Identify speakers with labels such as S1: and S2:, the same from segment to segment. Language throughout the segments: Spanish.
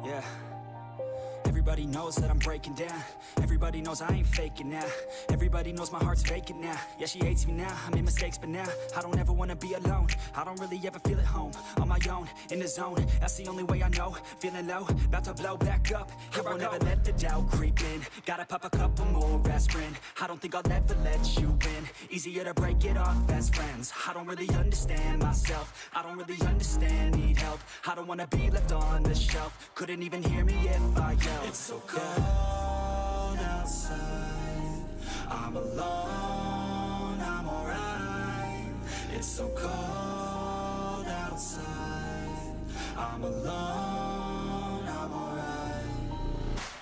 S1: Yeah. Everybody knows that I'm breaking down. Everybody knows I ain't faking now. Everybody knows my heart's vacant now. Yeah, she hates me now, I made mistakes, but now I don't ever wanna be alone. I don't really ever feel at home. On my own, in the zone, that's the only way I know. Feeling low, about to blow back up. I won't ever let the doubt creep in. Gotta pop a couple more aspirin. I don't think I'll ever let you in. Easier to break it off as friends. I don't really understand myself. I don't really understand, need help. I don't wanna be left on the shelf. Couldn't even hear me if I yelled. It's so cold outside. I'm alone, I'm alright. It's so cold outside. I'm alone, I'm alright.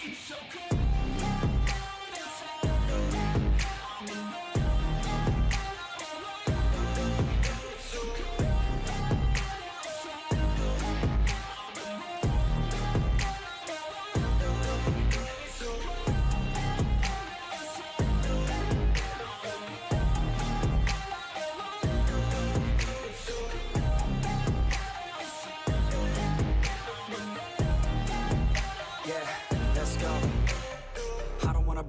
S1: It's so cold outside. I'm alone. It's so cold outside.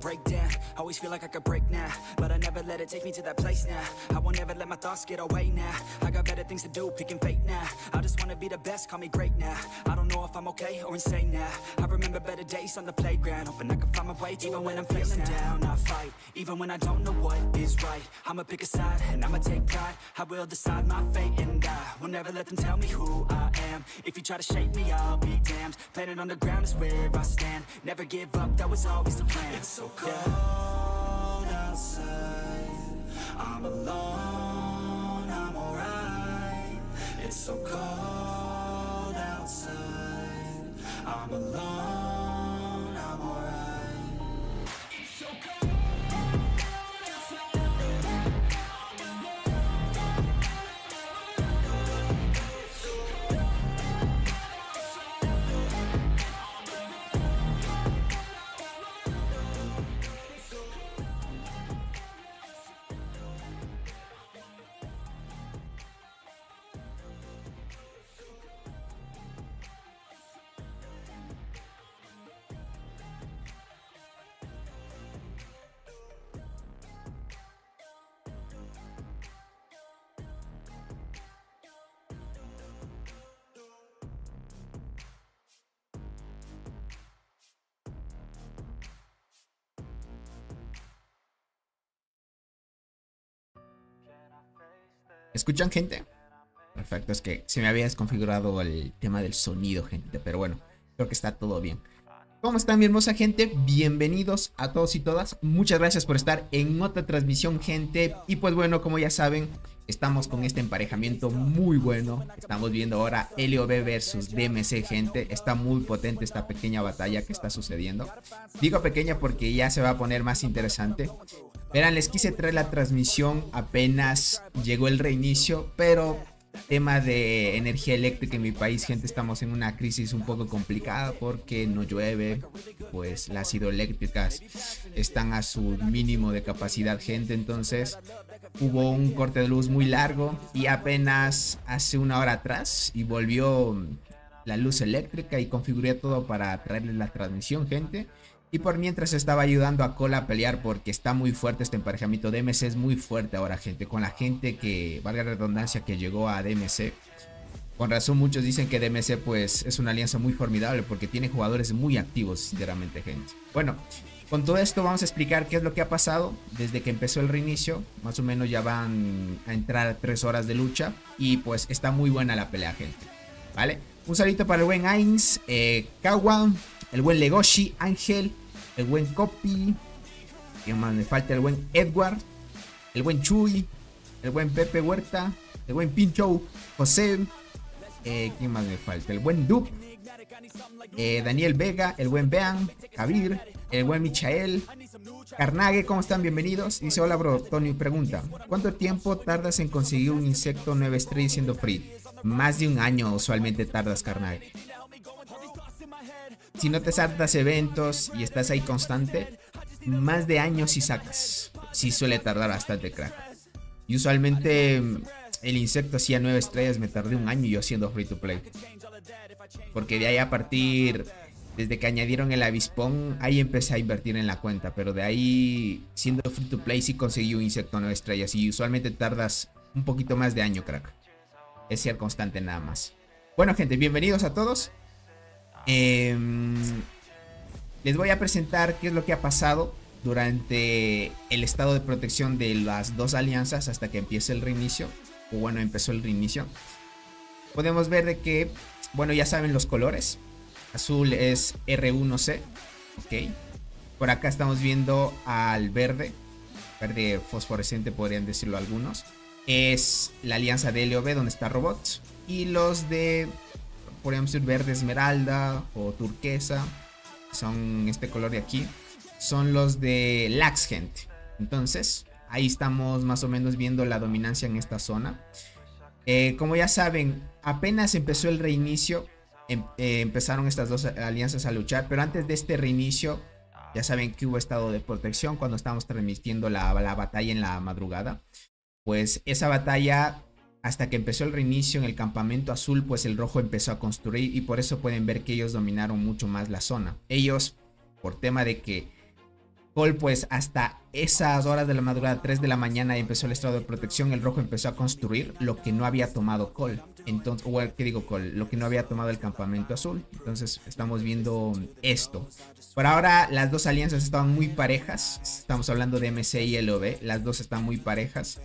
S1: Break down, always feel like I could break now, but I never let it take me to that place now. I won't ever let my thoughts get away now. I got better things to do, picking fate now. I just wanna be the best, call me great now. I don't know if I'm okay or insane now. I remember better days on the playground, hoping I can find my way. Even when I'm feeling down, I fight. Even when I don't know what is right, I'ma pick a side and I'ma take pride. I will decide my fate and I will never let them tell me who I am. If you try to shake me, I'll be damned. Planet on the ground is where I stand. Never give up, that was always the plan. It's so cold outside. I'm alone, I'm alright. It's so cold outside. I'm alone, I'm alright. It's so cold outside. I'm alone. It's so cold
S2: ¿Escuchan, gente? Perfecto, es que se me había desconfigurado el tema del sonido, gente, pero bueno, creo que está todo bien. ¿Cómo están, mi hermosa gente? Bienvenidos a todos y todas. Muchas gracias por estar en otra transmisión, gente. Y pues bueno, como ya saben, estamos con este emparejamiento muy bueno. Estamos viendo ahora LOB versus DMC, gente. Está muy potente esta pequeña batalla que está sucediendo. Digo pequeña porque ya se va a poner más interesante. Verán, les quise traer la transmisión, apenas llegó el reinicio, pero tema de energía eléctrica en mi país, gente, estamos en una crisis un poco complicada porque no llueve, pues las hidroeléctricas están a su mínimo de capacidad, gente. Entonces hubo un corte de luz muy largo y apenas hace una hora atrás y volvió la luz eléctrica y configuré todo para traerles la transmisión, gente. Y por mientras estaba ayudando a Cola a pelear porque está muy fuerte este emparejamiento. DMC es muy fuerte ahora, gente. Con la gente que, valga la redundancia, que llegó a DMC. Con razón muchos dicen que DMC pues es una alianza muy formidable porque tiene jugadores muy activos, sinceramente, gente. Bueno, con todo esto vamos a explicar qué es lo que ha pasado desde que empezó el reinicio. Más o menos ya van a entrar 3 horas de lucha y pues está muy buena la pelea, gente. ¿Vale? Un saludito para el buen Ains, Kawa, el buen Legoshi, Ángel, el buen Copy, que más me falta, el buen Edward, el buen Chuy, el buen Pepe Huerta, el buen Pincho, José, ¿quién más me falta? El buen Dub, Daniel Vega, el buen Bean, Javier, el buen Michael, Carnague, ¿cómo están? Bienvenidos. Dice, hola bro, Tony pregunta, ¿cuánto tiempo tardas en conseguir un insecto 9 estrellas siendo free? Más de un año usualmente tardas, Carnague. Si no te saltas eventos y estás ahí constante, más de años si sacas. Sí suele tardar bastante, crack. Y usualmente el insecto hacía 9 estrellas, me tardé un año yo haciendo free to play. Porque de ahí a partir Desde que añadieron el avispón, ahí empecé a invertir en la cuenta. Pero de ahí, siendo free to play, sí conseguí un insecto 9 estrellas. Y usualmente tardas un poquito más de año, crack. Es ser constante nada más. Bueno, gente, bienvenidos a todos. Les voy a presentar qué es lo que ha pasado durante el estado de protección de las dos alianzas hasta que empiece el reinicio. O bueno, empezó el reinicio. Podemos ver de que, bueno, ya saben los colores. Azul es R1C, ok. Por acá estamos viendo al verde, verde fosforescente podrían decirlo algunos. Es la alianza de LOB donde está Robots. Y los de, podríamos decir verde esmeralda o turquesa, son este color de aquí, son los de Lax, gente. Entonces, ahí estamos más o menos viendo la dominancia en esta zona. Como ya saben, apenas empezó el reinicio. Empezaron estas dos alianzas a luchar, pero antes de este reinicio ya saben que hubo estado de protección cuando estábamos transmitiendo la batalla en la madrugada. Pues esa batalla, hasta que empezó el reinicio en el campamento azul, pues el rojo empezó a construir y por eso pueden ver que ellos dominaron mucho más la zona. Ellos, por tema de que Cole, pues hasta esas horas de la madrugada, 3 de la mañana, empezó el estado de protección. El rojo empezó a construir lo que no había tomado Cole. Entonces, o ¿qué digo Cole? Lo que no había tomado el campamento azul. Entonces, estamos viendo esto. Por ahora, las dos alianzas estaban muy parejas. Estamos hablando de MC y LOB. Las dos están muy parejas.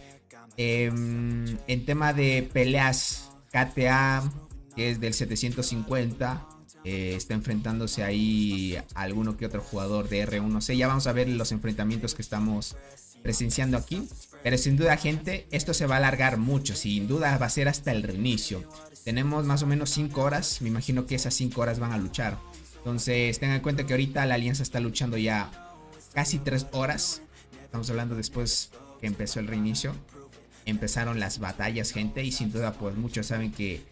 S2: En tema de peleas, KTA, que es del 750. Está enfrentándose ahí a alguno que otro jugador de R1C. Ya vamos a ver los enfrentamientos que estamos presenciando aquí. Pero sin duda, gente, esto se va a alargar mucho. Sin duda va a ser hasta el reinicio. Tenemos más o menos 5 horas. Me imagino que esas 5 horas van a luchar. Entonces tengan en cuenta que ahorita la alianza está luchando ya casi 3 horas. Estamos hablando después que empezó el reinicio. Empezaron las batallas, gente. Y sin duda, pues muchos saben que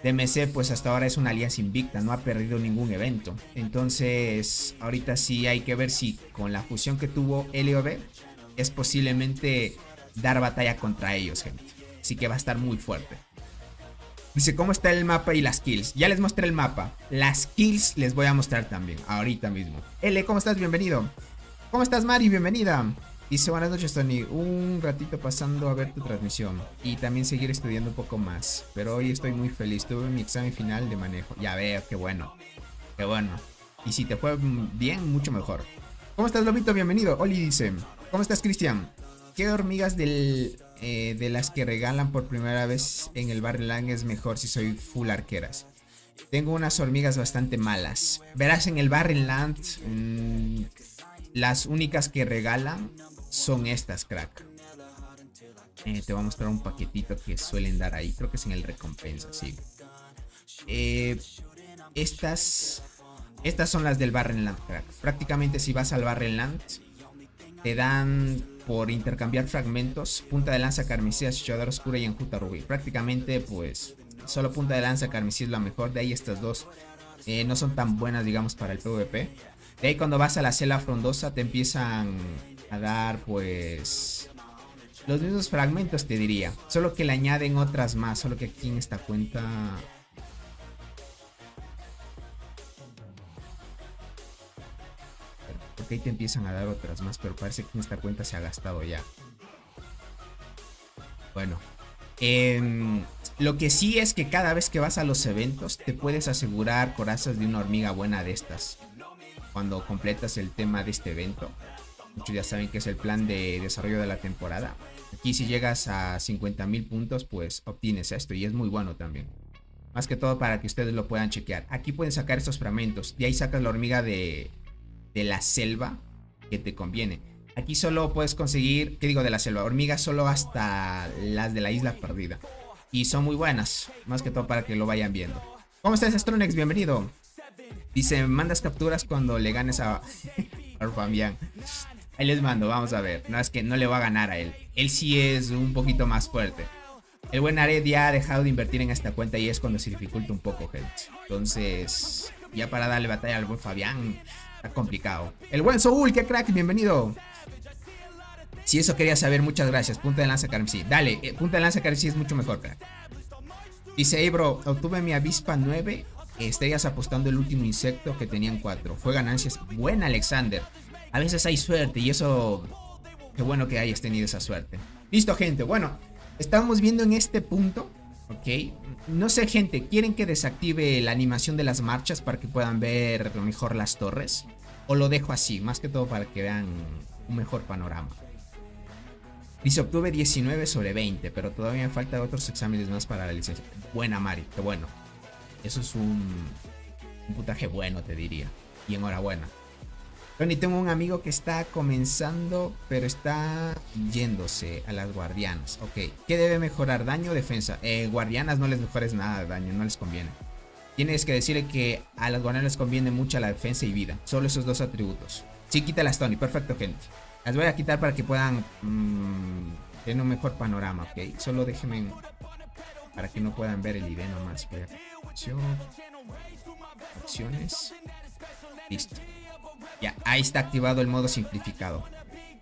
S2: DMC pues hasta ahora es una alianza invicta, no ha perdido ningún evento. Entonces ahorita sí hay que ver si con la fusión que tuvo LOB es posiblemente dar batalla contra ellos, gente. Así que va a estar muy fuerte. Dice, ¿cómo está el mapa y las kills? Ya les mostré el mapa. Las kills les voy a mostrar también, ahorita mismo. L, ¿cómo estás? Bienvenido. ¿Cómo estás, Mari? Bienvenida. Dice, buenas noches, Tony. Un ratito pasando a ver tu transmisión y también seguir estudiando un poco más. Pero hoy estoy muy feliz. Tuve mi examen final de manejo. Ya veo, qué bueno. Qué bueno. Y si te fue bien, mucho mejor. ¿Cómo estás, Lobito? Bienvenido. Oli dice, ¿cómo estás, Cristian? ¿Qué hormigas de las que regalan por primera vez en el Barrenland es mejor si soy full arqueras? Tengo unas hormigas bastante malas. Verás, en el Barrenland las únicas que regalan son estas, crack. Te voy a mostrar un paquetito que suelen dar ahí. Creo que es en el recompensa, sí. Estas son las del Barrenland, crack. Prácticamente si vas al Barrenland, te dan por intercambiar fragmentos punta de lanza carmesí, chilladora oscura y enjuta rubí. Prácticamente pues solo punta de lanza carmesí es la mejor. De ahí estas dos no son tan buenas, digamos, para el PvP. De ahí cuando vas a la selva frondosa te empiezan a dar pues los mismos fragmentos, te diría. Solo que le añaden otras más. Solo que aquí en esta cuenta... Porque ahí te empiezan a dar otras más. Pero parece que en esta cuenta se ha gastado ya. Bueno. Lo que sí es que cada vez que vas a los eventos te puedes asegurar corazas de una hormiga buena de estas. Cuando completas el tema de este evento. Muchos ya saben que es el plan de desarrollo de la temporada. Aquí si llegas a 50,000 puntos pues obtienes esto y es muy bueno también. Más que todo para que ustedes lo puedan chequear. Aquí pueden sacar estos fragmentos. De ahí sacas la hormiga de la selva que te conviene. Aquí solo puedes conseguir, ¿qué digo de la selva? Hormigas solo hasta las de la isla perdida. Y son muy buenas. Más que todo para que lo vayan viendo. ¿Cómo estás, Astronex? Bienvenido. Dice, mandas capturas cuando le ganes a Fabián. Ahí les mando, vamos a ver. No, es que no le va a ganar a él. Él sí es un poquito más fuerte. El buen Ared ya ha dejado de invertir en esta cuenta y es cuando se dificulta un poco, gente. Entonces, ya para darle batalla al buen Fabián, está complicado. El buen Soul, qué crack, bienvenido. Si eso quería saber, muchas gracias. Punta de lanza carmesí. Dale, punta de lanza carmesí es mucho mejor, crack. Dice, hey bro, obtuve mi avispa 9 estarías apostando el último insecto que tenían 4. Fue ganancias. Buena, Alexander. A veces hay suerte y eso... Qué bueno que hayas tenido esa suerte. Listo, gente. Bueno, estamos viendo en este punto. Ok. No sé, gente. ¿Quieren que desactive la animación de las marchas para que puedan ver mejor las torres? ¿O lo dejo así? Más que todo para que vean un mejor panorama. Dice, obtuve 19 sobre 20, pero todavía me faltan otros exámenes más para la licencia. Buena, Mari, qué bueno. Eso es un puntaje bueno, te diría. Y enhorabuena. Tony, tengo un amigo que está comenzando, pero está yéndose a las guardianas. Ok, ¿qué debe mejorar? ¿Daño o defensa? Guardianas no les mejores nada de daño, no les conviene. Tienes que decirle que a las guardianas les conviene mucho la defensa y vida. Solo esos dos atributos. Sí, quítalas, Tony. Perfecto, gente. Las voy a quitar para que puedan tener un mejor panorama, ¿ok? Solo déjenme para que no puedan ver el ID nomás. Opciones. Listo. Ya, ahí está activado el modo simplificado.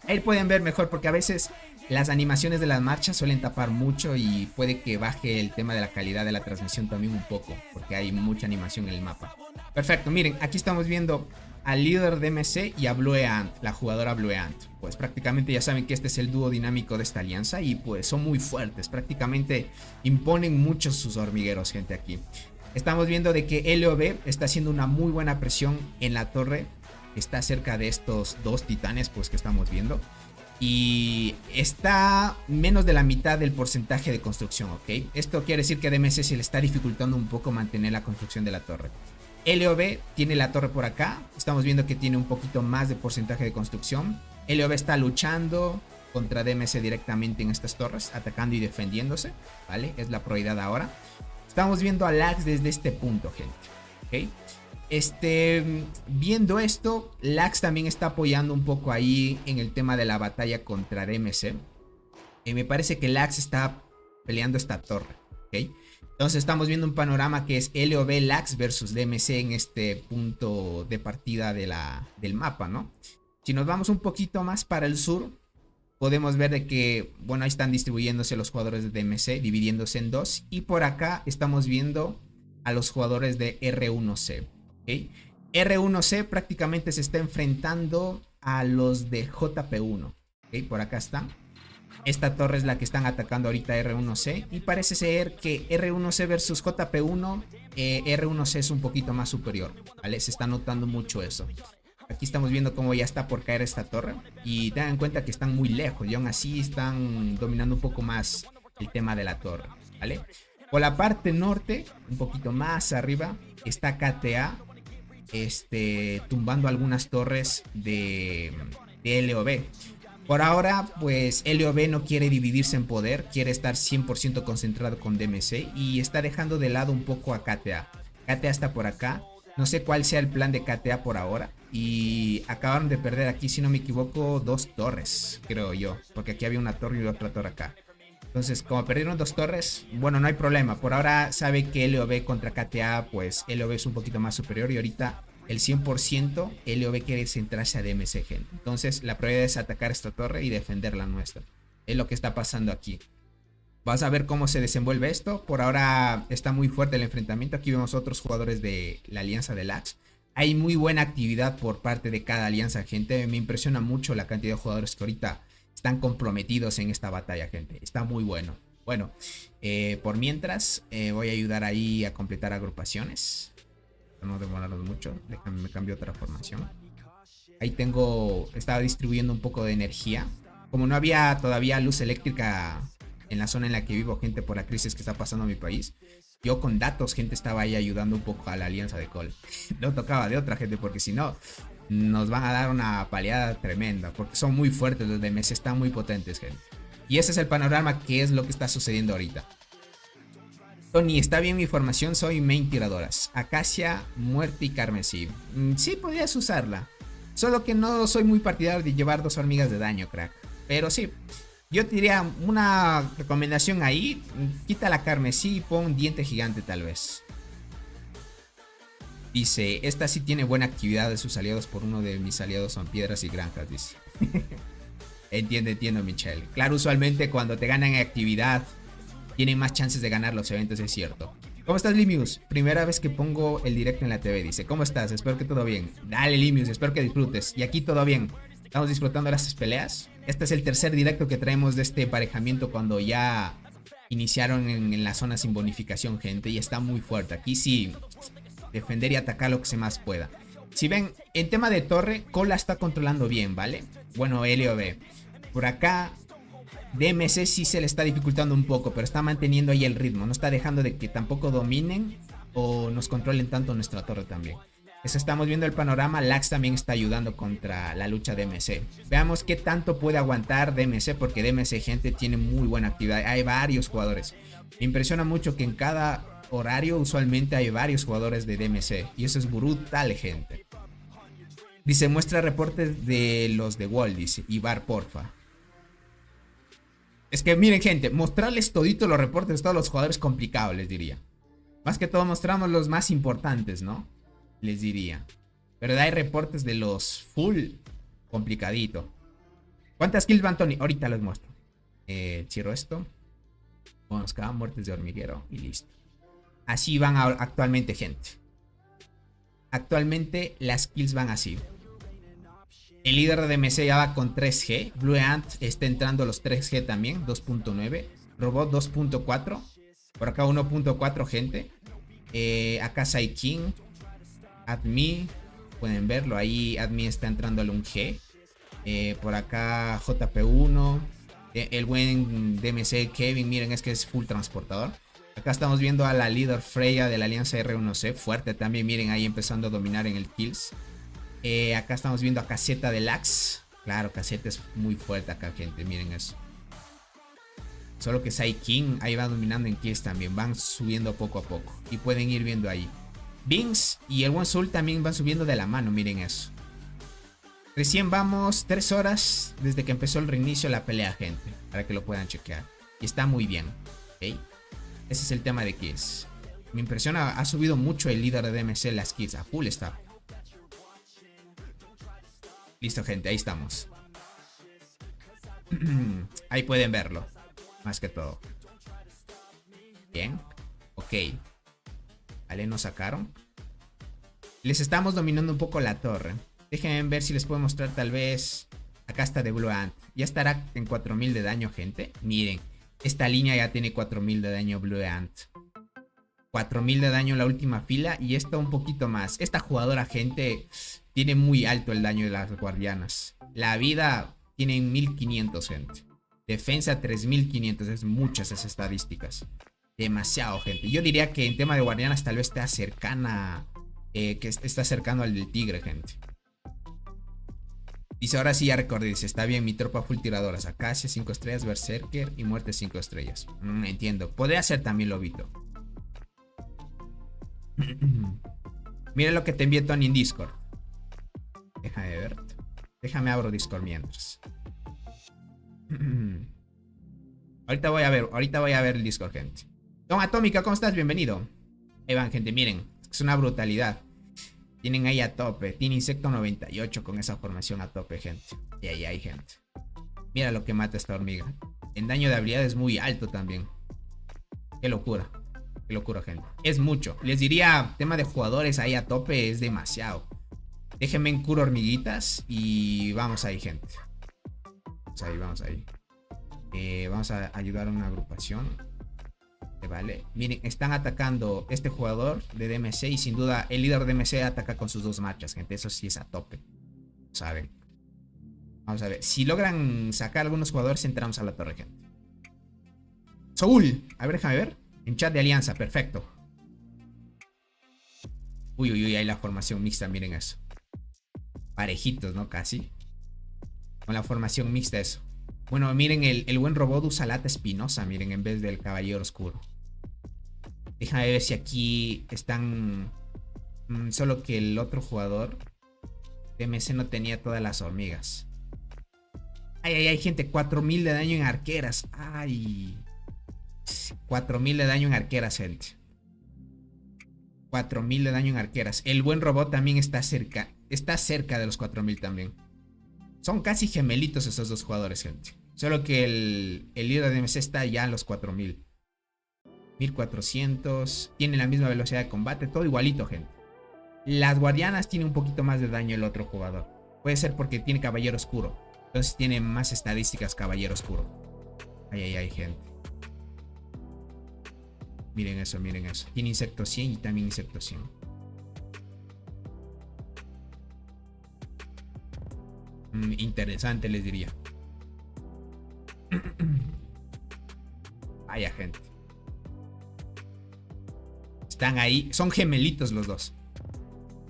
S2: Ahí pueden ver mejor porque a veces las animaciones de las marchas suelen tapar mucho y puede que baje el tema de la calidad de la transmisión también un poco, porque hay mucha animación en el mapa. Perfecto, miren, aquí estamos viendo al líder de MC y a Blue Ant, la jugadora Blue Ant. Pues prácticamente ya saben que este es el dúo dinámico de esta alianza y pues son muy fuertes, prácticamente imponen mucho sus hormigueros, gente, aquí. Estamos viendo de que LOB está haciendo una muy buena presión en la torre, está cerca de estos dos titanes pues que estamos viendo. Y está menos de la mitad del porcentaje de construcción, ¿ok? Esto quiere decir que a DMC se le está dificultando un poco mantener la construcción de la torre. LOB tiene la torre por acá. Estamos viendo que tiene un poquito más de porcentaje de construcción. LOB está luchando contra DMC directamente en estas torres, atacando y defendiéndose, ¿vale? Es la prioridad ahora. Estamos viendo a Lax desde este punto, gente, ¿ok? Viendo esto, Lax también está apoyando un poco ahí en el tema de la batalla contra DMC. Me parece que Lax está peleando esta torre, ¿ok? Entonces estamos viendo un panorama que es LOB Lax versus DMC en este punto de partida del mapa, ¿no? Si nos vamos un poquito más para el sur, podemos ver de que, bueno, ahí están distribuyéndose los jugadores de DMC, dividiéndose en dos. Y por acá estamos viendo a los jugadores de R1C. ¿Okay? R1C prácticamente se está enfrentando a los de JP1. ¿Okay? Por acá están. Esta torre es la que están atacando ahorita R1C. Y parece ser que R1C versus JP1, R1C es un poquito más superior, ¿vale? Se está notando mucho eso. Aquí estamos viendo cómo ya está por caer esta torre. Y tengan en cuenta que están muy lejos. Y aún así están dominando un poco más el tema de la torre, ¿vale? Por la parte norte, un poquito más arriba, está KTA. Tumbando algunas torres de LOB. Por ahora, pues LOB no quiere dividirse en poder, quiere estar 100% concentrado con DMC y está dejando de lado un poco a KTA. KTA está por acá, no sé cuál sea el plan de KTA por ahora. Y acabaron de perder aquí, si no me equivoco, 2 torres, creo yo, porque aquí había una torre y otra torre acá. Entonces, como perdieron 2 torres, bueno, no hay problema. Por ahora sabe que LOB contra KTA, pues LOB es un poquito más superior. Y ahorita el 100% LOB quiere centrarse a DMC, gente. Entonces, la prioridad es atacar esta torre y defender la nuestra. Es lo que está pasando aquí. Vas a ver cómo se desenvuelve esto. Por ahora está muy fuerte el enfrentamiento. Aquí vemos otros jugadores de la alianza de Lax. Hay muy buena actividad por parte de cada alianza, gente. Me impresiona mucho la cantidad de jugadores que ahorita están comprometidos en esta batalla, gente. Está muy bueno. Bueno, por mientras voy a ayudar ahí a completar agrupaciones. No demorarnos mucho. Déjame, me cambio otra formación. Ahí estaba distribuyendo un poco de energía. Como no había todavía luz eléctrica en la zona en la que vivo, gente, por la crisis que está pasando en mi país, yo con datos, gente, estaba ahí ayudando un poco a la alianza de Cole. No tocaba de otra, gente, porque si no nos van a dar una paliada tremenda, porque son muy fuertes los DMC, están muy potentes, gente. Y ese es el panorama, que es lo que está sucediendo ahorita. Tony, está bien mi formación, soy main tiradoras. Acacia, muerte y carmesí. Sí, podrías usarla. Solo que no soy muy partidario de llevar 2 hormigas de daño, crack. Pero sí, yo te diría una recomendación ahí. Quita la carmesí y pon diente gigante tal vez. Dice, esta sí tiene buena actividad de sus aliados, por uno de mis aliados son piedras y granjas, dice. Entiendo, Michelle. Claro, usualmente cuando te ganan actividad, tienen más chances de ganar los eventos, es cierto. ¿Cómo estás, Limius? Primera vez que pongo el directo en la TV, dice. ¿Cómo estás? Espero que todo bien. Dale, Limius, espero que disfrutes. Y aquí todo bien. Estamos disfrutando de las peleas. Este es el tercer directo que traemos de este emparejamiento cuando ya iniciaron en la zona sin bonificación, gente. Y está muy fuerte. Aquí sí, defender y atacar lo que se más pueda. Si ven, en tema de torre, Cola está controlando bien, ¿vale? Bueno, LOB. Por acá, DMC sí se le está dificultando un poco, pero está manteniendo ahí el ritmo. No está dejando de que tampoco dominen o nos controlen tanto nuestra torre también. Eso estamos viendo el panorama. Lax también está ayudando contra la lucha de DMC. Veamos qué tanto puede aguantar DMC, porque DMC, gente, tiene muy buena actividad. Hay varios jugadores. Me impresiona mucho que en cada horario usualmente hay varios jugadores de DMC. Y eso es brutal, gente. Dice, muestra reportes de los de Wall, dice. Ibar, porfa. Es que miren, gente, mostrarles todito los reportes de todos los jugadores complicado, les diría. Más que todo mostramos los más importantes, ¿no? Les diría. Pero hay reportes de los full complicadito. ¿Cuántas kills van, Tony? Ahorita los muestro. Cierro esto. Vamos acá, muertes de hormiguero y listo. Así van actualmente, gente. Actualmente las kills van así. El líder de DMC ya va con 3G. Blue Ant está entrando a los 3G también. 2.9. Robot 2.4. Por acá 1.4, gente. Acá Saikin. Admi. Pueden verlo. Ahí Admi está entrando al 1G. Por acá JP1. El buen DMC Kevin. Miren, es que es full transportador. Acá estamos viendo a la líder Freya de la alianza R1C. Fuerte también. Miren, ahí empezando a dominar en el kills. Acá estamos viendo a Caseta de Lax. Claro, Caseta es muy fuerte acá, gente. Miren eso. Solo que Saikin ahí va dominando en kills también. Van subiendo poco a poco. Y pueden ir viendo ahí. Bings y el buen Soul también van subiendo de la mano. Miren eso. Recién vamos 3 horas desde que empezó el reinicio de la pelea, gente. Para que lo puedan chequear. Y está muy bien. ¿Okay? Ese es el tema de kills. Me impresiona. Ha subido mucho el líder de DMC las kills. A full está. Listo, gente, ahí estamos. Ahí pueden verlo. Más que todo. Bien. Ok. Vale, nos sacaron. Les estamos dominando un poco la torre. Déjenme ver si les puedo mostrar tal vez. Acá está de Blue Ant. Ya estará en 4000 de daño, gente. Miren. Esta línea ya tiene 4000 de daño Blue Ant. 4000 de daño en la última fila. Y esta un poquito más. Esta jugadora, gente, tiene muy alto el daño de las guardianas. La vida tiene 1500, gente. Defensa 3500. Es muchas esas estadísticas. Demasiado, gente. Yo diría que en tema de guardianas tal vez esté cercana. Que está cercano al del tigre, gente. Dice, ahora sí ya recordé. Dice, está bien mi tropa full tiradoras. Acacia 5 estrellas, Berserker y muerte 5 estrellas. Entiendo. Podría ser también lobito. Mira lo que te envié, Tony, en Discord. Déjame ver. Déjame abro Discord mientras. Ahorita voy a ver el Discord, gente. Don Atómica, ¿cómo estás? Bienvenido. Ahí van, gente, miren. Es una brutalidad. Tienen ahí a tope. Tiene insecto 98 con esa formación a tope, gente. Y ahí hay gente. Mira lo que mata esta hormiga. En daño de habilidad es muy alto también. Qué locura. Qué locura, gente. Es mucho. Les diría, tema de jugadores ahí a tope es demasiado. Déjenme en curo hormiguitas. Y vamos ahí, gente. Vamos ahí. Vamos a ayudar a una agrupación. Vale. Miren, están atacando este jugador de DMC. Y sin duda el líder de DMC ataca con sus 2 marchas, gente. Eso sí es a tope. ¿Saben? Vamos a ver. Si logran sacar algunos jugadores, entramos a la torre, gente. Soul. A ver, déjame ver. En chat de alianza, perfecto. Uy, uy, uy, hay la formación mixta, miren eso. Parejitos, ¿no? Casi. Con la formación mixta eso. Bueno, miren, el buen robot usa lata espinosa, miren, en vez del caballero oscuro. Déjame ver si aquí están... solo que el otro jugador DMC no tenía todas las hormigas. Ay, ay, ay, gente, 4000 de daño en arqueras. Ay... 4000 de daño en arqueras, gente. 4000 de daño en arqueras. El buen robot también está cerca. Está cerca de los 4000 también. Son casi gemelitos esos dos jugadores, gente. Solo que el líder de DMC está ya en los 4000. 1400. Tiene la misma velocidad de combate. Todo igualito, gente. Las guardianas tienen un poquito más de daño el otro jugador. Puede ser porque tiene caballero oscuro. Entonces tiene más estadísticas caballero oscuro. Ay, gente. Miren eso, miren eso. Tiene insecto 100 y también insecto 100. Interesante, les diría. Vaya, gente. Están ahí. Son gemelitos los dos.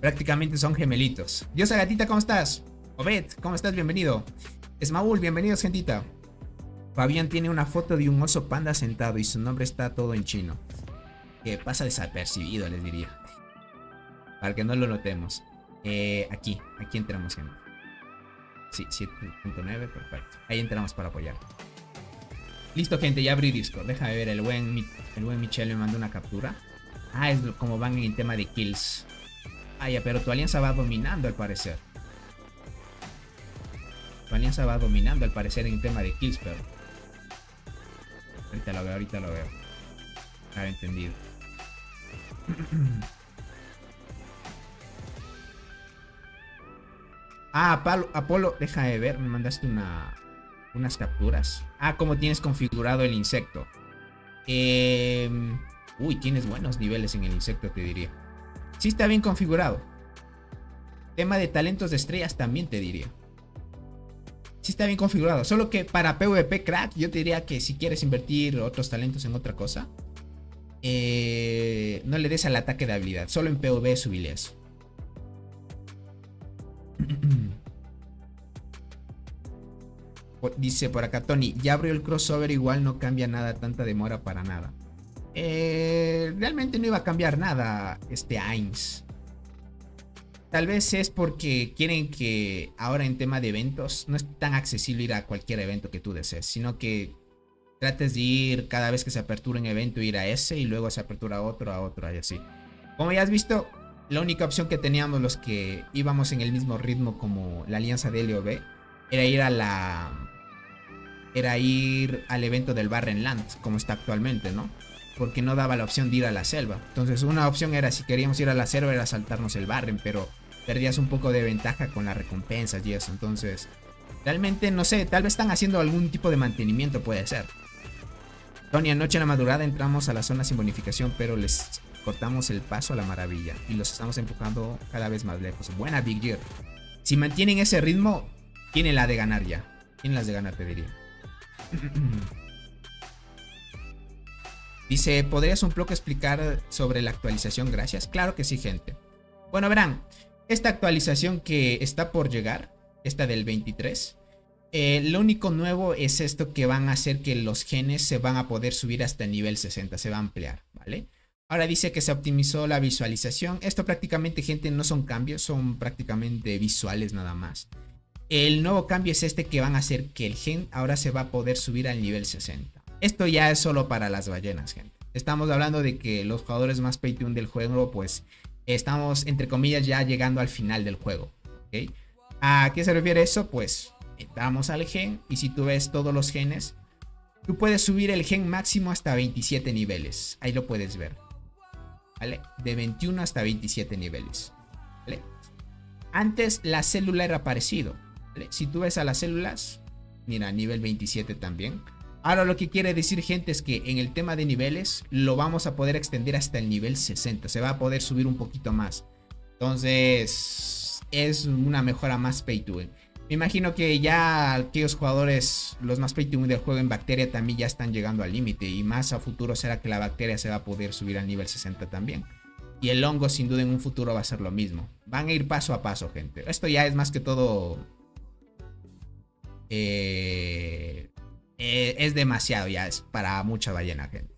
S2: Prácticamente son gemelitos. Diosa Gatita, ¿cómo estás? Obed, ¿cómo estás? Bienvenido. Smaul, bienvenidos, gentita. Fabián tiene una foto de un oso panda sentado y su nombre está todo en chino. Que pasa desapercibido, les diría. Para que no lo notemos. Aquí entramos, gente. Sí, 7.9, perfecto. Ahí entramos para apoyar. Listo, gente, ya abrí Discord. Déjame ver, el buen Michelle me mandó una captura. Ah, es como van en el tema de kills. Ah, ya, pero tu alianza va dominando al parecer. Tu alianza va dominando al parecer en el tema de kills, pero... Ahorita lo veo. Claro, entendido. Ah, Apolo, déjame ver, me mandaste unas capturas. Ah, cómo tienes configurado el insecto. Uy, tienes buenos niveles en el insecto, te diría. Sí está bien configurado. Tema de talentos de estrellas también te diría. Sí está bien configurado. Solo que para PvP crack, yo te diría que si quieres invertir otros talentos en otra cosa, no le des al ataque de habilidad. Solo en PvP subile eso. Dice por acá Tony, ya abrió el crossover, igual no cambia nada, tanta demora para nada. Realmente no iba a cambiar nada Ains. Tal vez es porque quieren que ahora en tema de eventos no es tan accesible ir a cualquier evento que tú desees, sino que trates de ir cada vez que se apertura un evento, ir a ese y luego se apertura otro y así. Como ya has visto, la única opción que teníamos los que íbamos en el mismo ritmo como la alianza de LOB era ir al evento del Barren Land, como está actualmente, ¿no? Porque no daba la opción de ir a la selva. Entonces una opción era, si queríamos ir a la selva, era saltarnos el Barren, pero perdías un poco de ventaja con las recompensas y eso. Entonces, realmente no sé, tal vez están haciendo algún tipo de mantenimiento, puede ser. Tony, anoche en la madrugada entramos a la zona sin bonificación, pero les cortamos el paso a la maravilla y los estamos empujando cada vez más lejos. Buena, Big Gear. Si mantienen ese ritmo, tienen la de ganar ya. Tienen las de ganar, te diría. Dice, ¿podrías un poco explicar sobre la actualización? Gracias. Claro que sí, gente. Bueno, verán, esta actualización que está por llegar, esta del 23, lo único nuevo es esto, que van a hacer que los genes se van a poder subir hasta el nivel 60, se va a ampliar, ¿vale? Ahora dice que se optimizó la visualización. Esto prácticamente, gente, no son cambios, son prácticamente visuales nada más. El nuevo cambio es que van a hacer que el gen ahora se va a poder subir al nivel 60. Esto ya es solo para las ballenas, gente. Estamos hablando de que los jugadores más pay to win del juego, pues estamos, entre comillas, ya llegando al final del juego, ¿ok? ¿A qué se refiere eso? Pues entramos al gen y si tú ves todos los genes, tú puedes subir el gen máximo hasta 27 niveles. Ahí lo puedes ver, ¿vale? De 21 hasta 27 niveles, ¿vale? Antes la célula era parecido, ¿vale? Si tú ves a las células, mira, nivel 27 también. Ahora lo que quiere decir, gente, es que en el tema de niveles lo vamos a poder extender hasta el nivel 60. Se va a poder subir un poquito más. Entonces es una mejora más pay to win. Me imagino que ya aquellos jugadores, los más pay to win del juego en bacteria, también ya están llegando al límite. Y más a futuro será que la bacteria se va a poder subir al nivel 60 también. Y el hongo sin duda en un futuro va a ser lo mismo. Van a ir paso a paso, gente. Esto ya es más que todo... es demasiado, ya es para mucha ballena, gente.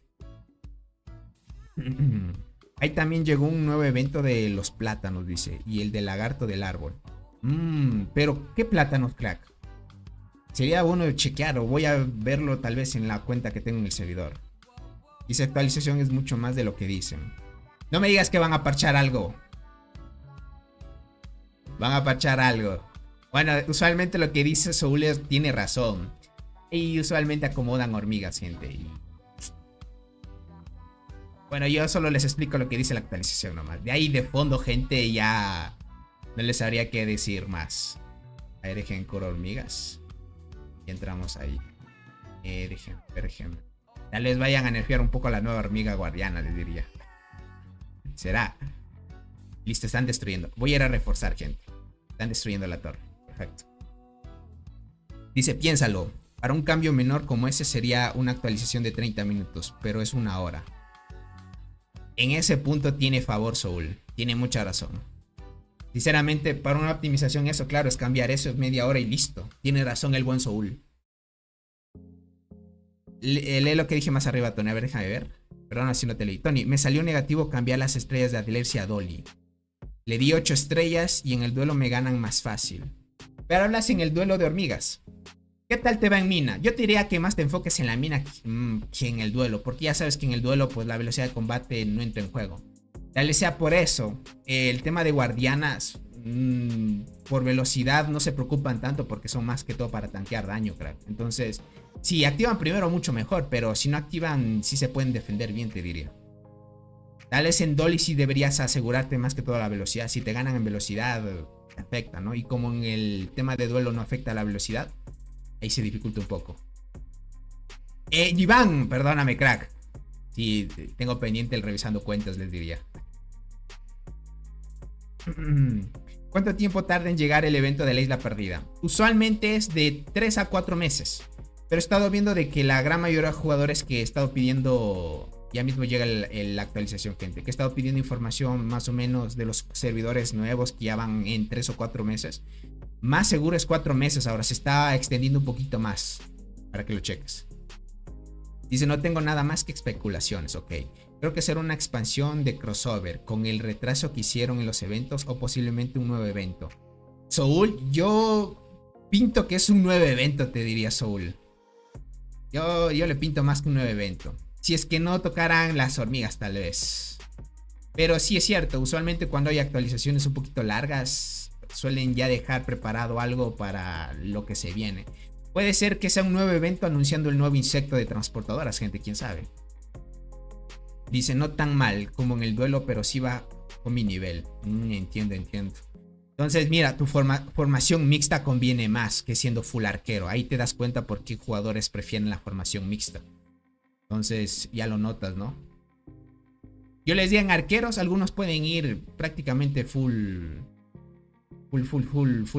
S2: Ahí también llegó un nuevo evento de los plátanos, dice. Y el del lagarto del árbol. Pero, ¿qué plátanos, crack? Sería bueno chequear, o voy a verlo tal vez en la cuenta que tengo en el servidor. Dice, actualización es mucho más de lo que dicen. No me digas que van a parchar algo. Van a parchar algo. Bueno, usualmente lo que dice Soul tiene razón. Y usualmente acomodan hormigas, gente. Bueno, yo solo les explico lo que dice la actualización nomás. De ahí de fondo, gente, ya no les sabría qué decir más. A ver, dejen coro hormigas. Y entramos ahí. Dejen. Tal vez vayan a nerfear un poco a la nueva hormiga guardiana, les diría. Será. Listo, están destruyendo. Voy a ir a reforzar, gente. Están destruyendo la torre. Perfecto. Dice, piénsalo. Para un cambio menor como ese sería una actualización de 30 minutos, pero es una hora. En ese punto tiene favor Soul. Tiene mucha razón. Sinceramente, para una optimización eso, claro, es cambiar eso en media hora y listo. Tiene razón el buen Soul. Lee lo que dije más arriba, Tony. A ver, déjame ver. Perdón, así no te leí. Tony, me salió negativo cambiar las estrellas de Adlercia a Dolly. Le di 8 estrellas y en el duelo me ganan más fácil. Pero hablas en el duelo de hormigas. ¿Qué tal te va en mina? Yo te diría que más te enfoques en la mina que en el duelo. Porque ya sabes que en el duelo pues la velocidad de combate no entra en juego. Tal vez sea por eso. El tema de guardianas por velocidad no se preocupan tanto porque son más que todo para tanquear daño, crack. Entonces, si activan primero mucho mejor. Pero si no activan sí se pueden defender bien, te diría. Tal vez en Dolly sí deberías asegurarte más que todo la velocidad. Si te ganan en velocidad te afecta, ¿no? Y como en el tema de duelo no afecta la velocidad, ahí se dificulta un poco. Iván, perdóname, crack. Sí, tengo pendiente el revisando cuentas, les diría. ¿Cuánto tiempo tarda en llegar el evento de la isla perdida? Usualmente es de 3 a 4 meses. Pero he estado viendo de que la gran mayoría de jugadores que he estado pidiendo... Ya mismo llega la actualización, gente. Que he estado pidiendo información más o menos de los servidores nuevos que ya van en 3 o 4 meses. Más seguro es 4 meses ahora. Se está extendiendo un poquito más. Para que lo cheques. Dice, no tengo nada más que especulaciones, ok. Creo que será una expansión de crossover con el retraso que hicieron en los eventos o posiblemente un nuevo evento. Soul, yo pinto que es un nuevo evento, te diría Soul. Yo le pinto más que un nuevo evento. Si es que no tocaran las hormigas tal vez. Pero sí es cierto, usualmente cuando hay actualizaciones un poquito largas suelen ya dejar preparado algo para lo que se viene. Puede ser que sea un nuevo evento anunciando el nuevo insecto de transportadoras, gente, quién sabe. Dice, no tan mal como en el duelo, pero sí va con mi nivel. Entiendo. Entonces, mira, tu formación mixta conviene más que siendo full arquero. Ahí te das cuenta por qué jugadores prefieren la formación mixta. Entonces, ya lo notas, ¿no? Yo les digo en arqueros, algunos pueden ir prácticamente full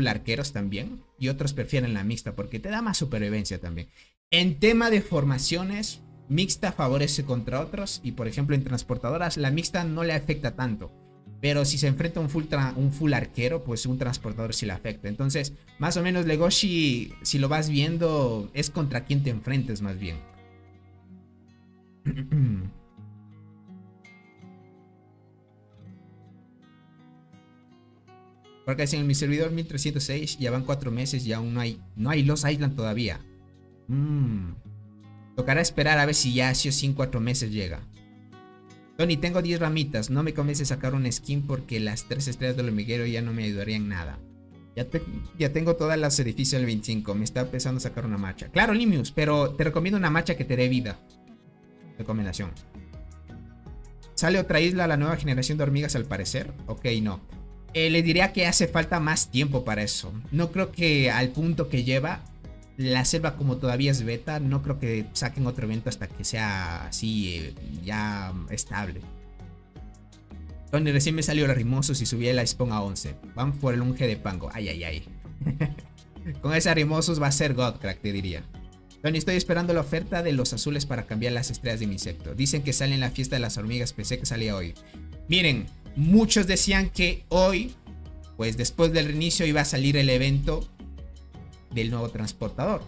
S2: arqueros también. Y otros prefieren la mixta porque te da más supervivencia también. En tema de formaciones, mixta favorece contra otros. Y por ejemplo en transportadoras, la mixta no le afecta tanto. Pero si se enfrenta a un full arquero, pues un transportador sí le afecta. Entonces, más o menos Legoshi, si lo vas viendo, es contra quien te enfrentes más bien. Porque en mi servidor 1306 ya van 4 meses y aún no hay Lost Island todavía. Tocará esperar a ver si ya sí o sí en 4 meses llega. Tony, tengo 10 ramitas. No me convence sacar una skin porque las 3 estrellas del hormiguero ya no me ayudarían nada. Ya tengo todas las edificios del 25. Me está empezando a sacar una marcha. Claro, Limius, pero te recomiendo una marcha que te dé vida. Recomendación. ¿Sale otra isla a la nueva generación de hormigas al parecer? Ok, no. Le diría que hace falta más tiempo para eso. No creo que al punto que lleva la selva, como todavía es beta, no creo que saquen otro evento hasta que sea así ya estable. Tony, recién me salió el Rimosos y subí el Spawn a 11. Van por el unge de Pango. Ay. Con ese Rimosos va a ser God, crack, te diría. Tony, estoy esperando la oferta de los azules para cambiar las estrellas de mi insecto. Dicen que sale en la fiesta de las hormigas. Pensé que salía hoy. Miren, muchos decían que hoy, pues después del reinicio, iba a salir el evento del nuevo transportador.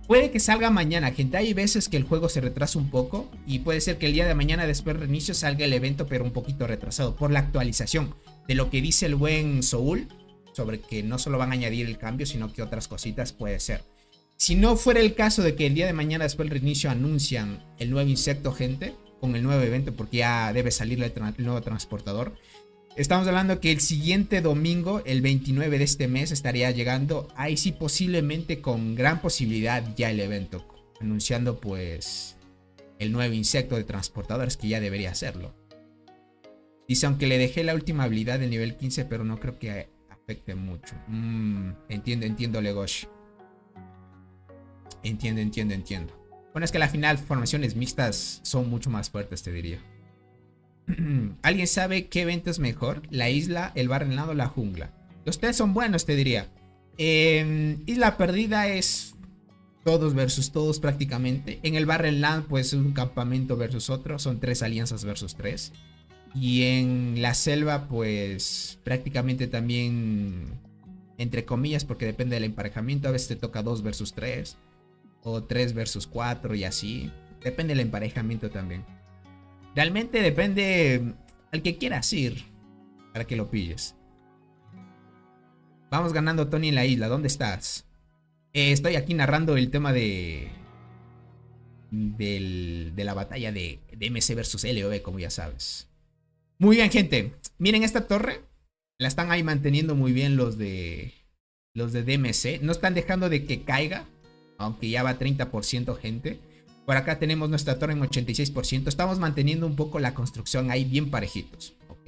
S2: Puede que salga mañana, gente. Hay veces que el juego se retrasa un poco y puede ser que el día de mañana después del reinicio salga el evento, pero un poquito retrasado por la actualización de lo que dice el buen Soul sobre que no solo van a añadir el cambio, sino que otras cositas puede ser. Si no fuera el caso de que el día de mañana después del reinicio anuncian el nuevo insecto, gente, con el nuevo evento, porque ya debe salir el nuevo transportador, estamos hablando que el siguiente domingo, el 29 de este mes, estaría llegando. Ahí sí, posiblemente con gran posibilidad ya el evento, anunciando pues el nuevo insecto de transportadores, que ya debería hacerlo. Dice, aunque le dejé la última habilidad del nivel 15, pero no creo que afecte mucho. Entiendo, Legoshi. Entiendo. Bueno, es que al final formaciones mixtas son mucho más fuertes, te diría. ¿Alguien sabe qué evento es mejor? ¿La isla, el Barren Land o la jungla? Los tres son buenos, te diría. Isla Perdida es todos versus todos prácticamente. En el Barren Land pues es un campamento versus otro. Son 3 alianzas versus 3. Y en la selva pues prácticamente también, entre comillas, porque depende del emparejamiento. A veces te toca 2 versus 3 o 3 versus 4 y así. Depende del emparejamiento también. Realmente depende al que quieras ir para que lo pilles. Vamos ganando, Tony, en la isla. ¿Dónde estás? Estoy aquí narrando el tema de la batalla de DMC versus LOB, como ya sabes. Muy bien, gente. Miren esta torre. La están ahí manteniendo muy bien los de DMC. No están dejando de que caiga, aunque ya va 30%, gente. Por acá tenemos nuestra torre en 86%. Estamos manteniendo un poco la construcción ahí bien parejitos. Ok.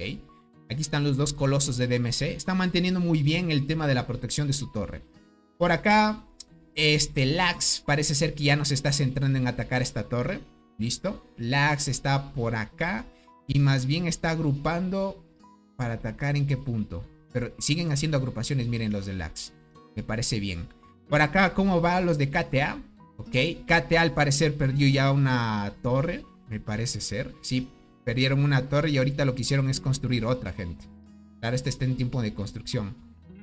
S2: Aquí están los dos colosos de DMC. Están manteniendo muy bien el tema de la protección de su torre. Por acá, Lax parece ser que ya nos está centrando en atacar esta torre. Listo. Lax está por acá. Y más bien está agrupando para atacar en qué punto. Pero siguen haciendo agrupaciones, miren los de Lax. Me parece bien. Por acá, ¿cómo va los de KTA? Ok, KTA al parecer perdió ya una torre. Me parece ser. Sí, perdieron una torre y ahorita lo que hicieron es construir otra, gente. Claro, está en tiempo de construcción.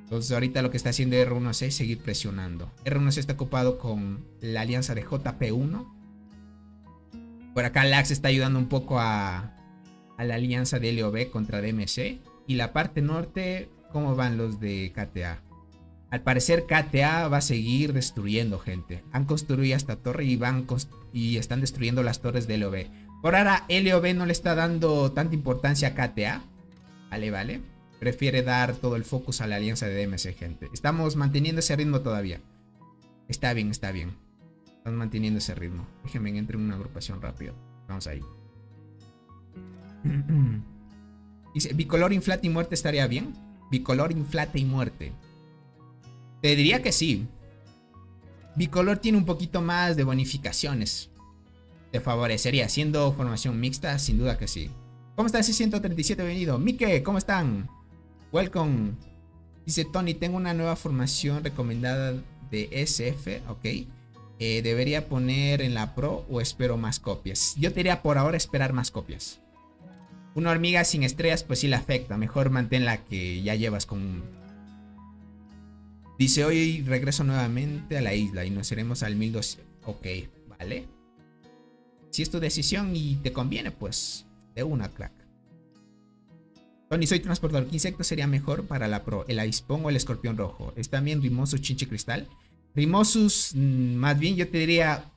S2: Entonces ahorita lo que está haciendo R1C es seguir presionando. R1C está ocupado con la alianza de JP1. Por acá Lax está ayudando un poco a la alianza de LOB contra DMC. Y la parte norte, ¿cómo van los de KTA? Al parecer KTA va a seguir destruyendo, gente. Han construido esta torre y están destruyendo las torres de LOB. Por ahora LOB no le está dando tanta importancia a KTA. Vale. Prefiere dar todo el focus a la alianza de DMC, gente. Estamos manteniendo ese ritmo todavía. Está bien. Estamos manteniendo ese ritmo. Déjenme entrar en una agrupación rápido. Vamos ahí. Dice, bicolor, inflate y muerte estaría bien. Bicolor, inflate y muerte. Te diría que sí. Bicolor tiene un poquito más de bonificaciones. Te favorecería. Siendo formación mixta, sin duda que sí. ¿Cómo está ese 137? Bienvenido. Mike, ¿cómo están? Welcome. Dice Tony, tengo una nueva formación recomendada de SF. Ok. ¿Debería poner en la Pro o espero más copias? Yo te diría por ahora esperar más copias. Una hormiga sin estrellas pues sí le afecta. Mejor mantén la que ya llevas con... Dice, hoy regreso nuevamente a la isla y nos iremos al 1200. Ok, vale. Si es tu decisión y te conviene, pues de una, crack. Tony, soy transportador. ¿Qué insecto sería mejor para la Pro? ¿El avispón o el escorpión rojo? ¿Está bien Rimosus, Chinche Cristal? Rimosus, más bien yo te diría...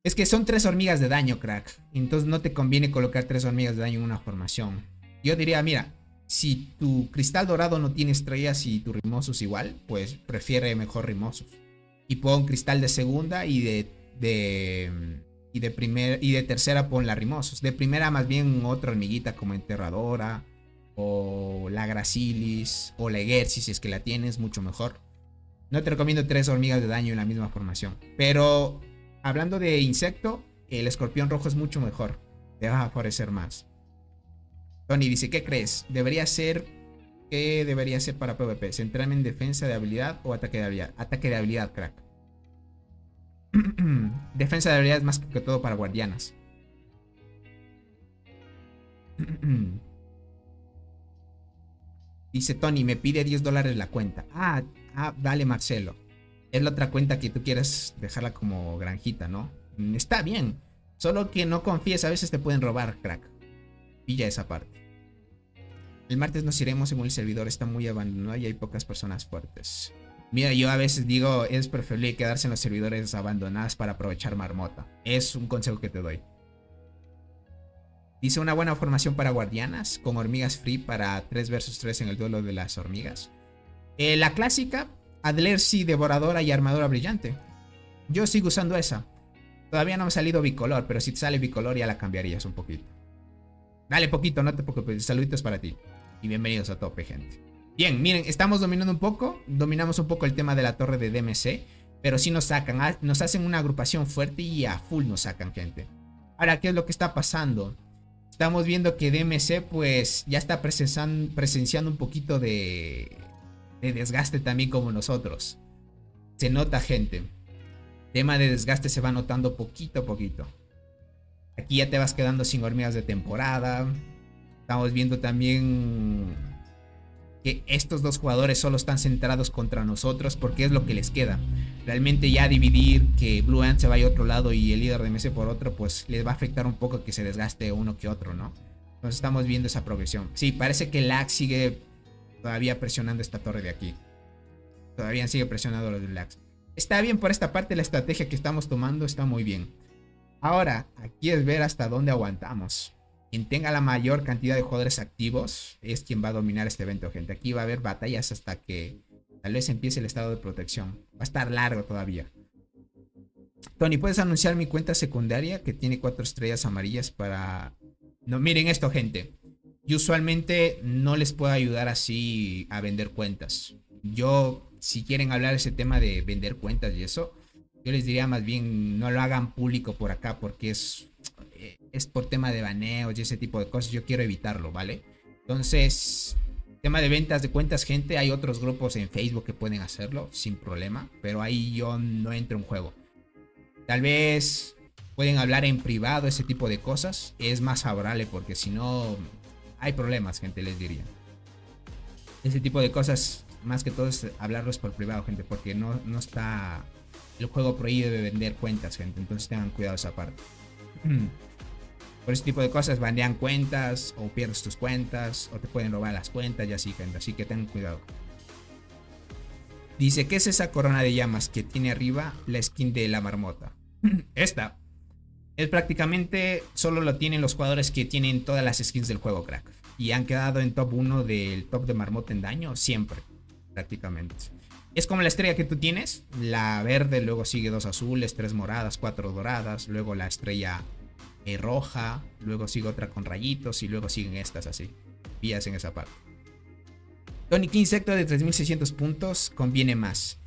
S2: Es que son 3 hormigas de daño, crack. Entonces no te conviene colocar 3 hormigas de daño en una formación. Yo diría, mira, si tu cristal dorado no tiene estrellas y tu Rimosus igual, pues prefiere mejor Rimosus. Y pon cristal de segunda y de tercera pon la Rimosus. De primera más bien otra hormiguita como enterradora o la Gracilis o la Egersis, si es que la tienes, mucho mejor. No te recomiendo 3 hormigas de daño en la misma formación. Pero hablando de insecto, el escorpión rojo es mucho mejor. Te va a favorecer más. Tony dice, ¿qué crees? ¿Qué debería ser para PvP? ¿Centrarme en defensa de habilidad o ataque de habilidad? Ataque de habilidad, crack. Defensa de habilidad es más que todo para guardianas. Dice Tony, me pide $10 la cuenta. Dale, Marcelo. Es la otra cuenta que tú quieres dejarla como granjita, ¿no? Está bien. Solo que no confíes, a veces te pueden robar, crack. Pilla esa parte. El martes nos iremos según el servidor está muy abandonado y hay pocas personas fuertes. Mira, yo a veces digo, es preferible quedarse en los servidores abandonados para aprovechar marmota. Es un consejo que te doy. Dice, una buena formación para guardianas con hormigas free para 3 versus 3 en el duelo de las hormigas. La clásica, Adlersi, devoradora y armadura brillante. Yo sigo usando esa. Todavía no me ha salido bicolor, pero si te sale bicolor ya la cambiarías un poquito. Dale poquito, no te preocupes. Saluditos para ti. Y bienvenidos a tope, gente. Bien, miren, estamos dominando un poco. Dominamos un poco el tema de la torre de DMC. Pero sí nos sacan. Nos hacen una agrupación fuerte y a full nos sacan, gente. Ahora, ¿qué es lo que está pasando? Estamos viendo que DMC pues ya está presenciando un poquito de desgaste también como nosotros. Se nota, gente. Tema de desgaste se va notando poquito a poquito. Aquí ya te vas quedando sin hormigas de temporada. Estamos viendo también que estos dos jugadores solo están centrados contra nosotros porque es lo que les queda. Realmente ya dividir que Blue Ant se vaya a otro lado y el líder de MS por otro, pues les va a afectar un poco que se desgaste uno que otro, ¿no? Entonces estamos viendo esa progresión. Sí, parece que Lag sigue todavía presionando esta torre de aquí. Todavía sigue presionando los Lags. Está bien por esta parte, la estrategia que estamos tomando está muy bien. Ahora, aquí es ver hasta dónde aguantamos. Quien tenga la mayor cantidad de jugadores activos es quien va a dominar este evento, gente. Aquí va a haber batallas hasta que tal vez empiece el estado de protección. Va a estar largo todavía. Tony, ¿puedes anunciar mi cuenta secundaria que tiene 4 estrellas amarillas para... No, miren esto, gente. Yo usualmente no les puedo ayudar así a vender cuentas. Yo, si quieren hablar ese tema de vender cuentas y eso, yo les diría más bien no lo hagan público por acá porque es por tema de baneos y ese tipo de cosas. Yo quiero evitarlo, ¿vale? Entonces, tema de ventas de cuentas, gente, hay otros grupos en Facebook que pueden hacerlo sin problema, pero ahí yo no entro en juego. Tal vez pueden hablar en privado, ese tipo de cosas. Es más favorable porque si no hay problemas, gente, les diría. Ese tipo de cosas, más que todo es hablarlos por privado, gente, porque no está... El juego prohíbe vender cuentas, gente, entonces tengan cuidado esa parte. Por ese tipo de cosas banean cuentas o pierdes tus cuentas o te pueden robar las cuentas y así, gente, así que tengan cuidado. Dice, ¿qué es esa corona de llamas que tiene arriba la skin de la marmota? Esta es prácticamente solo lo tienen los jugadores que tienen todas las skins del juego, crack, y han quedado en top 1 del top de marmota en daño siempre, prácticamente. Es como la estrella que tú tienes, la verde, luego sigue 2 azules, 3 moradas, 4 doradas, luego la estrella roja, luego sigue otra con rayitos y luego siguen estas así. Vías en esa parte. Tony, ¿qué insecto de 3600 puntos conviene más?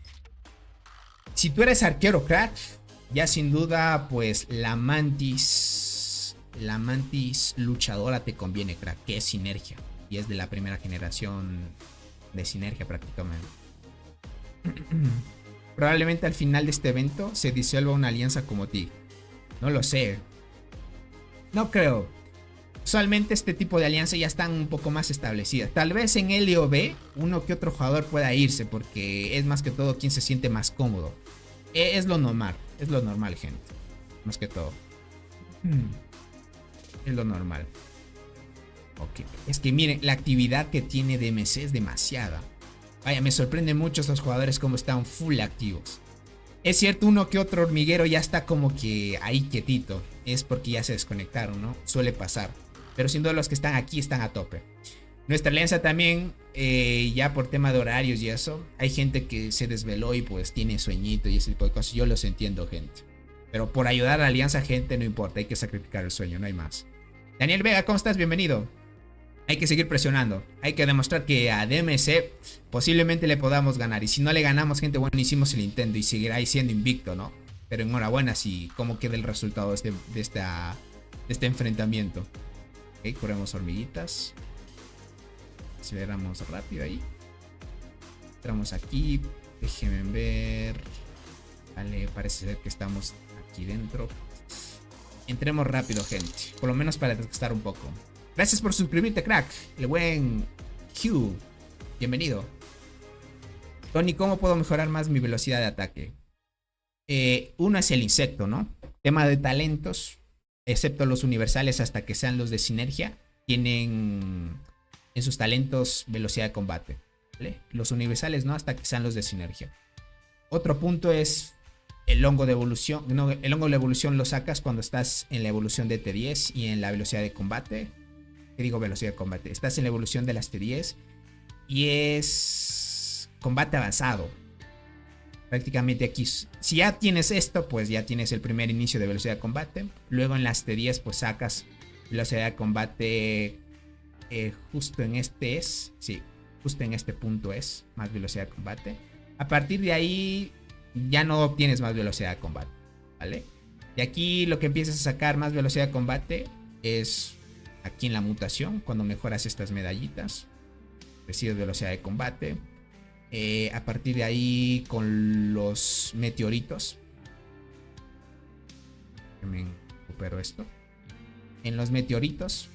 S2: Si tú eres arquero, crack, ya sin duda pues la mantis luchadora te conviene, crack, que es sinergia y es de la primera generación de sinergia prácticamente. Probablemente al final de este evento se disuelva una alianza como ti. No lo sé. No creo. Usualmente este tipo de alianzas ya están un poco más establecidas. Tal vez en LOB uno que otro jugador pueda irse porque es más que todo quien se siente más cómodo. Es lo normal. Es lo normal, gente. Más que todo. Es lo normal. Ok. Es que miren, la actividad que tiene DMC es demasiada. Vaya, me sorprende mucho estos jugadores como están full activos. Es cierto, uno que otro hormiguero ya está como que ahí quietito. Es porque ya se desconectaron, ¿no? Suele pasar. Pero sin duda los que están aquí están a tope. Nuestra alianza también, ya por tema de horarios y eso, hay gente que se desveló y pues tiene sueñito y ese tipo de cosas. Yo los entiendo, gente. Pero por ayudar a la alianza, gente, no importa. Hay que sacrificar el sueño, no hay más. Daniel Vega, ¿cómo estás? Bienvenido. Hay que seguir presionando. Hay que demostrar que a DMC posiblemente le podamos ganar. Y si no le ganamos, gente, bueno, hicimos el intento y seguirá ahí siendo invicto, ¿no? Pero enhorabuena si cómo queda el resultado de este enfrentamiento. Ok, curemos hormiguitas. Aceleramos rápido ahí. Entramos aquí. Déjenme ver. Vale, parece ser que estamos aquí dentro. Entremos rápido, gente. Por lo menos para desgastar un poco. Gracias por suscribirte, crack. El buen Q. Bienvenido. Tony, ¿cómo puedo mejorar más mi velocidad de ataque? Uno es el insecto, ¿no? Tema de talentos. Excepto los universales hasta que sean los de sinergia. Tienen en sus talentos velocidad de combate. ¿Vale? Los universales no hasta que sean los de sinergia. Otro punto es el hongo de evolución. No, el hongo de evolución lo sacas cuando estás en la evolución de T10 y en la velocidad de combate. ¿Qué digo velocidad de combate? Estás en la evolución de las T10 y es combate avanzado. Prácticamente aquí, si ya tienes esto, pues ya tienes el primer inicio de velocidad de combate. Luego en las T10 pues sacas velocidad de combate, justo en este es, sí, justo en este punto es más velocidad de combate. A partir de ahí ya no obtienes más velocidad de combate, ¿vale? De aquí lo que empiezas a sacar más velocidad de combate es aquí en la mutación, cuando mejoras estas medallitas, recibes velocidad de combate. A partir de ahí con los meteoritos, me recupero esto. En los meteoritos,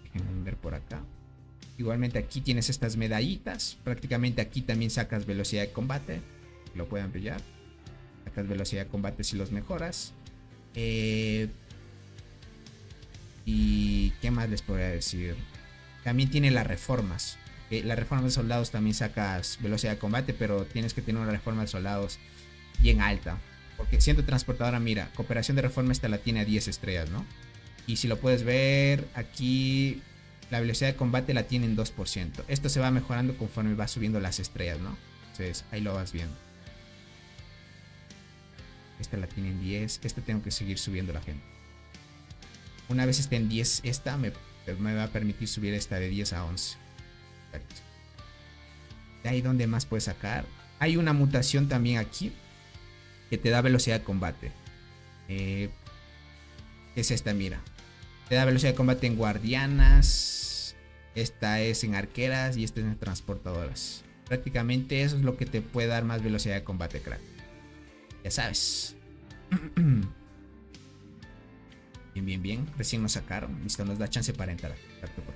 S2: déjenme ver por acá. Igualmente aquí tienes estas medallitas. Prácticamente aquí también sacas velocidad de combate. Lo pueden brillar. Sacas velocidad de combate si los mejoras. Y qué más les podría decir. También tiene las reformas. La reforma de soldados también sacas velocidad de combate, pero tienes que tener una reforma de soldados bien alta. Porque siendo transportadora, mira, cooperación de reforma esta la tiene a 10 estrellas, ¿no? Y si lo puedes ver, aquí la velocidad de combate la tiene en 2%. Esto se va mejorando conforme va subiendo las estrellas, ¿no? Entonces ahí lo vas viendo. Esta la tiene en 10. Esta tengo que seguir subiendo la gente. Una vez esté en 10 esta, me va a permitir subir esta de 10 a 11. Perfecto. De ahí donde más puedes sacar. Hay una mutación también aquí que te da velocidad de combate. Es esta, mira. Te da velocidad de combate en guardianas. Esta es en arqueras y esta es en transportadoras. Prácticamente eso es lo que te puede dar más velocidad de combate, crack. Ya sabes. Bien. Recién nos sacaron. Listo, nos da chance para entrar. Perfecto.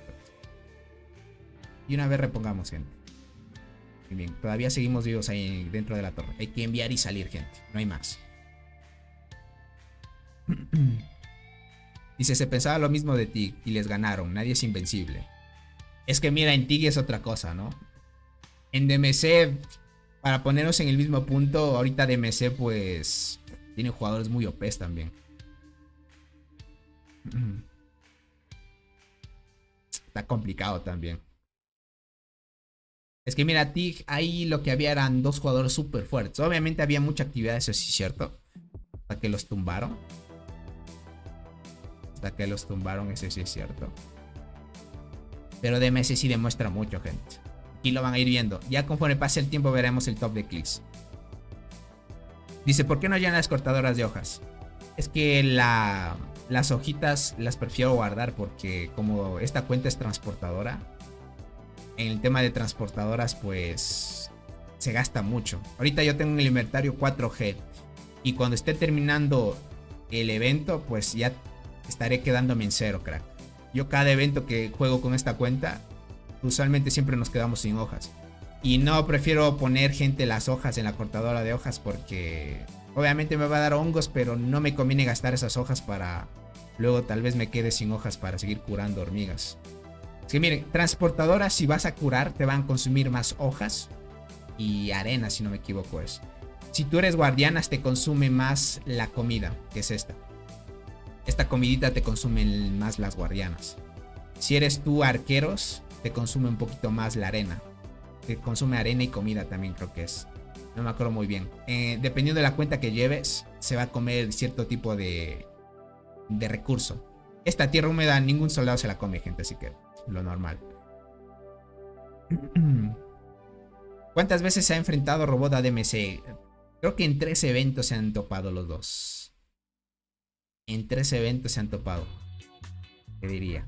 S2: Y una vez repongamos, gente. Bien, todavía seguimos vivos ahí dentro de la torre. Hay que enviar y salir, gente. No hay más. Dice, se pensaba lo mismo de TIG y les ganaron. Nadie es invencible. Es que mira, en TIG es otra cosa, ¿no? En DMC, para ponernos en el mismo punto, ahorita DMC pues tiene jugadores muy OPs también. Está complicado también. Es que mira, TIG, ahí lo que había eran dos jugadores súper fuertes. Obviamente había mucha actividad, eso sí es cierto. Hasta que los tumbaron. Ese sí es cierto. Pero DMS sí demuestra mucho, gente. Aquí lo van a ir viendo. Ya conforme pase el tiempo veremos el top de clics. Dice, ¿por qué no llenan las cortadoras de hojas? Es que las hojitas las prefiero guardar porque como esta cuenta es transportadora, en el tema de transportadoras pues se gasta mucho. Ahorita yo tengo en el inventario 4G y cuando esté terminando el evento pues ya estaré quedándome en cero, crack. Yo cada evento que juego con esta cuenta usualmente siempre nos quedamos sin hojas. Y no, prefiero poner, gente, las hojas en la cortadora de hojas porque obviamente me va a dar hongos, pero no me conviene gastar esas hojas para luego tal vez me quede sin hojas para seguir curando hormigas. Es que miren, transportadoras, si vas a curar te van a consumir más hojas y arena, si no me equivoco es. Si tú eres guardianas te consume más la comida, que es esta. Esta comidita te consume más las guardianas. Si eres tú arqueros, te consume un poquito más la arena. Te consume arena y comida también, creo que es. No me acuerdo muy bien. Dependiendo de la cuenta que lleves, se va a comer cierto tipo de recurso. Esta tierra húmeda ningún soldado se la come, gente, así que lo normal. ¿Cuántas veces se ha enfrentado Robot a DMC? Creo que en 3 eventos se han topado los dos. En 3 eventos se han topado. ¿Qué diría?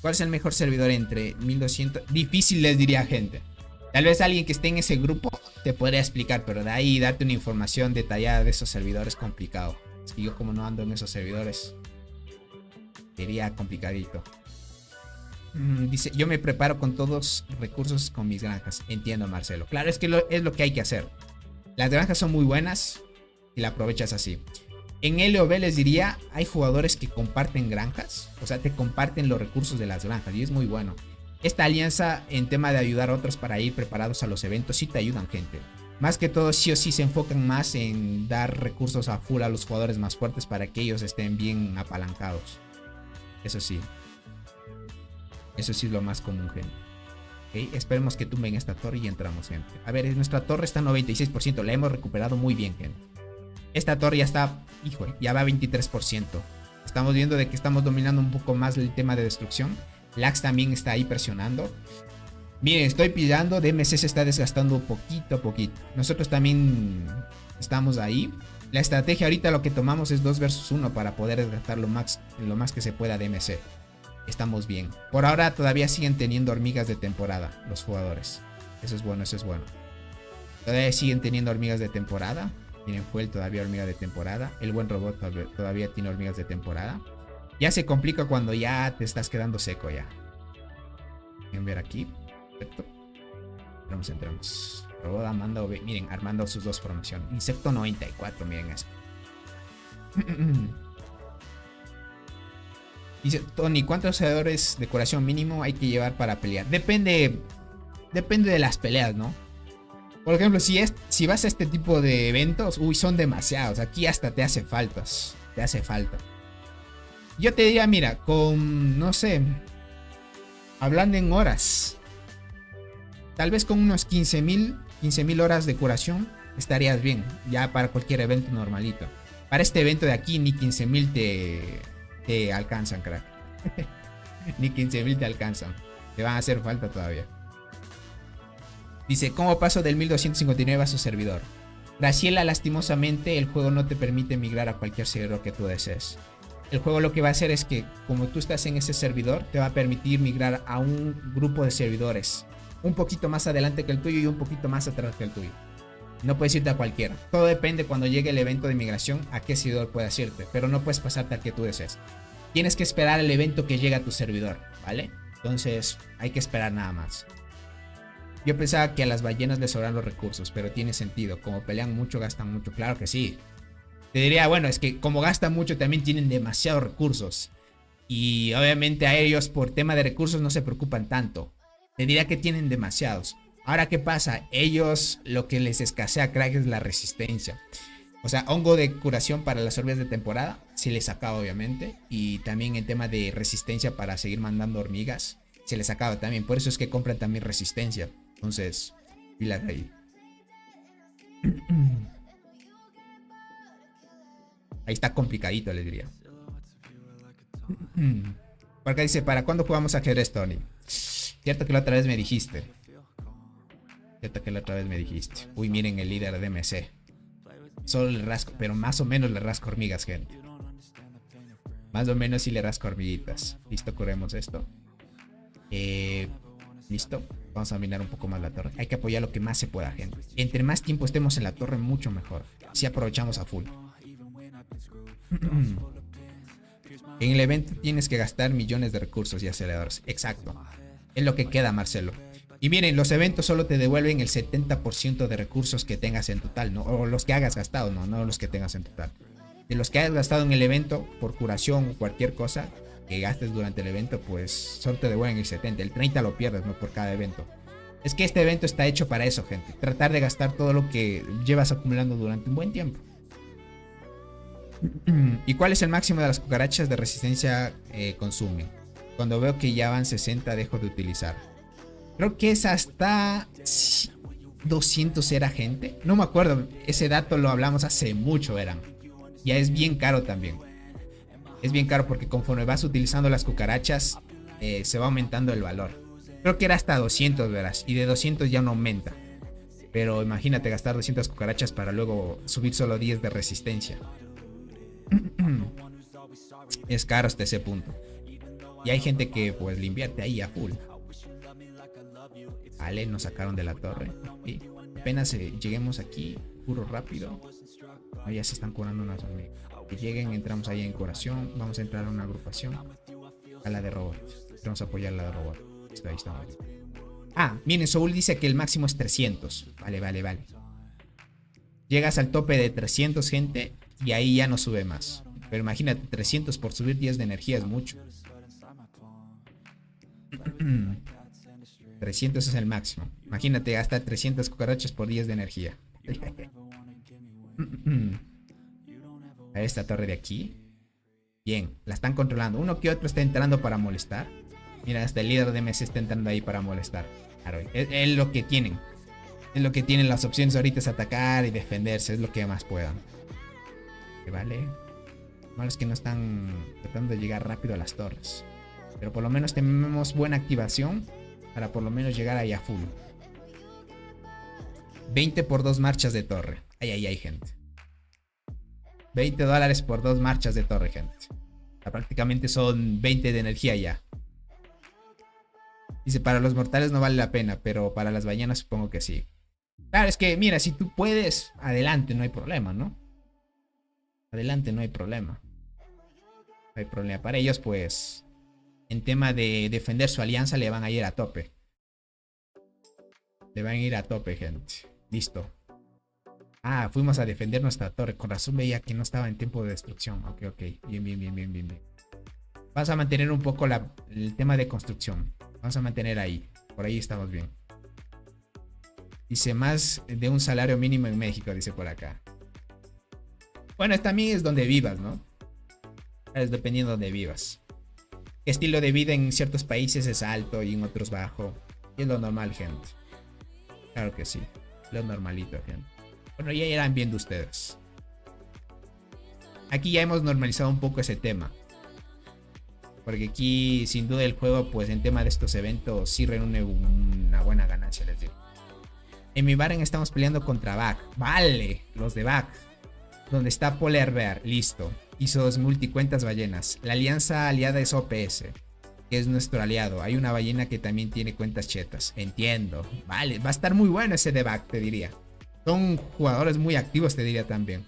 S2: ¿Cuál es el mejor servidor entre 1200? Difícil les diría, gente. Tal vez alguien que esté en ese grupo te podría explicar, pero de ahí darte una información detallada de esos servidores complicado. Es que yo como no ando en esos servidores, sería complicadito. Dice, yo me preparo con todos recursos con mis granjas. Entiendo, Marcelo. Claro, es que es lo que hay que hacer. Las granjas son muy buenas y la aprovechas así. En LOB les diría, hay jugadores que comparten granjas. O sea, te comparten los recursos de las granjas y es muy bueno. Esta alianza en tema de ayudar a otros para ir preparados a los eventos sí te ayudan, gente. Más que todo, sí o sí se enfocan más en dar recursos a full a los jugadores más fuertes para que ellos estén bien apalancados. Eso sí. Eso sí es lo más común, gente. Ok, esperemos que tumben esta torre y entramos, gente. A ver, nuestra torre está en 96%. La hemos recuperado muy bien, gente. Esta torre ya está, híjole, ya va a 23%. Estamos viendo de que estamos dominando un poco más el tema de destrucción. Lax también está ahí presionando. Miren, estoy pillando. DMC se está desgastando poquito a poquito. Nosotros también estamos ahí. La estrategia ahorita lo que tomamos es 2 versus 1 para poder desgastar lo más que se pueda DMC. Estamos bien. Por ahora todavía siguen teniendo hormigas de temporada los jugadores. Eso es bueno, eso es bueno. Todavía siguen teniendo hormigas de temporada. Tienen Fuel todavía hormigas de temporada. El buen robot todavía tiene hormigas de temporada. Ya se complica cuando ya te estás quedando seco ya. Quieren ver aquí. Perfecto. Entramos. Robot Armando, miren, armando sus 2 formaciones. Insecto 94, miren esto. Dice Tony, ¿cuántos hacedores de curación mínimo hay que llevar para pelear? Depende de las peleas, ¿no? Por ejemplo, si vas a este tipo de eventos, uy, son demasiados. Aquí hasta te hace falta. Te hace falta. Yo te diría, mira, con, no sé, hablando en horas, tal vez con unos 15,000 horas de curación estarías bien. Ya para cualquier evento normalito. Para este evento de aquí, ni 15,000 te alcanzan, crack. Ni 15,000 te alcanzan. Te van a hacer falta todavía. Dice, ¿cómo paso del 1259 a su servidor? Graciela, lastimosamente el juego no te permite migrar a cualquier servidor que tú desees. El juego lo que va a hacer es que, como tú estás en ese servidor, te va a permitir migrar a un grupo de servidores un poquito más adelante que el tuyo y un poquito más atrás que el tuyo. No puedes irte a cualquiera. Todo depende cuando llegue el evento de migración a qué servidor puedas irte, pero no puedes pasarte al que tú desees. Tienes que esperar el evento que llegue a tu servidor, ¿vale? Entonces hay que esperar nada más. Yo pensaba que a las ballenas les sobran los recursos, pero tiene sentido. Como pelean mucho, gastan mucho. Claro que sí. Te diría, bueno, es que como gastan mucho, también tienen demasiados recursos. Y obviamente a ellos, por tema de recursos, no se preocupan tanto. Te diría que tienen demasiados. Ahora, ¿qué pasa? Ellos, lo que les escasea, crack, es la resistencia. O sea, hongo de curación para las hormigas de temporada, se les acaba, obviamente. Y también el tema de resistencia para seguir mandando hormigas, se les acaba también. Por eso es que compran también resistencia. Entonces, pilas ahí. Ahí está complicadito, les diría. Por acá dice, ¿para cuándo jugamos ajedrez, Tony? Cierto que la otra vez me dijiste. Uy, miren el líder de MC. Solo le rasco, pero más o menos le rasco hormigas, gente. Más o menos sí le rasco hormiguitas. Listo, curemos esto. Listo. Vamos a minar un poco más la torre. Hay que apoyar lo que más se pueda, gente. Entre más tiempo estemos en la torre, mucho mejor. Si aprovechamos a full. En el evento tienes que gastar millones de recursos y aceleradores. Exacto. Es lo que queda, Marcelo. Y miren, los eventos solo te devuelven el 70% de recursos que tengas en total, ¿no? O los que hayas gastado, no los que tengas en total. De los que hayas gastado en el evento, por curación o cualquier cosa que gastes durante el evento, pues solo te devuelven el 70%. El 30% lo pierdes, ¿no? Por cada evento. Es que este evento está hecho para eso, gente. Tratar de gastar todo lo que llevas acumulando durante un buen tiempo. ¿Y cuál es el máximo de las cucarachas de resistencia consumen? Cuando veo que ya van 60, dejo de utilizar. Creo que es hasta 200 era, gente. No me acuerdo, ese dato lo hablamos hace mucho, eran. Ya es bien caro también. Es bien caro porque conforme vas utilizando las cucarachas, se va aumentando el valor. Creo que era hasta 200, verás. Y de 200 ya no aumenta. Pero imagínate gastar 200 cucarachas para luego subir solo 10 de resistencia. Es caro hasta ese punto. Y hay gente que pues le invierte ahí a full. Vale, nos sacaron de la torre. Y apenas lleguemos aquí, puro rápido. Ya se están curando unas hormigas. Que lleguen, entramos ahí en curación. Vamos a entrar a una agrupación. A la de robot. Vamos a apoyar la de robot. Ahí está. Ah, miren, Soul dice que el máximo es 300. Vale. Llegas al tope de 300, gente. Y ahí ya no sube más. Pero imagínate, 300 por subir 10 de energía es mucho. 300 es el máximo. Imagínate gastar 300 cucarachas por 10 de energía. A esta torre de aquí. Bien, la están controlando. Uno que otro está entrando para molestar. Mira, hasta el líder de MS está entrando ahí para molestar. Claro, es lo que tienen. Es lo que tienen las opciones ahorita, es atacar y defenderse. Es lo que más puedan. Vale. Lo malo es que no están tratando de llegar rápido a las torres. Pero por lo menos tenemos buena activación para por lo menos llegar ahí a full. 20 por 2 marchas de torre. Ay, gente. $20 por 2 marchas de torre, gente. O sea, prácticamente son 20 de energía ya. Dice, para los mortales no vale la pena, pero para las ballenas supongo que sí. Claro, es que, mira, si tú puedes, adelante, no hay problema, ¿no? Adelante, no hay problema. No hay problema. Para ellos, pues, en tema de defender su alianza, le van a ir a tope. Le van a ir a tope, gente. Listo. Ah, fuimos a defender nuestra torre. Con razón veía que no estaba en tiempo de destrucción. Ok. Bien. Vamos a mantener un poco el tema de construcción. Vamos a mantener ahí. Por ahí estamos bien. Dice, más de un salario mínimo en México, dice por acá. Bueno, también es donde vivas, ¿no? Es dependiendo de donde vivas. ¿Qué estilo de vida en ciertos países es alto y en otros bajo? Y es lo normal, gente. Claro que sí. Lo normalito, gente. Bueno, ya irán viendo ustedes. Aquí ya hemos normalizado un poco ese tema. Porque aquí, sin duda, el juego, pues en tema de estos eventos, sí reúne una buena ganancia, les digo. En mi Baren estamos peleando contra Bak. Vale, los de Bak. Donde está Polar Bear, listo. Hizo 2 multicuentas ballenas. La alianza aliada es OPS, que es nuestro aliado. Hay una ballena que también tiene cuentas chetas. Entiendo. Vale, va a estar muy bueno ese de Bak, te diría. Son jugadores muy activos, te diría también.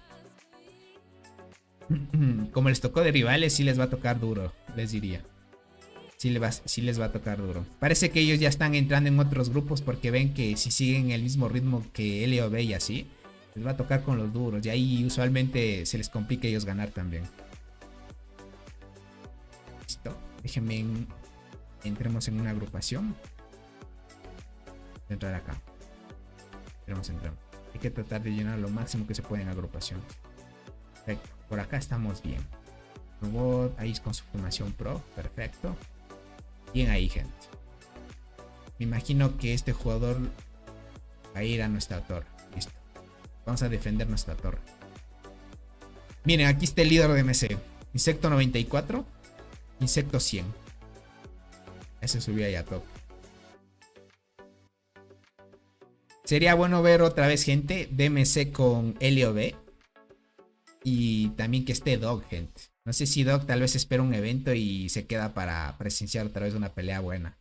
S2: Como les tocó de rivales, sí les va a tocar duro, les diría. Sí les va a tocar duro. Parece que ellos ya están entrando en otros grupos porque ven que si siguen el mismo ritmo que LOB y así, les va a tocar con los duros. Y ahí usualmente se les complica a ellos ganar también. Listo. Déjenme entremos en una agrupación. Entrar acá. Entremos. Hay que tratar de llenar lo máximo que se puede en agrupación. Perfecto. Por acá estamos bien. Robot ahí con su formación pro. Perfecto. Bien ahí, gente. Me imagino que este jugador va a ir a nuestra torre. Listo. Vamos a defender nuestra torre. Miren, aquí está el líder de MC. Insecto 94. Insecto 100. Ese subió ahí a top. Sería bueno ver otra vez, gente, DMC con LOB. Y también que esté Dog, gente. No sé si Dog tal vez espera un evento y se queda para presenciar otra vez una pelea buena.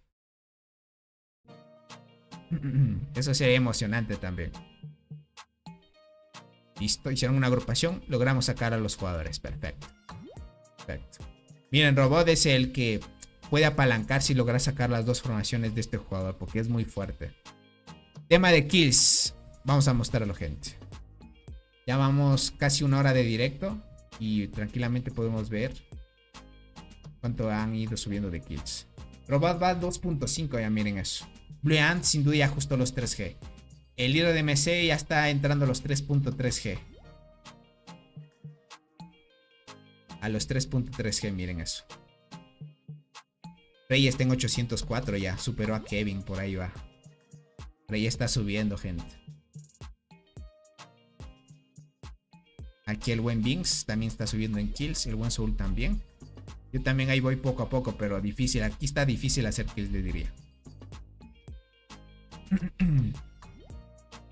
S2: Eso sería emocionante también. Listo, hicieron una agrupación. Logramos sacar a los jugadores. Perfecto. Miren, Robot es el que puede apalancar si logra sacar las dos formaciones de este jugador, porque es muy fuerte. Tema de kills. Vamos a mostrarlo, gente. Ya vamos casi 1 hora de directo y tranquilamente podemos ver cuánto han ido subiendo de kills. Robot va 2.5, ya miren eso. Blue Ant sin duda ya ajustó los 3G. El líder de MC ya está entrando a los 3.3G. A los 3.3G, miren eso. Rey está en 804 ya, superó a Kevin, por ahí va. Rey está subiendo, gente. Aquí el buen Binks también está subiendo en kills. El buen Soul también. Yo también ahí voy poco a poco, pero difícil. Aquí está difícil hacer kills, le diría.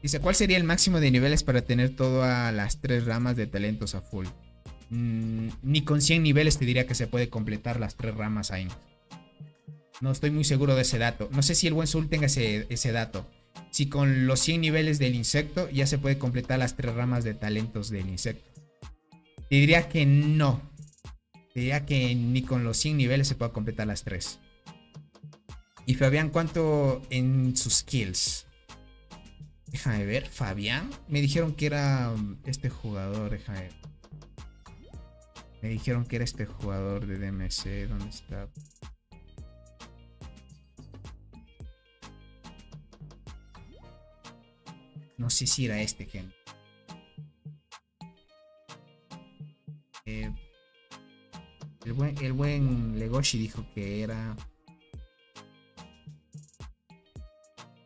S2: Dice, ¿cuál sería el máximo de niveles para tener todas las 3 ramas de talentos a full? Ni con 100 niveles te diría que se puede completar las 3 ramas ahí. No estoy muy seguro de ese dato. No sé si el buen Soul tenga ese dato. Si con los 100 niveles del insecto ya se puede completar las 3 ramas de talentos del insecto. Te diría que no. Te diría que ni con los 100 niveles se puede completar las 3. Y Fabián, ¿cuánto en sus kills? Déjame ver. Fabián. Me dijeron que era este jugador. Déjame ver. Me dijeron que era este jugador de DMC. ¿Dónde está? No sé si era este, gente. El buen Legoshi dijo que era...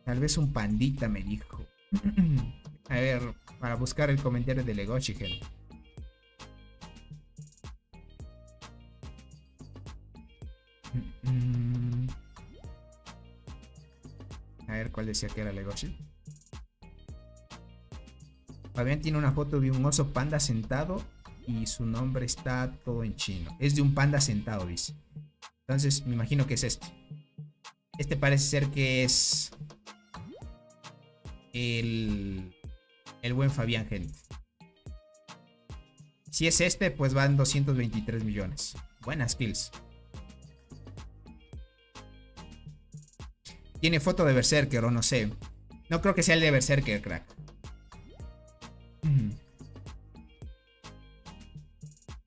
S2: Tal vez un pandita me dijo. A ver, para buscar el comentario de Legoshi, gente. A ver cuál decía que era Legoshi. Fabián tiene una foto de un oso panda sentado y su nombre está todo en chino. Es de un panda sentado, dice. Entonces me imagino que es este. Este parece ser que es el buen Fabián, gente. Si es este, pues van 223 millones. Buenas kills. Tiene foto de Berserker o no sé. No creo que sea el de Berserker, crack.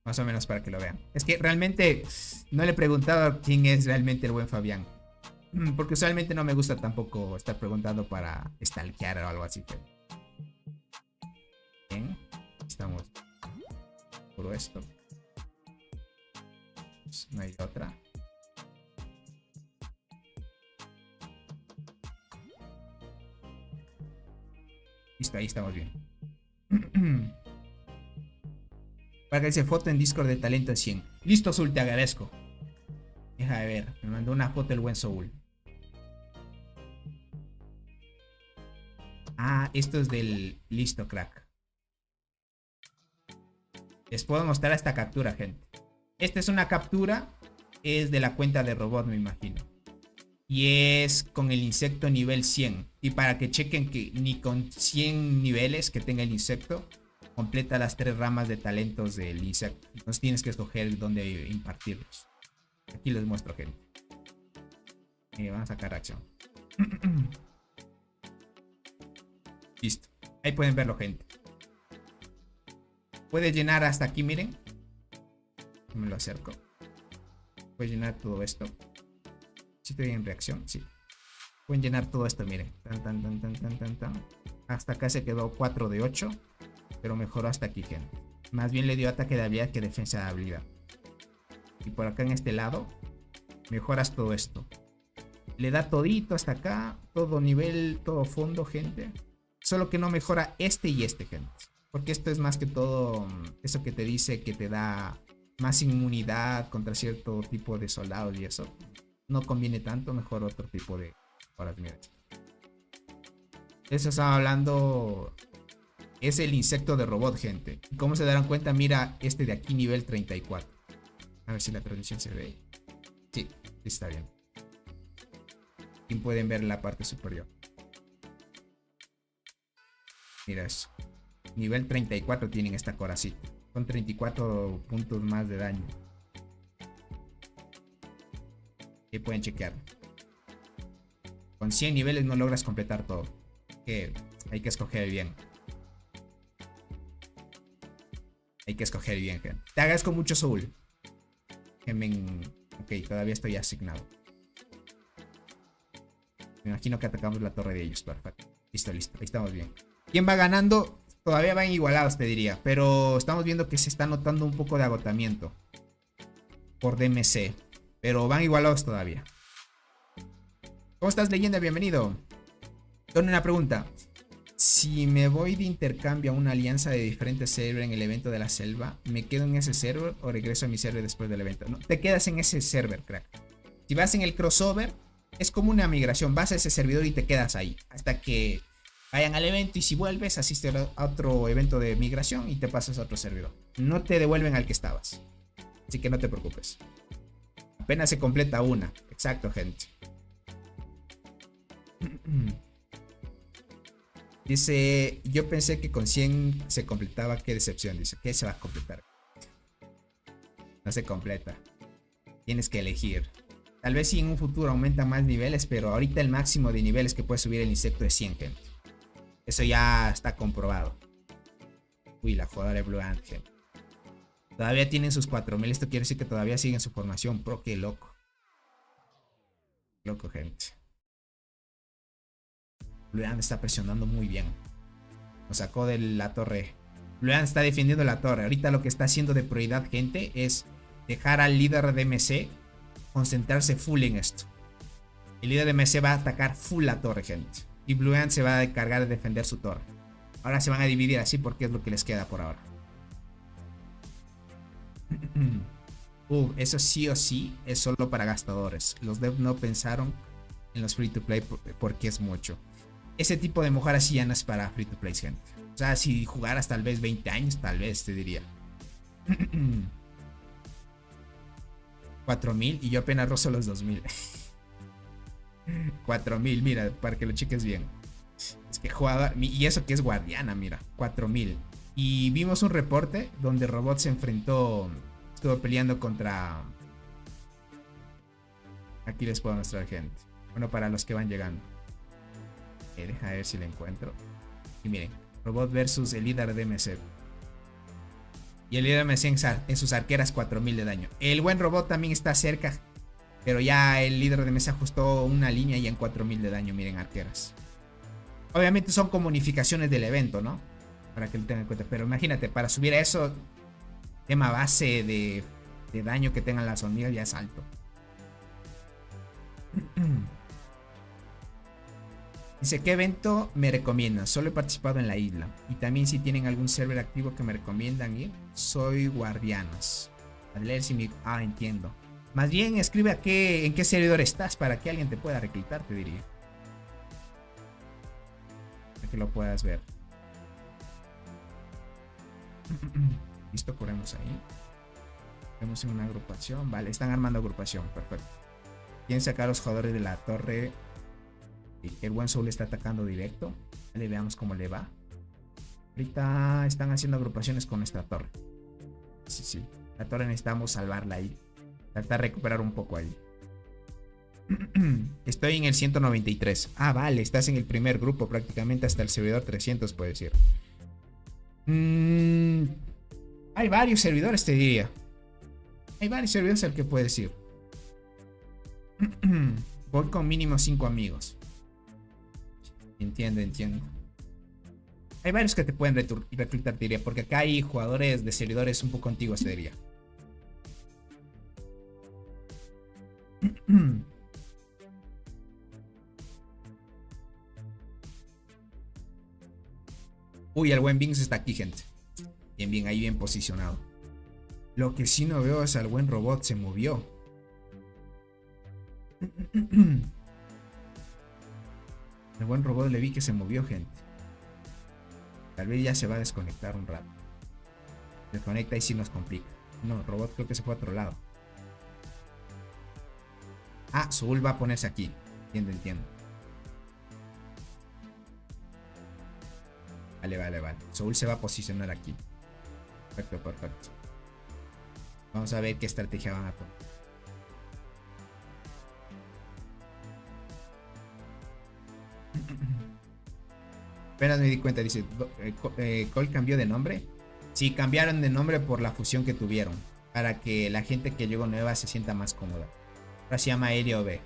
S2: Más o menos para que lo vean. Es que realmente no le he preguntado quién es realmente el buen Fabián. Porque usualmente no me gusta tampoco estar preguntando para stalkear o algo así. Bien. Estamos. Puro esto. No hay otra. Listo, ahí estamos bien. Para que dice foto en Discord de Talento 100. Listo, Soul, te agradezco. Deja de ver, me mandó una foto el buen Soul. Ah, esto es del... Listo, crack. Les puedo mostrar esta captura, gente. Esta es una captura. Es de la cuenta de robot, me imagino. Y es con el insecto nivel 100. Y para que chequen que ni con 100 niveles que tenga el insecto completa las 3 ramas de talentos del insecto. Entonces tienes que escoger dónde impartirlos. Aquí les muestro, gente. Vamos a sacar acción. Listo. Ahí pueden verlo, gente. Puedes llenar hasta aquí, miren. Me lo acerco. Puedes llenar todo esto. Si estoy en reacción, sí. Pueden llenar todo esto, miren. Tan. Hasta acá se quedó 4 de 8. Pero mejoró hasta aquí, gente. Más bien le dio ataque de habilidad que defensa de habilidad. Y por acá en este lado mejoras todo esto. Le da todito hasta acá. Todo nivel, todo fondo, gente. Solo que no mejora este y este, gente. Porque esto es más que todo eso que te dice que te da más inmunidad contra cierto tipo de soldados y eso. No conviene tanto, mejor otro tipo de horas. Miren. Eso estaba hablando. Es el insecto de robot, gente. Y como se darán cuenta, mira este de aquí, nivel 34. A ver si la transmisión se ve. Sí, está bien. Y pueden ver la parte superior. Mira eso. Nivel 34 tienen esta coracita. Son 34 puntos más de daño. Y pueden chequear. Con 100 niveles no logras completar todo. Que hay que escoger bien. Hay que escoger bien, gente. Te agradezco mucho, Soul. Ok, todavía estoy asignado. Me imagino que atacamos la torre de ellos. Perfecto. Listo. Ahí estamos bien. ¿Quién va ganando? Todavía van igualados, te diría. Pero estamos viendo que se está notando un poco de agotamiento. Por DMC. Pero van igualados todavía. ¿Cómo estás, leyenda? Bienvenido. Tengo una pregunta. Si me voy de intercambio a una alianza de diferentes servers en el evento de la selva, ¿me quedo en ese server o regreso a mi server después del evento? No, te quedas en ese server, crack. Si vas en el crossover, es como una migración. Vas a ese servidor y te quedas ahí. Hasta que vayan al evento y si vuelves, asistes a otro evento de migración y te pasas a otro servidor. No te devuelven al que estabas. Así que no te preocupes. Apenas se completa una. Exacto, gente. Dice, yo pensé que con 100 se completaba. Qué decepción. Dice, ¿qué se va a completar? No se completa. Tienes que elegir. Tal vez sí en un futuro aumentan más niveles, pero ahorita el máximo de niveles que puede subir el insecto es 100, gente. Eso ya está comprobado. Uy, la jodada de Blue Ant, gente. Todavía tienen sus 4000. Esto quiere decir que todavía siguen su formación pro. Qué loco. Loco, gente. Blue Ant está presionando muy bien. Nos sacó de la torre. Blue Ant está defendiendo la torre. Ahorita lo que está haciendo de prioridad, gente, es dejar al líder de MC concentrarse full en esto. El líder de MC va a atacar full la torre, gente. Y Blue Ant se va a encargar de defender su torre. Ahora se van a dividir así porque es lo que les queda por ahora. Eso sí o sí es solo para gastadores. Los devs no pensaron en los free to play porque es mucho. Ese tipo de mejoras sí ya no es para free to play, gente. O sea, si jugaras tal vez 20 años, tal vez te diría. 4000 y yo apenas rozo los 2000. 4000, mira, para que lo cheques bien. Es que jugador, y eso que es guardiana, mira, 4000. Y vimos un reporte donde Robot se enfrentó, estuvo peleando contra... Aquí les puedo mostrar, gente. Bueno, para los que van llegando. Deja ver si lo encuentro. Y miren, Robot versus el líder de MC. Y el líder de MC en sus arqueras 4000 de daño. El buen Robot también está cerca, pero ya el líder de MC ajustó una línea y en 4000 de daño, miren, arqueras. Obviamente son como unificaciones del evento, ¿no? Para que lo tengan en cuenta. Pero imagínate, para subir a eso, tema base de daño que tengan las hormigas ya es alto. Dice, ¿qué evento me recomiendan? Solo he participado en la isla. Y también si tienen algún server activo que me recomiendan ir. Soy Guardianas. A leer si me... Ah, entiendo. Más bien escribe en qué servidor estás para que alguien te pueda reclutar, te diría. Para que lo puedas ver. Listo, corremos ahí. Vemos en una agrupación. Vale, están armando agrupación. Perfecto. Quieren sacar a los jugadores de la torre. El buen Soul está atacando directo. Vale, veamos cómo le va. Ahorita están haciendo agrupaciones con nuestra torre. Sí. La torre necesitamos salvarla ahí. Tratar de recuperar un poco ahí. Estoy en el 193. Ah, vale, estás en el primer grupo prácticamente hasta el servidor 300, puedes decir. Hay varios servidores, te diría. Hay varios servidores al que puedes ir. Voy con mínimo 5 amigos. Entiendo. Hay varios que te pueden reclutar, te diría. Porque acá hay jugadores de servidores un poco antiguos, te diría. Uy, el buen Binks está aquí, gente. Bien, ahí bien posicionado. Lo que sí no veo es al buen Robot, se movió. El buen Robot le vi que se movió, gente. Tal vez ya se va a desconectar un rato. Desconecta y sí nos complica. No, Robot creo que se fue a otro lado. Ah, Soul va a ponerse aquí. Entiendo. Vale. Soul se va a posicionar aquí. Perfecto. Vamos a ver qué estrategia van a tomar. Apenas me di cuenta, dice, ¿Cole cambió de nombre? Sí, cambiaron de nombre por la fusión que tuvieron. Para que la gente que llegó nueva se sienta más cómoda. Ahora se llama LOB.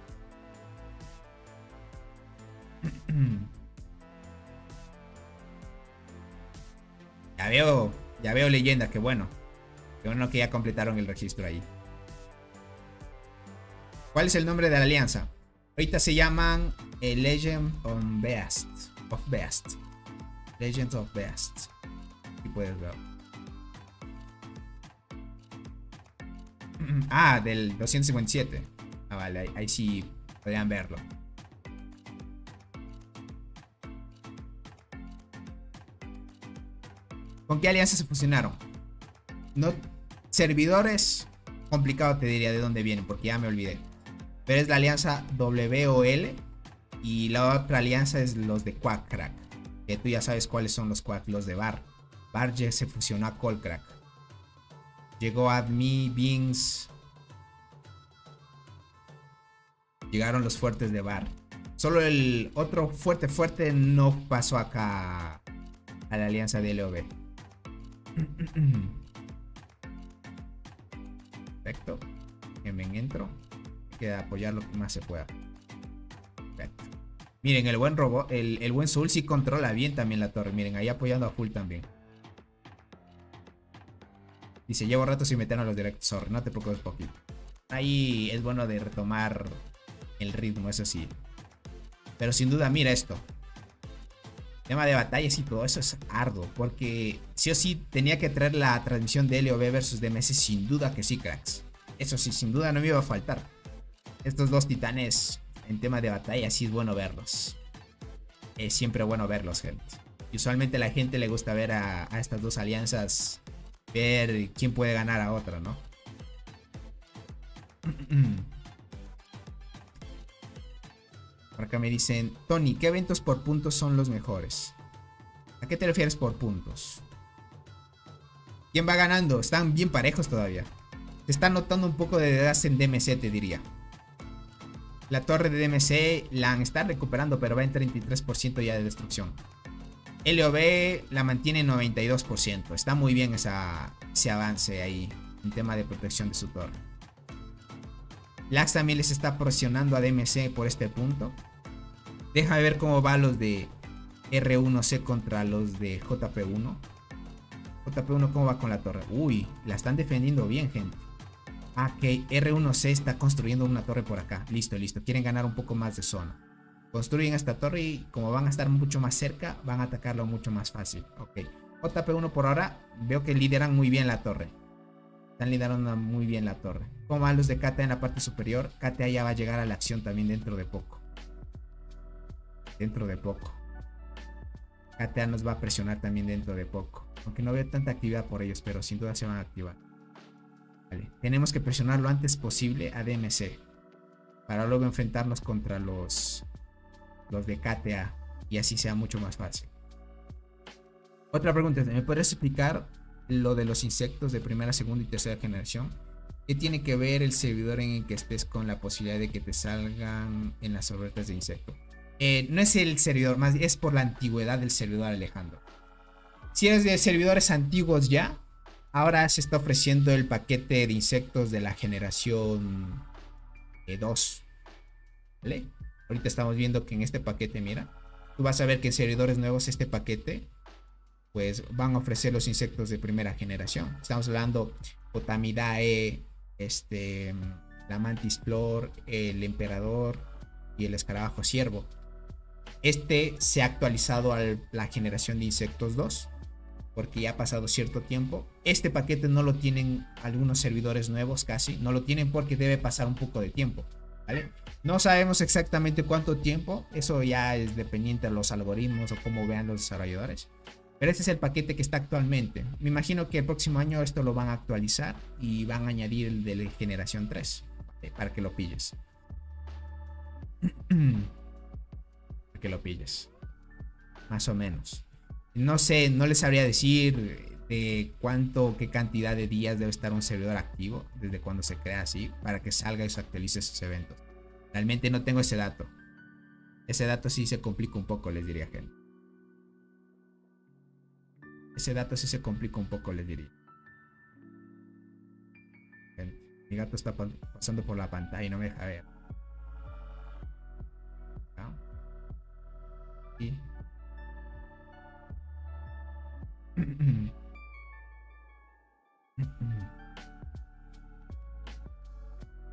S2: Ya veo leyenda, que bueno. Qué bueno que ya completaron el registro ahí. ¿Cuál es el nombre de la alianza? Ahorita se llaman Legend of Beast. Legends of Beast. Aquí puedes ver. Ah, del 257. Ah, vale, ahí sí podrían verlo. ¿Con qué alianza se fusionaron? No, servidores, complicado te diría de dónde vienen, porque ya me olvidé. Pero es la alianza WOL y la otra alianza es los de Quack Crack. Que tú ya sabes cuáles son los Quack, los de Bar. Bar ya se fusionó a Cold Crack. Llegó Admi, Bings. Llegaron los fuertes de Bar. Solo el otro fuerte no pasó acá a la alianza de LOB. Perfecto. Que me entro. Queda apoyar lo que más se pueda. Perfecto. Miren, el buen robot, el buen Soul sí controla bien también la torre. Miren, ahí apoyando a full también. Dice, llevo rato sin meter a los directos. Sorry, no te preocupes, poquito. Ahí es bueno de retomar el ritmo, eso sí. Pero sin duda, mira esto. Tema de batallas y todo eso es arduo, porque sí o sí tenía que traer la transmisión de LOB versus DMS, sin duda que sí, cracks. Eso sí, sin duda no me iba a faltar. Estos dos titanes en tema de batalla sí es bueno verlos. Es siempre bueno verlos, gente. Y usualmente a la gente le gusta ver a estas dos alianzas, ver quién puede ganar a otra, ¿no? Por acá me dicen, Tony, ¿qué eventos por puntos son los mejores? ¿A qué te refieres por puntos? ¿Quién va ganando? Están bien parejos todavía. Se está notando un poco de desgaste en DMC, te diría. La torre de DMC la está recuperando, pero va en 33% ya de destrucción. LOB la mantiene en 92%. Está muy bien ese avance ahí en tema de protección de su torre. Lax también les está presionando a DMC por este punto. Deja ver cómo va los de R1C contra los de JP1. JP1 cómo va con la torre. Uy, la están defendiendo bien, gente. Ah, ok, R1C está construyendo una torre por acá. Listo, listo. Quieren ganar un poco más de zona. Construyen esta torre y como van a estar mucho más cerca, van a atacarlo mucho más fácil. Ok. JP1 por ahora veo que lideran muy bien la torre. Están liderando muy bien la torre. Como van los de KTA en la parte superior, KTA ya va a llegar a la acción también dentro de poco. Dentro de poco. KTA nos va a presionar también dentro de poco. Aunque no veo tanta actividad por ellos, pero sin duda se van a activar. Vale. Tenemos que presionar lo antes posible a DMC. Para luego enfrentarnos contra los de KTA. Y así sea mucho más fácil. Otra pregunta. ¿Me podrías explicar lo de los insectos de primera, segunda y tercera generación? ¿Qué tiene que ver el servidor en el que estés con la posibilidad de que te salgan en las ofertas de insecto? No es el servidor, más es por la antigüedad del servidor, Alejandro. Si eres de servidores antiguos ya, ahora se está ofreciendo el paquete de insectos de la generación 2. ¿Vale? Ahorita estamos viendo que en este paquete, mira, tú vas a ver que en servidores nuevos este paquete pues van a ofrecer los insectos de primera generación. Estamos hablando Potamidae, la Mantis Flor, el Emperador y el Escarabajo Ciervo. Este se ha actualizado a la generación de insectos 2, porque ya ha pasado cierto tiempo. Este paquete no lo tienen algunos servidores nuevos casi, no lo tienen porque debe pasar un poco de tiempo, ¿vale? No sabemos exactamente cuánto tiempo, eso ya es dependiente de los algoritmos o cómo vean los desarrolladores. Pero este es el paquete que está actualmente. Me imagino que el próximo año esto lo van a actualizar y van a añadir el de la generación 3, para que lo pilles. Para que lo pilles. Más o menos. No sé, no les sabría decir de qué cantidad de días debe estar un servidor activo desde cuando se crea así para que salga y se actualice esos eventos. Realmente no tengo ese dato. Ese dato sí se complica un poco, les diría, gente. Ese dato sí se complica un poco, les diría. Gente, mi gato está pasando por la pantalla y no me deja ver. ¿No? Y...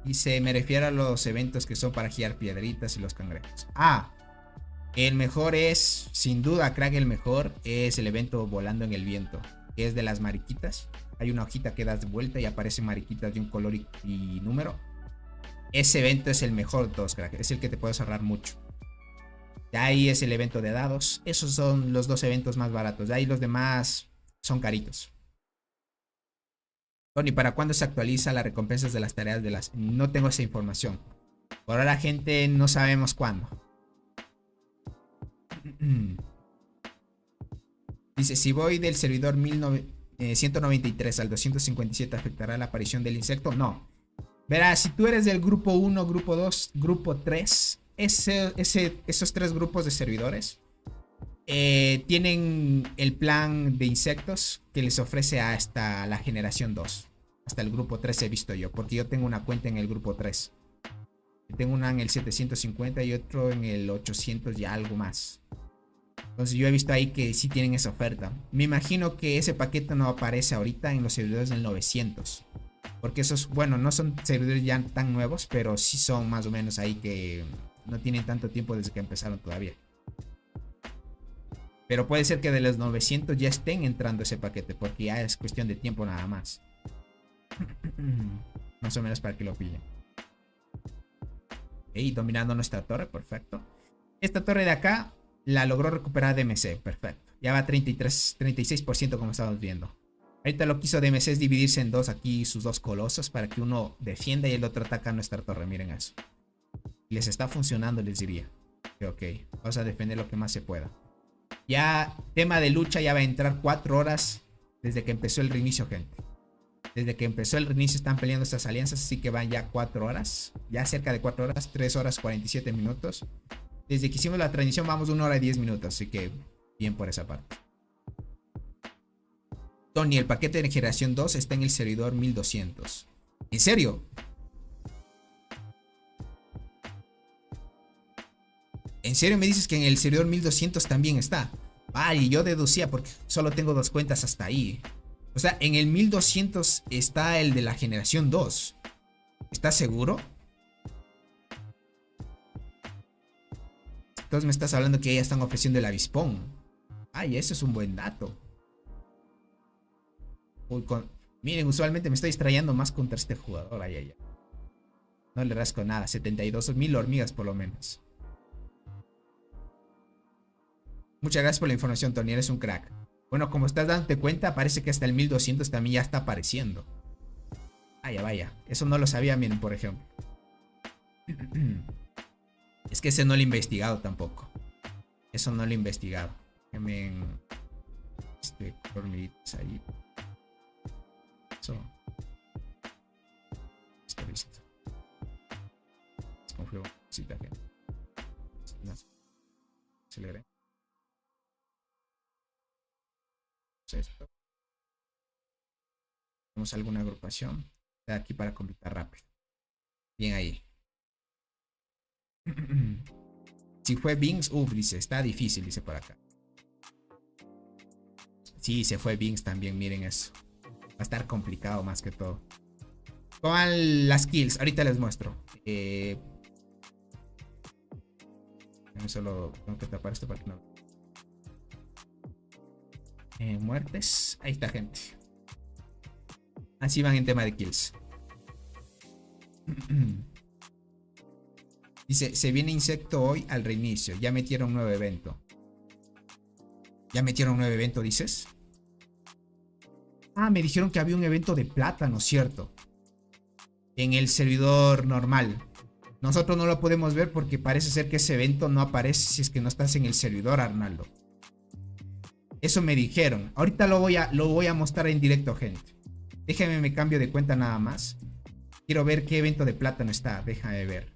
S2: Dice, me refiero a los eventos que son para guiar piedritas y los cangrejos. Ah, el mejor es, sin duda, crack, el mejor es el evento Volando en el Viento, que es de las mariquitas. Hay una hojita que das de vuelta y aparecen mariquitas de un color y número. Ese evento es el mejor de todos, crack. Es el que te puedes ahorrar mucho. De ahí es el evento de dados. Esos son los dos eventos más baratos. De ahí los demás son caritos. Tony, ¿para cuándo se actualiza las recompensas de las tareas de las...? No tengo esa información. Por ahora, gente, no sabemos cuándo. Dice, si voy del servidor 193 al 257, ¿afectará la aparición del insecto? No. Verás, si tú eres del grupo 1, grupo 2, grupo 3, esos tres grupos de servidores tienen el plan de insectos que les ofrece hasta la generación 2. Hasta el grupo 3 he visto yo, porque yo tengo una cuenta en el grupo 3. Tengo una en el 750 y otro en el 800 y algo más. Entonces yo he visto ahí que sí tienen esa oferta. Me imagino que ese paquete no aparece ahorita en los servidores del 900. Porque esos, bueno, no son servidores ya tan nuevos, pero sí son más o menos ahí que no tienen tanto tiempo desde que empezaron todavía. Pero puede ser que de los 900 ya estén entrando ese paquete, porque ya es cuestión de tiempo nada más. Más o menos para que lo pillen. Y dominando nuestra torre, perfecto. Esta torre de acá la logró recuperar DMC, perfecto. Ya va 36% como estamos viendo. Ahorita lo que hizo DMC es dividirse en dos aquí sus dos colosos para que uno defienda y el otro ataca a nuestra torre, miren eso. Les está funcionando, les diría. Ok, vamos a defender lo que más se pueda. Ya, tema de lucha, ya va a entrar 4 horas desde que empezó el reinicio, gente. Desde que empezó el reinicio están peleando estas alianzas, así que van ya 4 horas. Ya cerca de 4 horas, 3 horas 47 minutos. Desde que hicimos la transmisión vamos 1 hora y 10 minutos, así que bien por esa parte. Tony, el paquete de generación 2 está en el servidor 1200. ¿En serio? ¿En serio me dices que en el servidor 1200 también está? Vale, yo deducía porque solo tengo 2 cuentas hasta ahí. O sea, en el 1200 está el de la generación 2. ¿Estás seguro? Entonces me estás hablando que ya están ofreciendo el avispón. Ay, eso es un buen dato. Uy, miren, usualmente me estoy distrayendo más contra este jugador. Ay, ay, ay. No le rasco nada. 72.000 hormigas por lo menos. Muchas gracias por la información, Tony. Eres un crack. Bueno, como estás dándote cuenta, parece que hasta el 1200 también ya está apareciendo. Vaya, vaya. Eso no lo sabía, miren, por ejemplo. Es que ese no lo he investigado tampoco. Eso no lo he investigado. Déjenme en... hormiguitas ahí. Eso. Listo. Desconfío. Sí, también. Aceleré. Esto. Tenemos alguna agrupación de aquí para completar rápido. Bien ahí. Si fue Bings, dice, está difícil, dice por acá. Sí, se fue Bings también, miren eso. Va a estar complicado más que todo. Con las kills, ahorita les muestro. Solo tengo que tapar esto para que no... muertes. Ahí está, gente. Así van en tema de kills. Dice, se viene insecto hoy al reinicio. Ya metieron un nuevo evento. ¿Ya metieron un nuevo evento, dices? Ah, me dijeron que había un evento de plátano, ¿cierto? En el servidor normal. Nosotros no lo podemos ver porque parece ser que ese evento no aparece si es que no estás en el servidor, Arnaldo. Eso me dijeron. Ahorita lo voy a mostrar en directo, gente. Déjenme, me cambio de cuenta nada más. Quiero ver qué evento de plátano está. Déjame ver.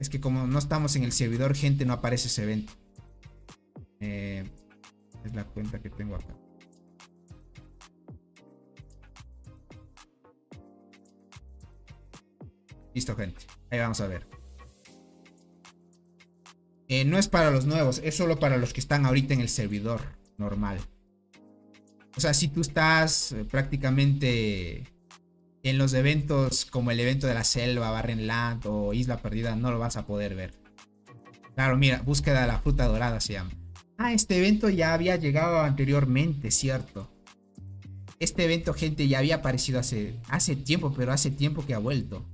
S2: Es que como no estamos en el servidor, gente, no aparece ese evento. Es la cuenta que tengo acá. Listo, gente. Ahí vamos a ver. No es para los nuevos, es solo para los que están ahorita en el servidor normal. O sea, si tú estás prácticamente en los eventos como el evento de la selva, Barrenland o Isla Perdida, no lo vas a poder ver. Claro, mira, búsqueda de la fruta dorada se llama. Ah, este evento ya había llegado anteriormente, cierto. Este evento, gente, ya había aparecido hace tiempo, pero hace tiempo que ha vuelto.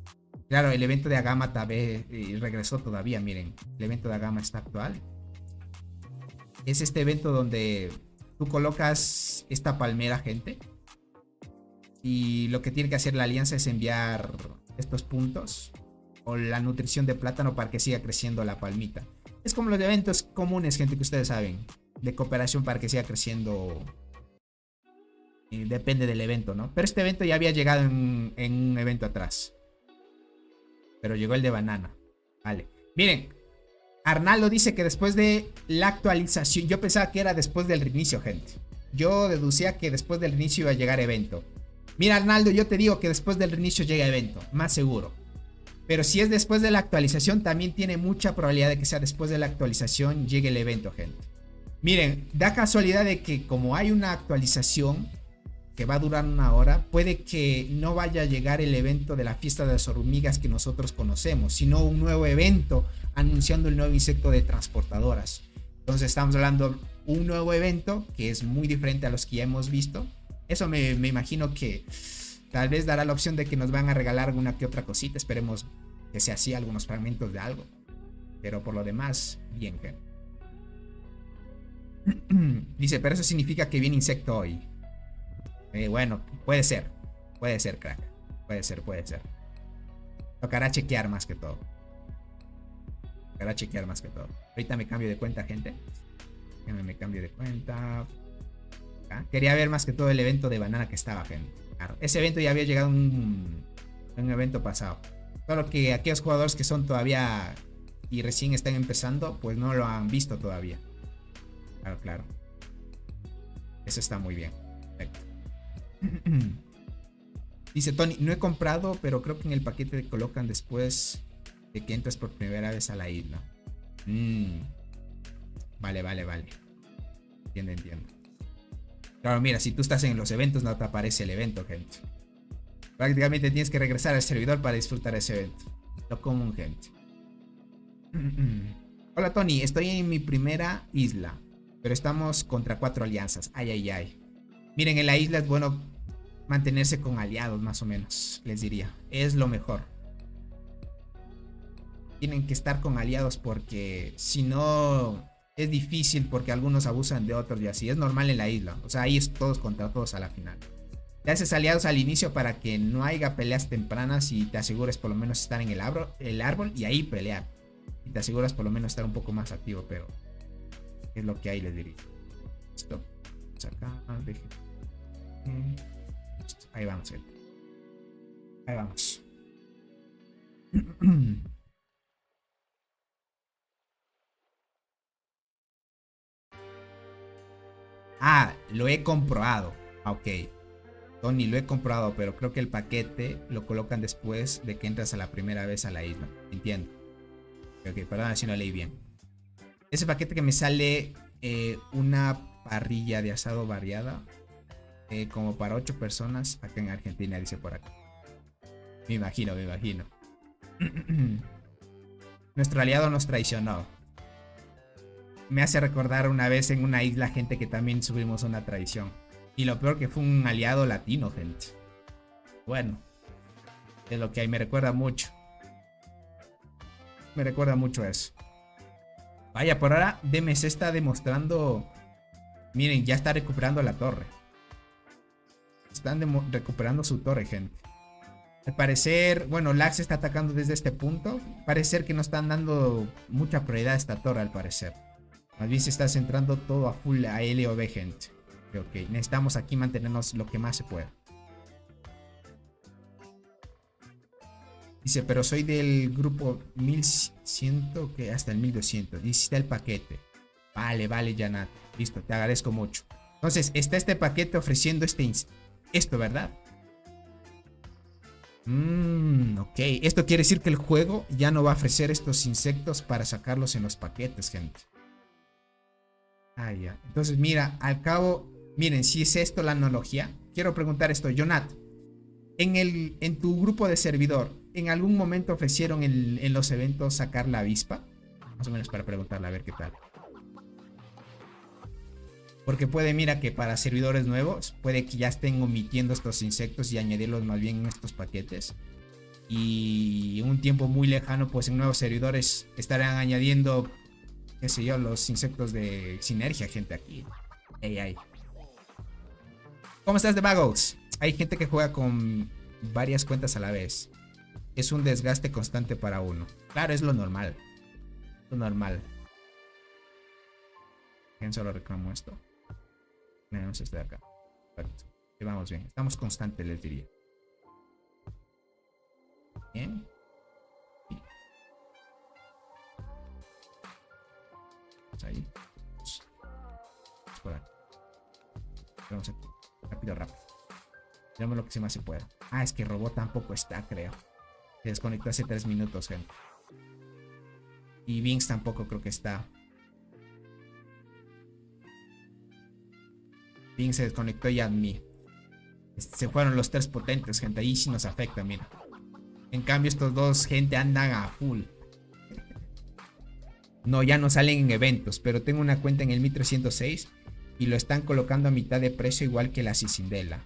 S2: Claro, el evento de Agama también regresó todavía, miren. El evento de Agama está actual. Es este evento donde tú colocas esta palmera, gente. Y lo que tiene que hacer la alianza es enviar estos puntos o la nutrición de plátano para que siga creciendo la palmita. Es como los eventos comunes, gente, que ustedes saben. De cooperación para que siga creciendo. Depende del evento, ¿no? Pero este evento ya había llegado en un evento atrás. Pero llegó el de banana. Vale. Miren. Arnaldo dice que después de la actualización. Yo pensaba que era después del reinicio, gente. Yo deducía que después del reinicio iba a llegar evento. Mira, Arnaldo, yo te digo que después del reinicio llega evento. Más seguro. Pero si es después de la actualización, también tiene mucha probabilidad de que sea después de la actualización llegue el evento, gente. Miren, da casualidad de que como hay una actualización que va a durar una hora, puede que no vaya a llegar el evento de la fiesta de las hormigas que nosotros conocemos, sino un nuevo evento anunciando el nuevo insecto de transportadoras. Entonces estamos hablando de un nuevo evento que es muy diferente a los que ya hemos visto. Eso me imagino que tal vez dará la opción de que nos van a regalar alguna que otra cosita. Esperemos que sea así, algunos fragmentos de algo. Pero por lo demás, bien, gente. Dice, pero eso significa que viene insecto hoy. Bueno, puede ser, crack. Puede ser. Tocará chequear más que todo. Ahorita me cambio de cuenta, gente. Me cambio de cuenta. Quería ver más que todo el evento de banana que estaba, gente. Claro, ese evento ya había llegado un evento pasado. Solo que aquellos jugadores que son todavía y recién están empezando, pues no lo han visto todavía. Claro. Eso está muy bien. Perfecto. Dice Tony, no he comprado, pero creo que en el paquete te colocan después de que entres por primera vez a la isla. Vale. Entiendo. Claro, mira, si tú estás en los eventos no te aparece el evento, gente. Prácticamente tienes que regresar al servidor para disfrutar ese evento. Lo común, gente. Hola Tony, estoy en mi primera isla, pero estamos contra 4 alianzas. Ay. Miren, en la isla es bueno mantenerse con aliados, más o menos, les diría. Es lo mejor. Tienen que estar con aliados porque si no es difícil, porque algunos abusan de otros y así. Es normal en la isla. O sea, ahí es todos contra todos a la final. Te haces aliados al inicio para que no haya peleas tempranas y te asegures por lo menos estar en el árbol y ahí pelear. Y te aseguras por lo menos estar un poco más activo, pero es lo que hay, les diría. Listo. Vamos acá, ahí vamos, gente. Ahí vamos. Lo he comprobado. Ok. Tony, lo he comprobado, pero creo que el paquete lo colocan después de que entras a la primera vez a la isla. Entiendo. Ok, perdón si no leí bien. Ese paquete que me sale una parrilla de asado variada. Como para 8 personas acá en Argentina, dice por acá. Me imagino. Nuestro aliado nos traicionó. Me hace recordar una vez en una isla, gente, que también subimos una traición. Y lo peor que fue un aliado latino, gente. Bueno, es lo que hay, me recuerda mucho. Eso. Vaya, por ahora DMC está demostrando. Miren, ya está recuperando la torre. Están recuperando su torre, gente. Al parecer, bueno, Lax está atacando desde este punto. Parece ser que no están dando mucha prioridad a esta torre, al parecer. Más bien se está centrando todo a full a LOB, gente. Ok, necesitamos aquí mantenernos lo que más se pueda. Dice, pero soy del grupo 1100 que hasta el 1200. Dice, el paquete. Vale, Janat. Listo, te agradezco mucho. Entonces, está este paquete ofreciendo esto, ¿verdad? Ok. Esto quiere decir que el juego ya no va a ofrecer estos insectos para sacarlos en los paquetes, gente. Ya. Entonces, mira, al cabo, miren, si es esto la analogía, quiero preguntar esto, Jonat. En tu grupo de servidor, ¿en algún momento ofrecieron en los eventos sacar la avispa? Más o menos para preguntarle a ver qué tal. Porque puede, mira, que para servidores nuevos, puede que ya estén omitiendo estos insectos y añadirlos más bien en estos paquetes. Y en un tiempo muy lejano, pues en nuevos servidores estarán añadiendo, qué sé yo, los insectos de sinergia, gente, aquí. Ay. ¿Cómo estás, The Bagels? Hay gente que juega con varias cuentas a la vez. Es un desgaste constante para uno. Claro, es lo normal. ¿Quién solo reclamo esto? Tenemos este de acá. Perfecto. Vamos bien. Estamos constantes, les diría. Bien. Vamos ahí. Vamos por aquí. Vamos aquí. Rápido. Veamos lo que más se pueda. Es que robot tampoco está, creo. Se desconectó hace 3 minutos, gente. Y Vinx tampoco creo que está. Vinx se desconectó y Admi. Se fueron los 3 potentes, gente. Ahí sí nos afecta, mira. En cambio, estos dos, gente, andan a full. No, ya no salen en eventos, pero tengo una cuenta en el Mi 306 y lo están colocando a mitad de precio igual que la Cicindela.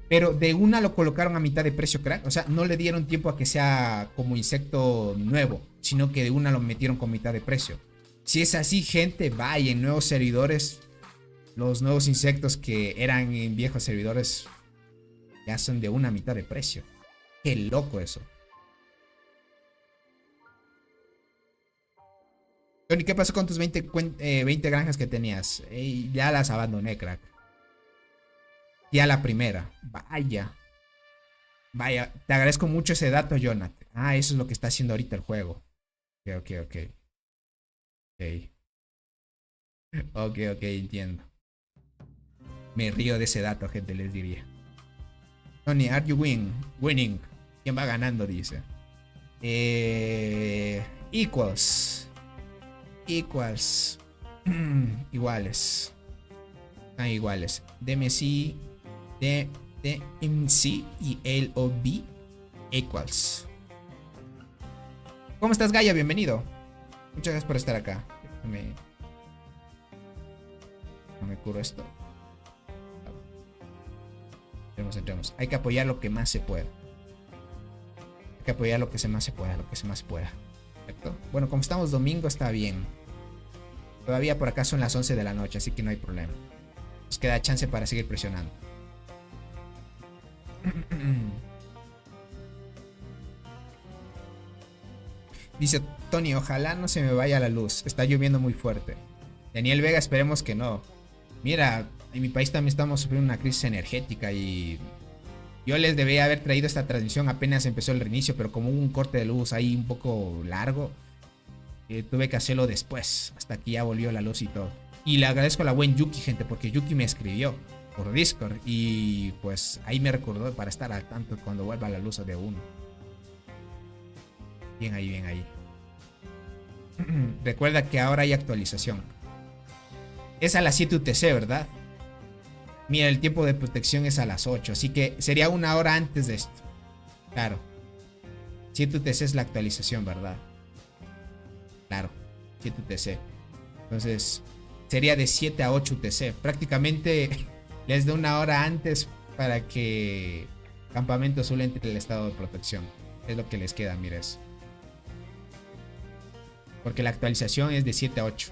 S2: Pero de una lo colocaron a mitad de precio, crack. O sea, no le dieron tiempo a que sea como insecto nuevo, sino que de una lo metieron con mitad de precio. Si es así, gente, vaya, en nuevos servidores, los nuevos insectos que eran en viejos servidores ya son de una mitad de precio. Qué loco eso. Tony, ¿qué pasó con tus 20 granjas que tenías? Ya las abandoné, crack. Ya la primera. Vaya. Vaya, te agradezco mucho ese dato, Jonathan. Ah, eso es lo que está haciendo ahorita el juego. Ok. Ok, entiendo. Me río de ese dato, gente, les diría. Tony, are you winning? ¿Quién va ganando? Dice. Equals. Iguales. Ah, iguales. DMC, DMC y LOB equals. ¿Cómo estás, Gaia? Bienvenido. Muchas gracias por estar acá. No me curo esto. Entremos. Hay que apoyar lo que más se pueda. Hay que apoyar lo que más se pueda. ¿Perfecto? Bueno, como estamos domingo, está bien. Todavía por acá son las 11 de la noche, así que no hay problema. Nos queda chance para seguir presionando. Dice Tony, ojalá no se me vaya la luz. Está lloviendo muy fuerte. Daniel Vega, esperemos que no. Mira, en mi país también estamos sufriendo una crisis energética y yo les debía haber traído esta transmisión apenas empezó el reinicio, pero como hubo un corte de luz ahí un poco largo, tuve que hacerlo después, hasta que ya volvió la luz y todo. Y le agradezco a la buen Yuki, gente, porque Yuki me escribió por Discord y pues ahí me recordó para estar al tanto cuando vuelva la luz de uno. Bien ahí. Recuerda que ahora hay actualización. Es a las 7 UTC, ¿verdad? Mira, el tiempo de protección es a las 8, así que sería una hora antes de esto. Claro. 7 UTC es la actualización, ¿verdad? Claro, 7 UTC. Entonces, sería de 7 a 8 UTC. Prácticamente les da una hora antes para que Campamento Azul entre el estado de protección. Es lo que les queda, mira eso. Porque la actualización es de 7 a 8.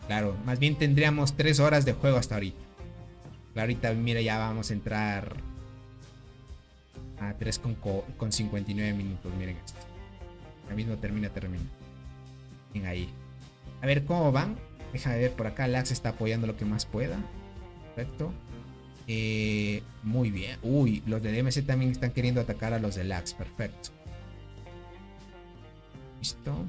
S2: Claro, más bien tendríamos 3 horas de juego hasta ahorita. Claro, ahorita mira, ya vamos a entrar a 3 con 59 minutos. Miren esto. Ya mismo termina. Bien ahí. A ver cómo van. Déjame ver por acá. Lax está apoyando lo que más pueda. Perfecto. Muy bien. Uy, los de DMC también están queriendo atacar a los de Lax. Perfecto. Listo.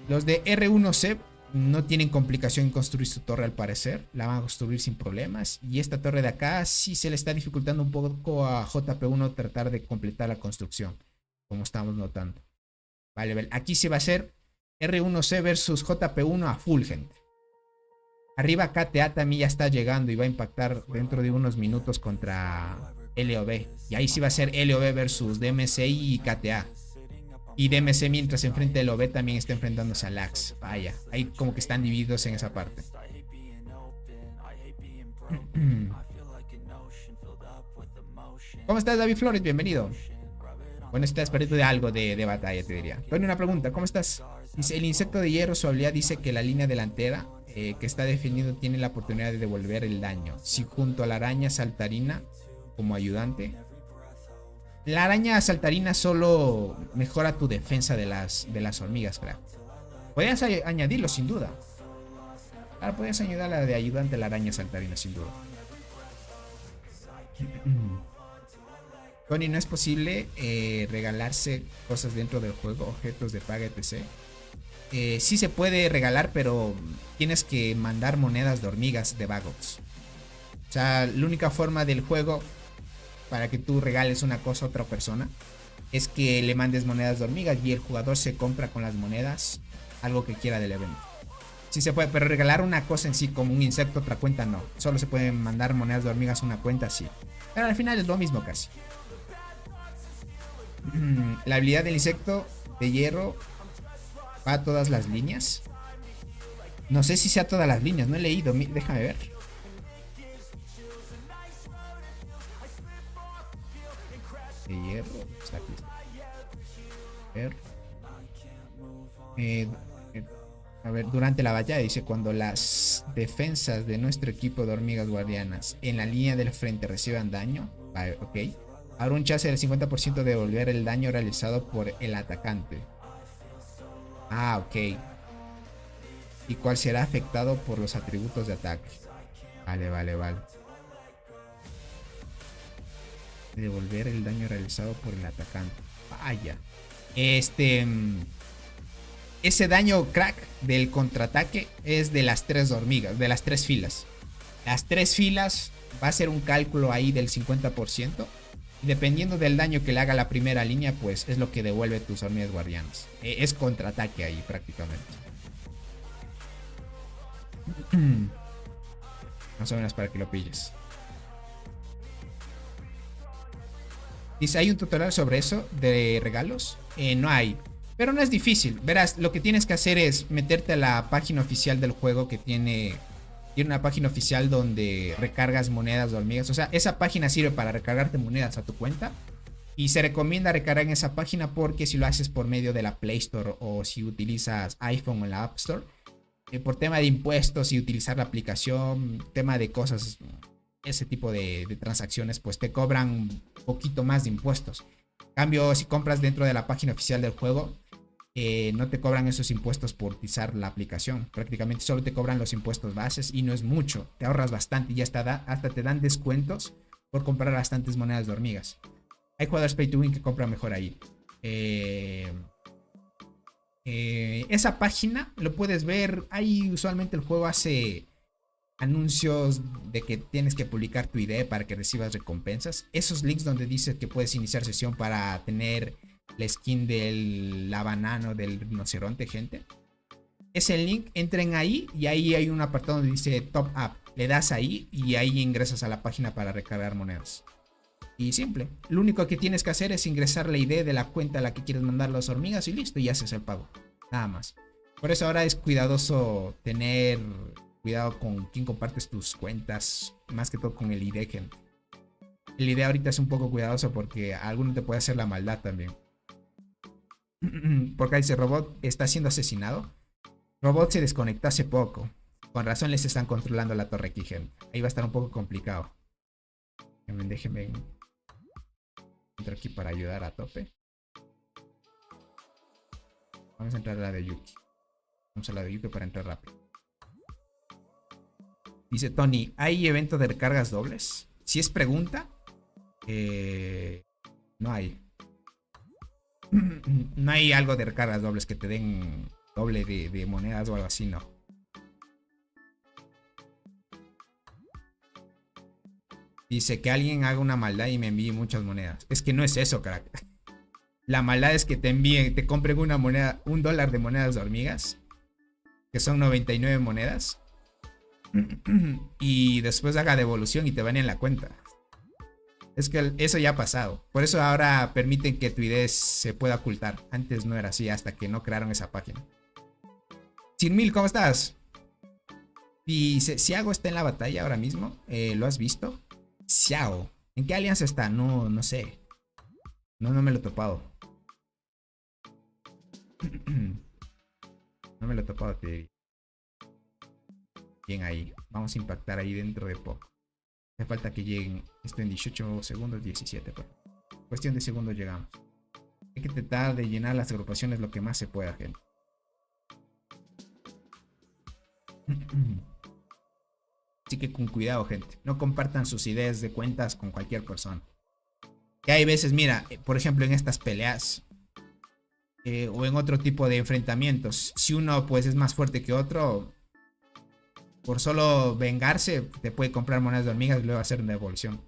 S2: Los de R1C no tienen complicación en construir su torre al parecer. La van a construir sin problemas. Y esta torre de acá sí se le está dificultando un poco a JP1 tratar de completar la construcción. Como estamos notando. Vale. Aquí se va a hacer R1C versus JP1 a full, gente. Arriba KTA también ya está llegando y va a impactar dentro de unos minutos contra LOB. Y ahí sí va a ser LOB versus DMC y KTA. Y DMC mientras se enfrenta a LOB también está enfrentándose a Lax. Vaya, ahí como que están divididos en esa parte. ¿Cómo estás, David Flores? Bienvenido. Bueno, estás perdido de algo de batalla, te diría. Tengo una pregunta, ¿cómo estás? Dice, el insecto de hierro, su habilidad dice que la línea delantera que está defendiendo tiene la oportunidad de devolver el daño. Si junto a la araña saltarina como ayudante. La araña saltarina solo mejora tu defensa de las hormigas, crack. Podrías añadirlo, sin duda. Ahora podrías añadir a la de ayudante a la araña saltarina, sin duda. Tony, no es posible regalarse cosas dentro del juego, objetos de paga, etc. Sí se puede regalar, pero tienes que mandar monedas de hormigas de Bagots. O sea, la única forma del juego para que tú regales una cosa a otra persona es que le mandes monedas de hormigas y el jugador se compra con las monedas algo que quiera del evento. Sí se puede, pero regalar una cosa en sí como un insecto a otra cuenta no. Solo se pueden mandar monedas de hormigas a una cuenta, sí. Pero al final es lo mismo casi. La habilidad del insecto de hierro va a todas las líneas. No sé si sea todas las líneas, no he leído. Déjame ver. De hierro. Está aquí. Ver. A ver, durante la batalla dice: cuando las defensas de nuestro equipo de hormigas guardianas en la línea del frente reciban daño, ok, habrá un chance del 50% de devolver el daño realizado por el atacante. Ah, ok. ¿Y cuál será afectado por los atributos de ataque? Vale. Devolver el daño realizado por el atacante. Vaya. Ese daño crack del contraataque es de las 3 hormigas, de las 3 filas. Las 3 filas va a ser un cálculo ahí del 50%. Y dependiendo del daño que le haga la primera línea, pues es lo que devuelve tus hormigas guardianas. Es contraataque ahí prácticamente. Más o menos para que lo pilles. Dice: ¿hay un tutorial sobre eso de regalos? No hay. Pero no es difícil. Verás, lo que tienes que hacer es meterte a la página oficial del juego, que tiene una página oficial donde recargas monedas de hormigas. O sea, esa página sirve para recargarte monedas a tu cuenta. Y se recomienda recargar en esa página porque si lo haces por medio de la Play Store o si utilizas iPhone o la App Store, por tema de impuestos y utilizar la aplicación, tema de cosas, ese tipo de transacciones, pues te cobran un poquito más de impuestos. En cambio, si compras dentro de la página oficial del juego, no te cobran esos impuestos por utilizar la aplicación. Prácticamente solo te cobran los impuestos bases y no es mucho. Te ahorras bastante y hasta te dan descuentos por comprar bastantes monedas de hormigas. Hay jugadores pay to win que compran mejor ahí. Esa página lo puedes ver. Ahí usualmente el juego hace anuncios de que tienes que publicar tu ID para que recibas recompensas. Esos links donde dice que puedes iniciar sesión para tener la skin la banana, del rinoceronte, gente. Ese link, entren ahí y ahí hay un apartado donde dice Top Up. Le das ahí y ahí ingresas a la página para recargar monedas. Y simple. Lo único que tienes que hacer es ingresar la ID de la cuenta a la que quieres mandar las hormigas y listo, y haces el pago. Nada más. Por eso ahora es cuidadoso tener cuidado con quién compartes tus cuentas, más que todo con el ID, gente. El ID ahorita es un poco cuidadoso porque a alguno te puede hacer la maldad también. Porque dice: Robot está siendo asesinado. Robot se desconectó hace poco. Con razón les están controlando la torre aquí, gente. Ahí va a estar un poco complicado. Déjenme entrar aquí para ayudar a tope. Vamos a entrar a la de Yuki. Vamos a la de Yuki para entrar rápido. Dice Tony: ¿hay evento de recargas dobles? Si es pregunta, no hay. No hay algo de recargas dobles que te den doble de monedas o algo así, no. Dice: que alguien haga una maldad y me envíe muchas monedas. Es que no es eso, crack. La maldad es que te compren una moneda, $1 de monedas de hormigas, que son 99 monedas. Y después haga devolución y te van en la cuenta. Es que eso ya ha pasado. Por eso ahora permiten que tu ID se pueda ocultar. Antes no era así, hasta que no crearon esa página. 100.000, ¿cómo estás? Y Xiao está en la batalla ahora mismo. ¿Lo has visto? Xiao. ¿En qué alianza está? No sé. No me lo he topado. No me lo he topado, te diría. Bien ahí. Vamos a impactar ahí dentro de poco. Hace falta que lleguen. Esto en 18 segundos, 17. Pues. Cuestión de segundos llegamos. Hay que tratar de llenar las agrupaciones lo que más se pueda, gente. Así que con cuidado, gente. No compartan sus ideas de cuentas con cualquier persona. Que hay veces, mira, por ejemplo, en estas peleas o en otro tipo de enfrentamientos, si uno pues es más fuerte que otro, por solo vengarse, te puede comprar monedas de hormigas y luego hacer una devolución.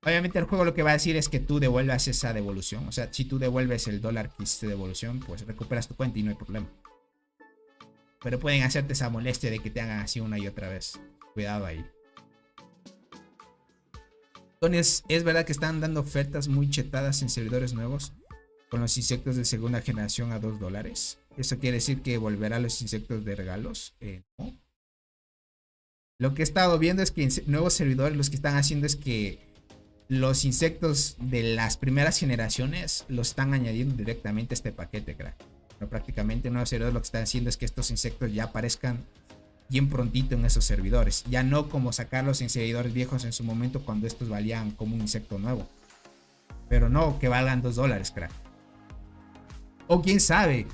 S2: Obviamente el juego lo que va a decir es que tú devuelvas esa devolución. O sea, si tú devuelves el $1 que hiciste de devolución, pues recuperas tu cuenta y no hay problema. Pero pueden hacerte esa molestia de que te hagan así una y otra vez. Cuidado ahí. Entonces, es verdad que están dando ofertas muy chetadas en servidores nuevos con los insectos de segunda generación a $2. Eso quiere decir que volverá a los insectos de regalos. No. Lo que he estado viendo es que nuevos servidores los que están haciendo es que los insectos de las primeras generaciones los están añadiendo directamente a este paquete, crack. Pero prácticamente nuevos servidores lo que están haciendo es que estos insectos ya aparezcan bien prontito en esos servidores. Ya no como sacarlos en servidores viejos en su momento cuando estos valían como un insecto nuevo. Pero no que valgan $2, crack. O quién sabe.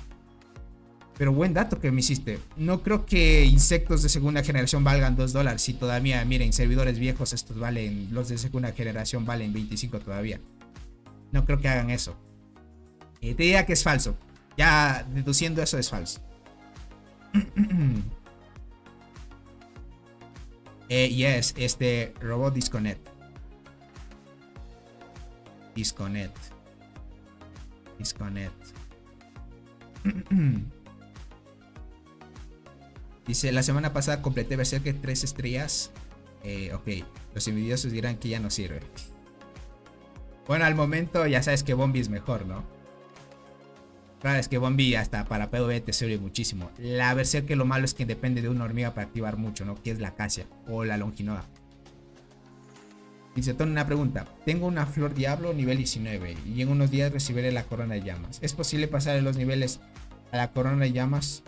S2: Pero buen dato que me hiciste. No creo que insectos de segunda generación valgan $2. Si todavía, miren, servidores viejos estos valen, los de segunda generación valen 25 todavía. No creo que hagan eso. Te diría que es falso. Ya deduciendo eso es falso. Yes, robot disconnect. Disconnect. Dice, la semana pasada completé Berserker 3 estrellas. Ok, los envidiosos dirán que ya no sirve. Bueno, al momento ya sabes que Bombi es mejor, ¿no? Claro, es que Bombi hasta para PvP te sirve muchísimo. La Berserker lo malo es que depende de una hormiga para activar mucho, ¿no? Que es la acacia o la longinoda. Dice, Tony, una pregunta. Tengo una flor diablo nivel 19 y en unos días recibiré la corona de llamas. ¿Es posible pasar de los niveles a la corona de llamas?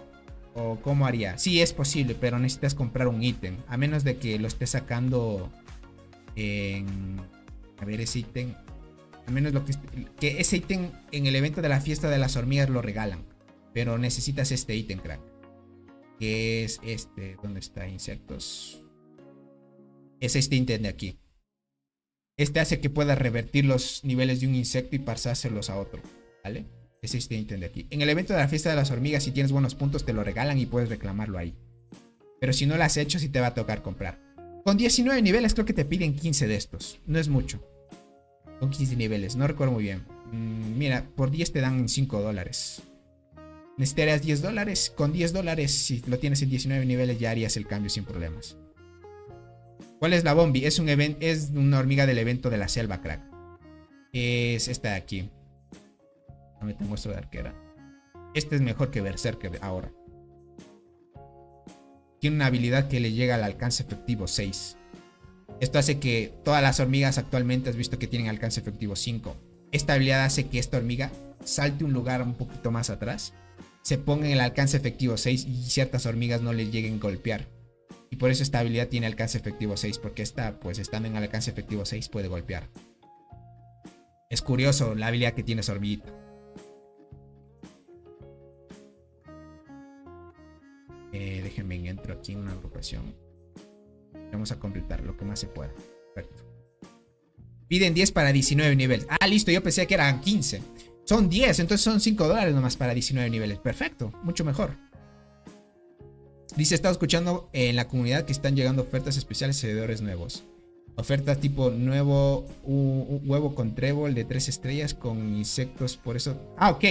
S2: ¿O cómo haría? Sí, es posible, pero necesitas comprar un ítem. A menos de que lo estés sacando en... A ver, ese ítem... A menos que ese ítem en el evento de la fiesta de las hormigas lo regalan. Pero necesitas este ítem, crack. Que es este... ¿Dónde está? Insectos. Es este ítem de aquí. Este hace que puedas revertir los niveles de un insecto y pasárselos a otro. ¿Vale? Es este ítem de aquí. En el evento de la fiesta de las hormigas, si tienes buenos puntos, te lo regalan y puedes reclamarlo ahí. Pero si no lo has hecho, sí te va a tocar comprar. Con 19 niveles creo que te piden 15 de estos. No es mucho. Con 15 niveles, no recuerdo muy bien. Mira, por 10 te dan $5. Necesitarías $10. Con $10, si lo tienes en 19 niveles, ya harías el cambio sin problemas. ¿Cuál es la Bombi? Es una hormiga del evento de la selva, crack. Es esta de aquí. Te muestro de arquera. Este es mejor que Berserker ahora. Tiene una habilidad que le llega al alcance efectivo 6. Esto hace que todas las hormigas actualmente has visto que tienen alcance efectivo 5. Esta habilidad hace que esta hormiga salte un lugar un poquito más atrás, se ponga en el alcance efectivo 6 y ciertas hormigas no le lleguen a golpear. Y por eso esta habilidad tiene alcance efectivo 6, porque esta, pues estando en el alcance efectivo 6, puede golpear. Es curioso la habilidad que tiene esa hormiguita. Déjenme entro aquí en una agrupación. Vamos a completar lo que más se pueda. Perfecto. Piden 10 para 19 niveles. Ah, listo, yo pensé que eran 15. Son 10, entonces son $5 nomás para 19 niveles. Perfecto, mucho mejor. Dice, he estado escuchando en la comunidad que están llegando ofertas especiales y servidores nuevos. Ofertas tipo nuevo, un huevo con trébol de 3 estrellas con insectos, por eso... Ah, ok,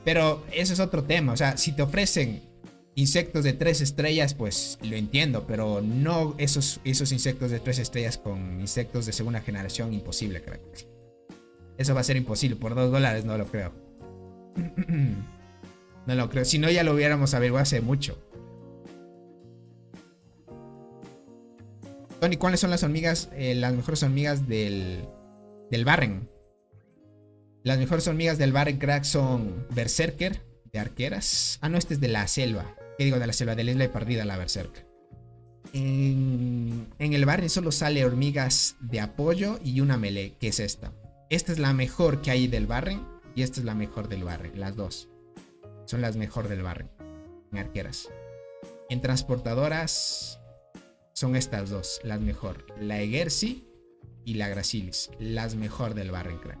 S2: pero eso es otro tema. O sea, si te ofrecen insectos de 3 estrellas, pues lo entiendo, pero no esos insectos de 3 estrellas con insectos de segunda generación, imposible, crack. Eso va a ser imposible, por $2 no lo creo. No lo creo, si no ya lo hubiéramos averiguado hace mucho. Tony, ¿cuáles son las hormigas, las mejores hormigas del Barren? Las mejores hormigas del Barren, crack, son Berserker, de arqueras. Ah, no, este es de la selva. ¿Qué digo de la selva? De la isla perdida, la Berserker. En el Barren solo sale hormigas de apoyo y una melee, que es esta. Esta es la mejor que hay del Barren y esta es la mejor del Barren. Las dos son las mejor del Barren en arqueras. En transportadoras son estas dos, las mejor. La Egersi y la Gracilis, las mejor del Barren, crack.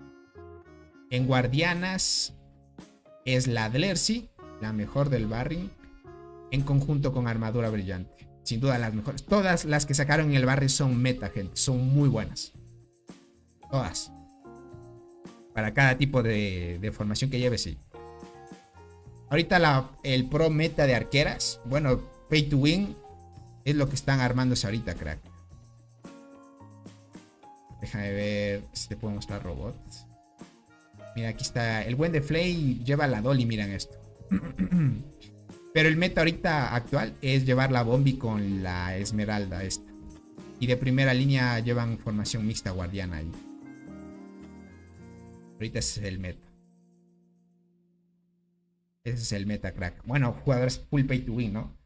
S2: En guardianas es la Dlersi, la mejor del Barren, en conjunto con armadura brillante. Sin duda las mejores. Todas las que sacaron en el Barren son meta, gente. Son muy buenas. Todas. Para cada tipo de formación que lleve, sí. Ahorita el pro meta de arqueras, bueno, pay to win, es lo que están armándose ahorita, crack. Déjame ver si te puedo mostrar robots. Mira, aquí está el buen de Flay, lleva la Dolly, miren esto. Pero el meta ahorita actual es llevar la Bombi con la Esmeralda esta. Y de primera línea llevan formación mixta guardiana ahí. Ahorita ese es el meta. Ese es el meta, crack. Bueno, jugadores full pay to win, ¿no?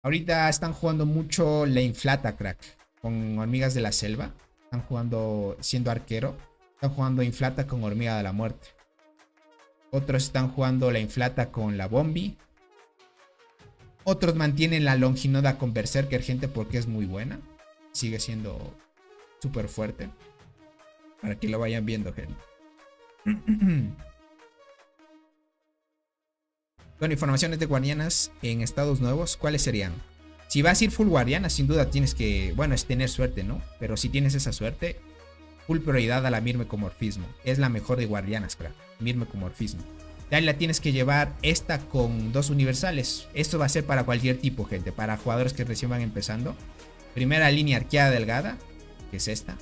S2: Ahorita están jugando mucho la inflata, crack. Con hormigas de la selva. Están jugando siendo arquero. Están jugando inflata con hormiga de la muerte. Otros están jugando la inflata con la Bombi. Otros mantienen la longinoda con Berserker, gente, porque es muy buena. Sigue siendo súper fuerte. Para que lo vayan viendo, gente. Bueno, informaciones de guardianas en estados nuevos, ¿cuáles serían? Si vas a ir full guardiana, sin duda tienes que, bueno, es tener suerte, ¿no? Pero si tienes esa suerte, full prioridad a la mirmecomorfismo. Es la mejor de guardianas, crack. Mirmecomorfismo. De ahí la tienes que llevar esta con 2 universales. Esto va a ser para cualquier tipo, gente. Para jugadores que recién van empezando. Primera línea arqueada delgada, que es esta.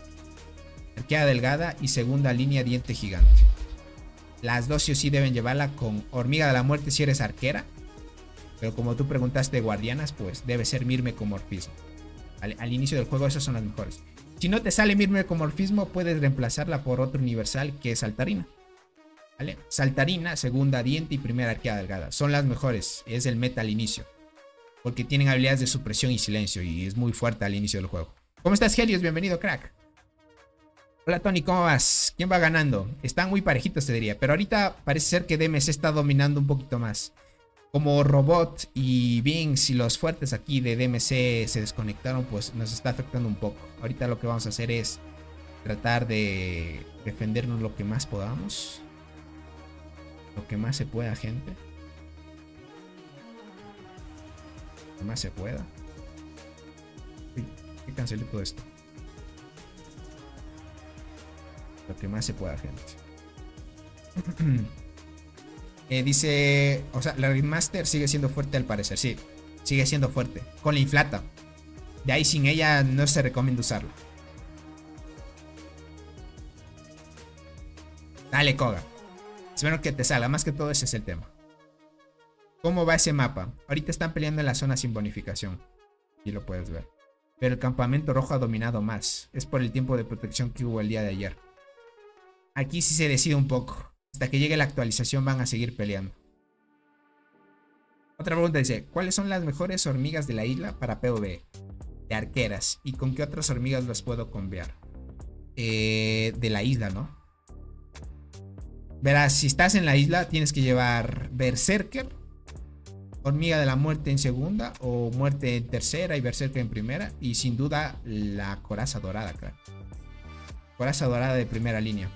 S2: Arqueada delgada y segunda línea diente gigante. Las dos sí o sí deben llevarla con hormiga de la muerte si eres arquera. Pero como tú preguntaste de guardianas, pues debe ser mirmecomorfismo. Al inicio del juego esas son las mejores. Si no te sale mirmecomorfismo, puedes reemplazarla por otro universal que es saltarina. ¿Vale? Saltarina, segunda diente y primera arqueada delgada. Son las mejores. Es el meta al inicio. Porque tienen habilidades de supresión y silencio. Y es muy fuerte al inicio del juego. ¿Cómo estás, Helios? Bienvenido, crack. Hola, Tony, ¿cómo vas? ¿Quién va ganando? Están muy parejitos, te diría. Pero ahorita parece ser que DMC está dominando un poquito más. Como Robot y Binks y los fuertes aquí de DMC se desconectaron, pues nos está afectando un poco. Ahorita lo que vamos a hacer es tratar de defendernos lo que más podamos. Lo que más se pueda, gente. Lo que más se pueda. Uy, que cancelé todo esto. Lo que más se pueda, gente. Dice, o sea, la Ringmaster sigue siendo fuerte al parecer. Sí, sigue siendo fuerte. Con la inflata. De ahí sin ella no se recomienda usarla. Dale, Koga. Espero que te salga. Más que todo ese es el tema. ¿Cómo va ese mapa? Ahorita están peleando en la zona sin bonificación. Aquí lo puedes ver. Pero el campamento rojo ha dominado más. Es por el tiempo de protección que hubo el día de ayer. Aquí sí se decide un poco. Hasta que llegue la actualización van a seguir peleando. Otra pregunta dice, ¿cuáles son las mejores hormigas de la isla para PvE? De arqueras. ¿Y con qué otras hormigas las puedo cambiar? De la isla, ¿no? Verás, si estás en la isla tienes que llevar Berserker, hormiga de la muerte en segunda o muerte en tercera y Berserker en primera. Y sin duda la coraza dorada, claro. Coraza dorada de primera línea.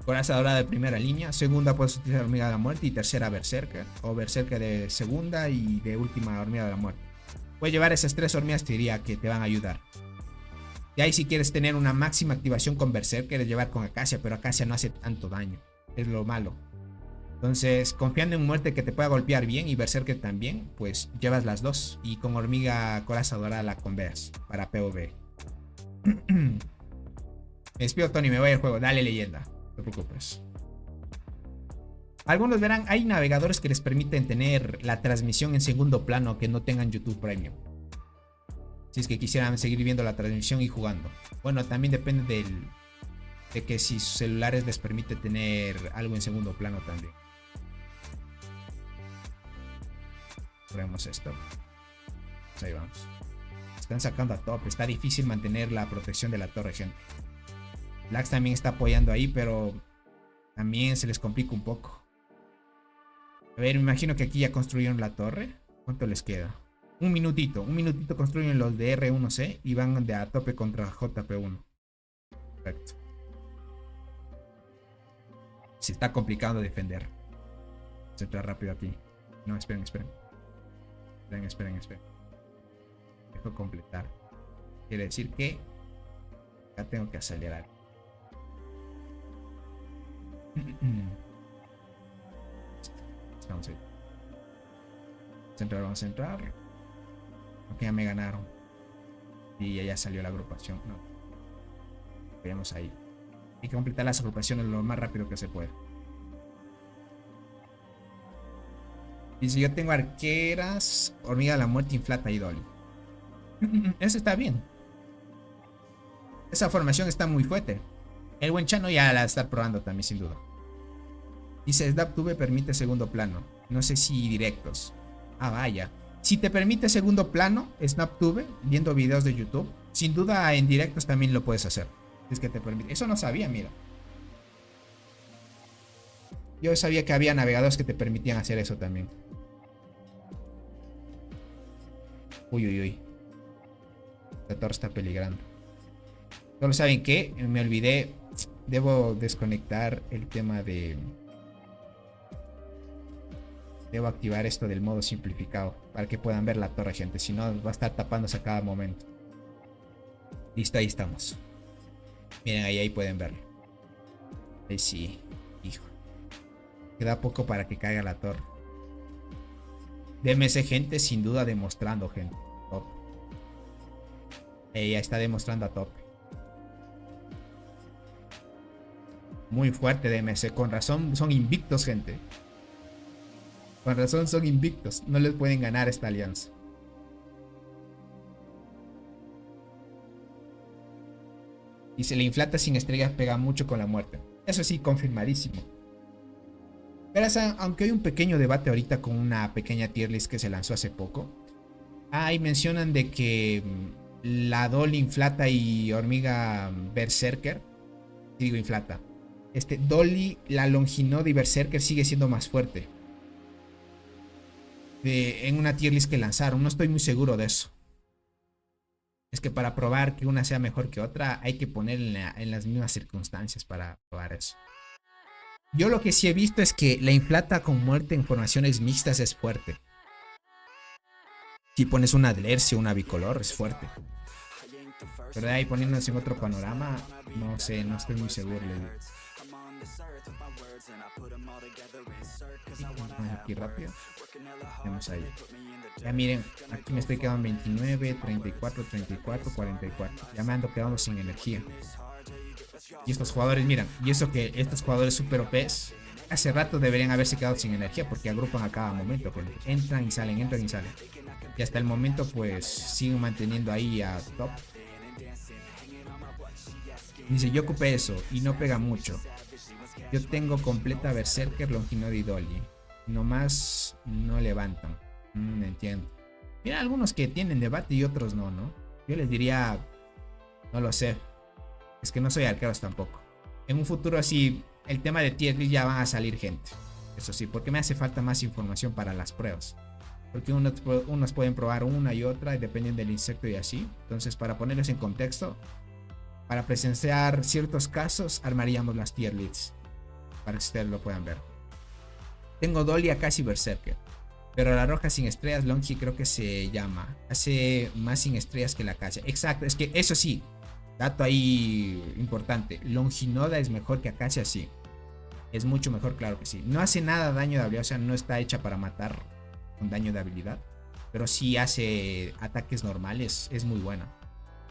S2: Coraza dorada de primera línea. Segunda puedes utilizar hormiga de la muerte y tercera Berserker. O Berserker de segunda y de última hormiga de la muerte. Puedes llevar esas 3 hormigas, te diría que te van a ayudar. De ahí si quieres tener una máxima activación con Berserker es llevar con Acacia, pero Acacia no hace tanto daño. Es lo malo. Entonces, confiando en muerte que te pueda golpear bien y Berserker también, pues llevas las dos. Y con hormiga coraza dorada la conveas para PvE. Me despido, Tony, me voy al juego. Dale, leyenda. No te preocupes. Algunos verán, hay navegadores que les permiten tener la transmisión en segundo plano que no tengan YouTube Premium. Si es que quisieran seguir viendo la transmisión y jugando. Bueno, también depende de que si sus celulares les permite tener algo en segundo plano también. Probemos esto. Pues ahí vamos. Están sacando a top. Está difícil mantener la protección de la torre, gente. Lax también está apoyando ahí, pero también se les complica un poco. A ver, me imagino que aquí ya construyeron la torre. ¿Cuánto les queda? Un minutito construyen los de R1C y van de a tope contra JP1. Perfecto. Se está complicando defender. Se entra rápido aquí. No, esperen. Esperen. Dejo completar. Quiere decir que ya tengo que acelerar. Vamos a ir. Vamos a entrar. Ok, ya me ganaron. Y ya salió la agrupación. No. Veamos ahí. Hay que completar las agrupaciones lo más rápido que se pueda. Dice, yo tengo arqueras, hormiga de la muerte, inflata y dolly. Eso está bien. Esa formación está muy fuerte. El buen Chano ya la está probando también, sin duda. Dice, SnapTube permite segundo plano. No sé si directos. Ah, vaya. Si te permite segundo plano, SnapTube, viendo videos de YouTube, sin duda en directos también lo puedes hacer. Es que te permite. Eso no sabía, mira. Yo sabía que había navegadores que te permitían hacer eso también. Uy, uy, uy. La torre está peligrando. Solo saben que me olvidé. Debo desconectar el tema de... Debo activar esto del modo simplificado para que puedan ver la torre, gente. Si no, va a estar tapándose a cada momento. Listo, ahí estamos. Miren, ahí pueden verlo. Ahí sí. Hijo. Queda poco para que caiga la torre. DMC, gente, sin duda demostrando, gente. Top. Ella está demostrando a tope. Muy fuerte DMC. Con razón son invictos, gente. Con razón son invictos. No les pueden ganar esta alianza. Y si la inflata sin estrellas pega mucho con la muerte. Eso sí, confirmadísimo. Pero aunque hay un pequeño debate ahorita con una pequeña tier list que se lanzó hace poco. Ahí mencionan de que la Dolly inflata y hormiga berserker. Digo inflata. Dolly, la Longinode y berserker sigue siendo más fuerte. En una tier list que lanzaron. No estoy muy seguro de eso. Es que para probar que una sea mejor que otra, hay que ponerla en las mismas circunstancias para probar eso. Yo lo que sí he visto es que la inflata con muerte en formaciones mixtas es fuerte. Si pones una Adlercio o una bicolor, es fuerte. Pero de ahí poniéndonos en otro panorama, no sé, no estoy muy seguro. Aquí rápido. Tenemos ahí. Ya miren, aquí me estoy quedando 29, 34, 34, 44. Ya me ando quedando sin energía. Y estos jugadores, miran, y eso que estos jugadores super OPs hace rato deberían haberse quedado sin energía porque agrupan a cada momento. Entran y salen, entran y salen. Y hasta el momento pues siguen manteniendo ahí a top. Dice, yo ocupé eso y no pega mucho. Yo tengo completa Berserker, Longinode y Dolly. Nomás no levantan. Entiendo. Mira, algunos que tienen debate y otros no, ¿no? Yo les diría, no lo sé. Es que no soy arqueros tampoco. En un futuro así, el tema de tier list ya van a salir gente. Eso sí, porque me hace falta más información para las pruebas. Porque unos pueden probar una y otra y dependen del insecto y así. Entonces, para ponerles en contexto, para presenciar ciertos casos, armaríamos las tier lists. Para que ustedes lo puedan ver. Tengo Dolly, casi Berserker. Pero la roja sin estrellas, Longi creo que se llama. Hace más sin estrellas que la Acacia. Exacto, es que eso sí. Dato ahí importante. Longinoda es mejor que Acacia, sí. Es mucho mejor, claro que sí. No hace nada daño de habilidad, o sea, no está hecha para matar con daño de habilidad. Pero sí hace ataques normales, es muy buena.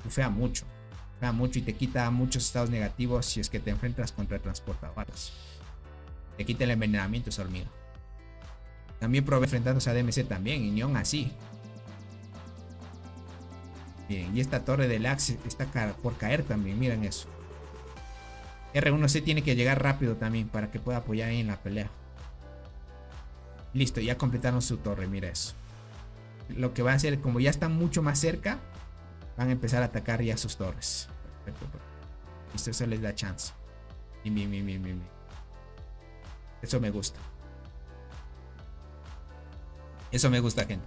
S2: Bufea mucho. Bufea mucho y te quita muchos estados negativos si es que te enfrentas contra transportadoras. Te quita el envenenamiento, esa hormiga. También probé enfrentándose a DMC también, y ni aún así. Bien, y esta torre del Axe está por caer también, miren eso. R1C tiene que llegar rápido también para que pueda apoyar ahí en la pelea. Listo, ya completaron su torre, mira eso. Lo que va a hacer, como ya están mucho más cerca, van a empezar a atacar ya sus torres. Perfecto. Listo, eso les da chance. Bien. Eso me gusta. Eso me gusta, gente.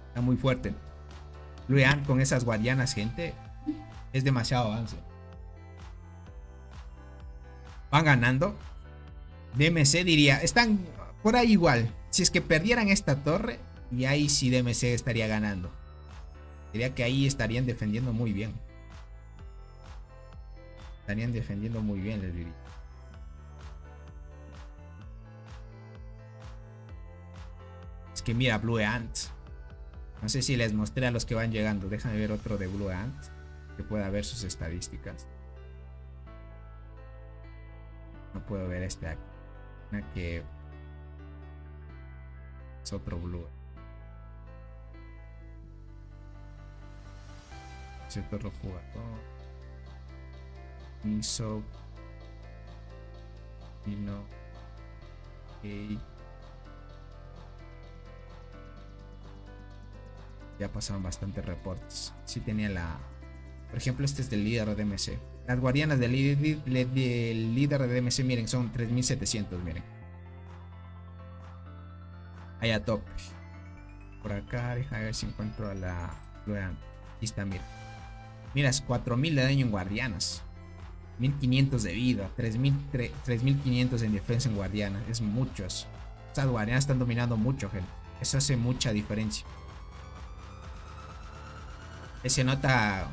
S2: Está muy fuerte. Luean con esas guardianas, gente. Es demasiado avance. Van ganando. DMC diría, están por ahí igual. Si es que perdieran esta torre, y ahí sí DMC estaría ganando. Diría que ahí estarían defendiendo muy bien. Estarían defendiendo muy bien, les diría. Es que mira, Blue Ant. No sé si les mostré a los que van llegando. Déjame ver otro de Blue Ant, que pueda ver sus estadísticas. No puedo ver este aquí. Una que es otro blue. Es otro jugador. Miso. Vino. Ok. Ya pasaron bastantes reportes. Sí tenía la... Por ejemplo, este es del líder de DMC. Las guardianas del líder de DMC, miren, son 3700, miren. Ahí a top. Por acá, deja ver si encuentro a la... Aquí está, mira. Mira, es 4000 de daño en guardianas. 1500 de vida. 3500 en defensa en guardianas. Es muchos. Estas guardianas están dominando mucho, gente. Eso hace mucha diferencia. Se nota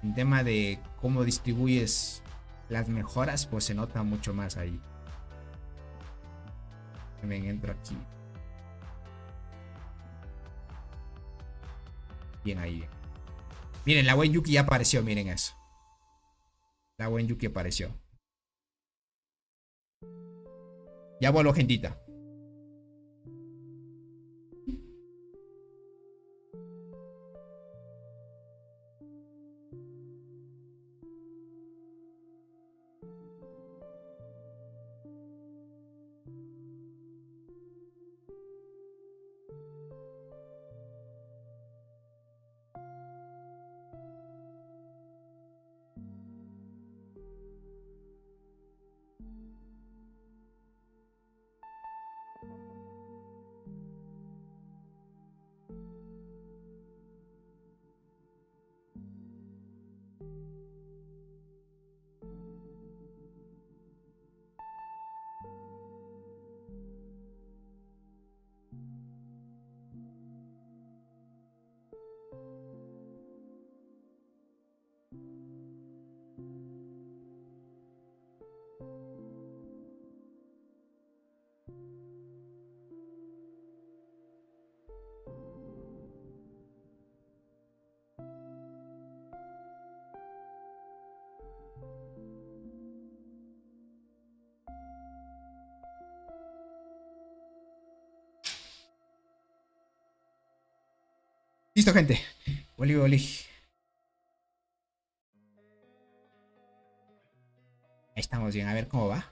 S2: en tema de cómo distribuyes las mejoras, pues se nota mucho más ahí. Ven, entro aquí. Bien ahí. Miren, la buen Yuki ya apareció, miren eso. La buen Yuki apareció. Ya voló, gentita. Listo, gente. Oli, oli. Ahí estamos bien. A ver cómo va.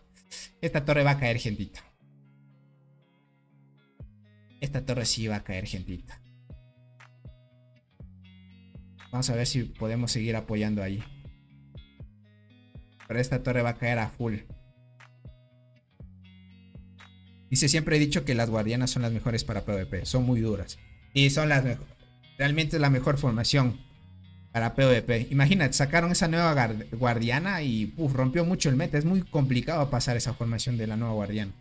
S2: Esta torre va a caer, gentita. Esta torre sí va a caer, gentita. Vamos a ver si podemos seguir apoyando ahí. Pero esta torre va a caer a full. Dice, siempre he dicho que las guardianas son las mejores para PvP. Son muy duras. Y son las mejores. Realmente es la mejor formación para PvP. Imagínate, sacaron esa nueva guardiana y rompió mucho el meta. Es muy complicado pasar esa formación de la nueva guardiana.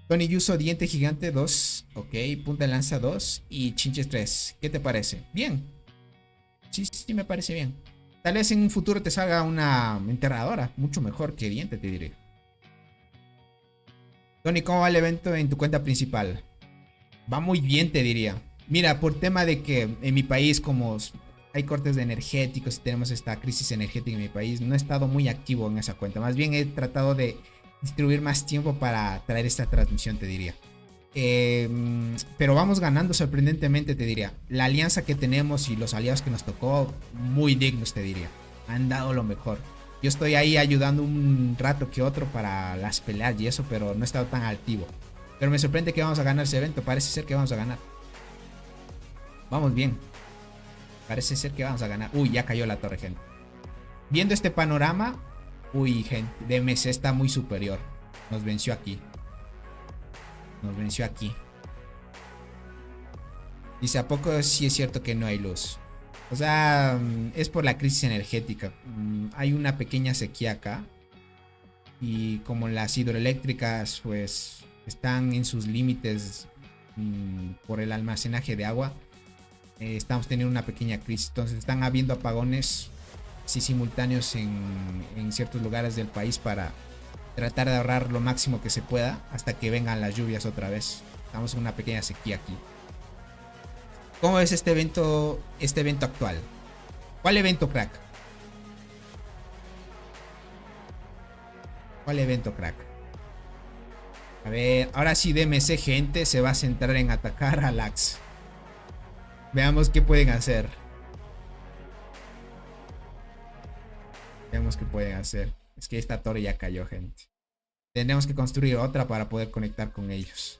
S2: Tony Yuso, diente gigante 2. Ok, punta de lanza 2 y chinches 3. ¿Qué te parece? Bien. Sí, me parece bien. Tal vez en un futuro te salga una enterradora. Mucho mejor que diente, te diré. Tony, ¿cómo va el evento en tu cuenta principal? Va muy bien, te diría. Mira, por tema de que en mi país, como hay cortes de energéticos y tenemos esta crisis energética en mi país, no he estado muy activo en esa cuenta. Más bien he tratado de distribuir más tiempo para traer esta transmisión, te diría. Pero vamos ganando sorprendentemente, te diría. La alianza que tenemos y los aliados que nos tocó, muy dignos, te diría. Han dado lo mejor. Yo estoy ahí ayudando un rato que otro para las peleas y eso, pero no he estado tan activo. Pero me sorprende que vamos a ganar ese evento. Parece ser que vamos a ganar. Vamos bien. Parece ser que vamos a ganar. Uy, ya cayó la torre, gente. Viendo este panorama. Uy, gente. DMC está muy superior. Nos venció aquí. Nos venció aquí. Dice, ¿a poco sí es cierto que no hay luz? O sea, es por la crisis energética. Hay una pequeña sequía acá. Y como las hidroeléctricas, pues, están en sus límites por el almacenaje de agua. Estamos teniendo una pequeña crisis. Entonces están habiendo apagones así simultáneos en ciertos lugares del país para tratar de ahorrar lo máximo que se pueda hasta que vengan las lluvias otra vez. Estamos en una pequeña sequía aquí. ¿Cómo ves este evento actual? ¿Cuál evento, crack? ¿Cuál evento, crack? A ver, ahora sí DMC, gente, se va a centrar en atacar a Lax. Veamos qué pueden hacer. Veamos qué pueden hacer. Es que esta torre ya cayó, gente. Tenemos que construir otra para poder conectar con ellos.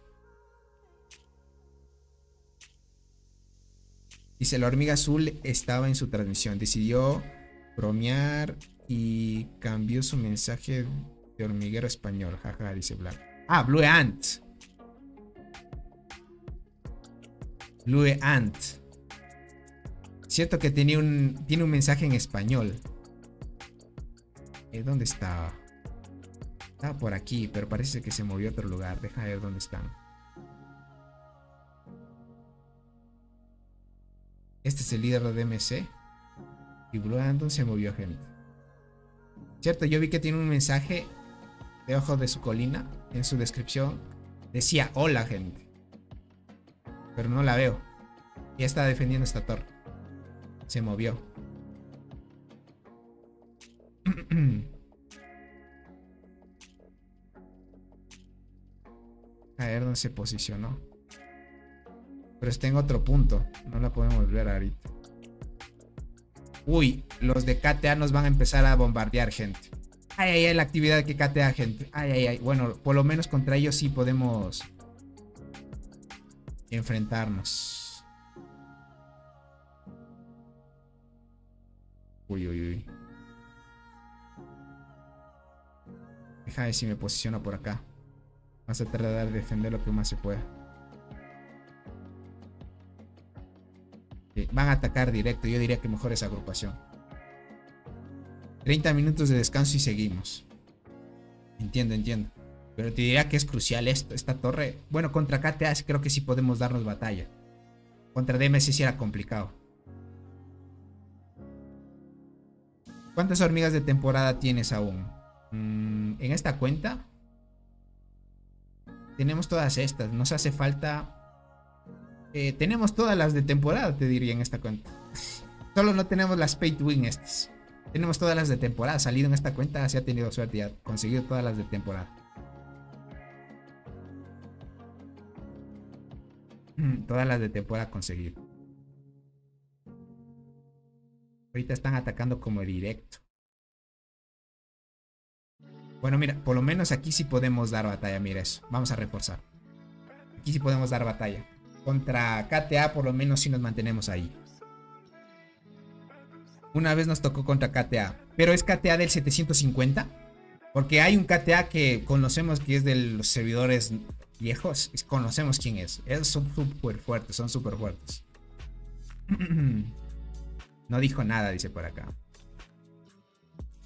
S2: Dice, la hormiga azul estaba en su transmisión. Decidió bromear y cambió su mensaje de hormiguero español. Jaja, dice Black. Ah, Blue Ant. Blue Ant. Cierto que tiene un mensaje en español. ¿Dónde estaba? Estaba por aquí, pero parece que se movió a otro lugar. Deja ver dónde están. Este es el líder de DMC. Y Blue Ant se movió, gente. Cierto, yo vi que tiene un mensaje debajo de su colina. En su descripción decía hola, gente. Pero no la veo. Ya está defendiendo esta torre. Se movió. A ver dónde se posicionó. Pero está en otro punto. No la podemos volver ahorita. Uy, los de KTA nos van a empezar a bombardear, gente. Ay, ay, ay, la actividad que KTA, gente. Ay, ay, ay. Bueno, por lo menos contra ellos sí podemos enfrentarnos. Uy, uy, uy. Deja ver si me posiciono por acá. Vamos a tratar de defender lo que más se pueda. Van a atacar directo. Yo diría que mejor esa agrupación. 30 minutos de descanso y seguimos. Entiendo, entiendo. Pero te diría que es crucial esto. Esta torre. Bueno, contra KTA creo que sí podemos darnos batalla. Contra DMC sí era complicado. ¿Cuántas hormigas de temporada tienes aún? En esta cuenta tenemos todas estas. Nos hace falta... tenemos todas las de temporada, te diría, en esta cuenta. Solo no tenemos las pay to win estas. Tenemos todas las de temporada. Salido en esta cuenta, se ha tenido suerte y ha conseguido todas las de temporada. Todas las de temporada conseguido. Ahorita están atacando como directo. Bueno, mira, por lo menos aquí sí podemos dar batalla. Mira eso, vamos a reforzar. Aquí sí podemos dar batalla. Contra KTA por lo menos sí nos mantenemos ahí. Una vez nos tocó contra KTA. Pero es KTA del 750. Porque hay un KTA que conocemos que es de los servidores viejos. Conocemos quién es. Son súper fuertes, son súper fuertes. No dijo nada, dice por acá.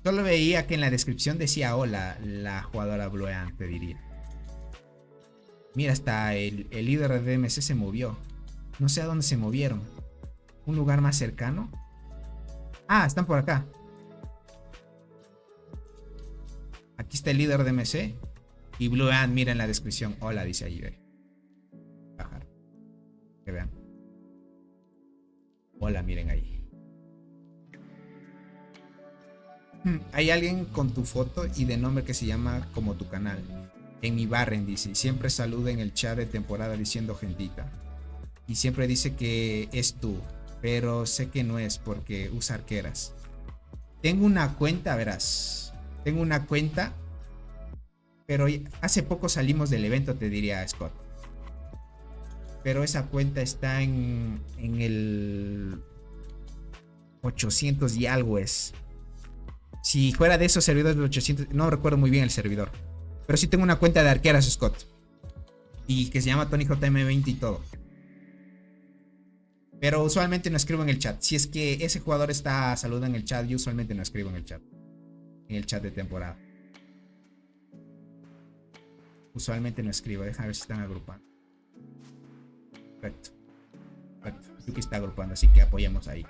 S2: Solo veía que en la descripción decía hola, la jugadora Blue Ant, te diría. Mira, hasta el líder de DMC se movió. No sé a dónde se movieron. ¿Un lugar más cercano? Ah, están por acá. Aquí está el líder de DMC. Y Blue Ant, mira en la descripción. Hola, dice ahí. Bajar. Que vean. Hola, miren ahí. Hay alguien con tu foto y de nombre que se llama como tu canal. En mi barren, dice. Y siempre saluda en el chat de temporada diciendo gentita. Y siempre dice que es tú. Pero sé que no es porque usa arqueras. Tengo una cuenta, verás. Tengo una cuenta. Pero hace poco salimos del evento, te diría Scott. Pero esa cuenta está en el 800 y algo es. Si fuera de esos servidores de 800, no recuerdo muy bien el servidor. Pero sí tengo una cuenta de arqueras, Scott. Y que se llama TonyJM20 y todo. Pero usualmente no escribo en el chat. Si es que ese jugador está saludando en el chat, yo usualmente no escribo en el chat. En el chat de temporada. Usualmente no escribo. Deja ver si están agrupando. Perfecto. Perfecto. Yuki está agrupando, así que apoyemos ahí.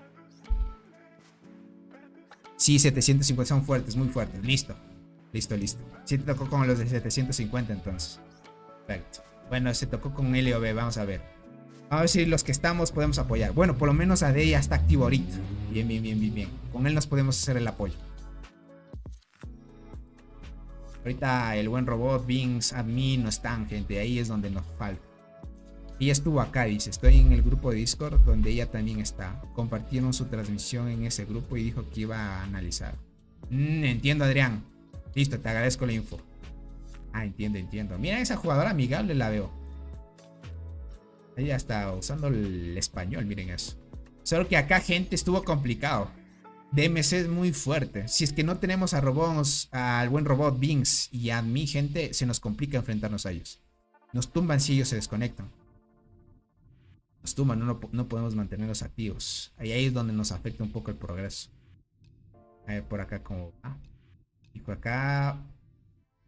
S2: Sí, 750 son fuertes, muy fuertes. Listo. Listo, listo. Sí te tocó con los de 750 entonces. Perfecto. Bueno, se tocó con LOB, vamos a ver. Vamos a ver si los que estamos podemos apoyar. Bueno, por lo menos AD ya está activo ahorita. Bien, bien, bien, bien, bien. Con él nos podemos hacer el apoyo. Ahorita el buen robot, Vince, admin no están, gente. Ahí es donde nos falta. Ella estuvo acá, dice. Estoy en el grupo de Discord donde ella también está. Compartieron su transmisión en ese grupo y dijo que iba a analizar. Entiendo, Adrián. Listo, te agradezco la info. Ah, entiendo. Mira, esa jugadora amigable la veo. Ella está usando el español, miren eso. Solo que acá, gente, estuvo complicado. DMC es muy fuerte. Si es que no tenemos a robots, al buen robot Vince y a mi gente, se nos complica enfrentarnos a ellos. Nos tumban si ellos se desconectan. Nos tumban, no podemos mantenerlos activos. Ahí es donde nos afecta un poco el progreso. Por acá como... y por acá...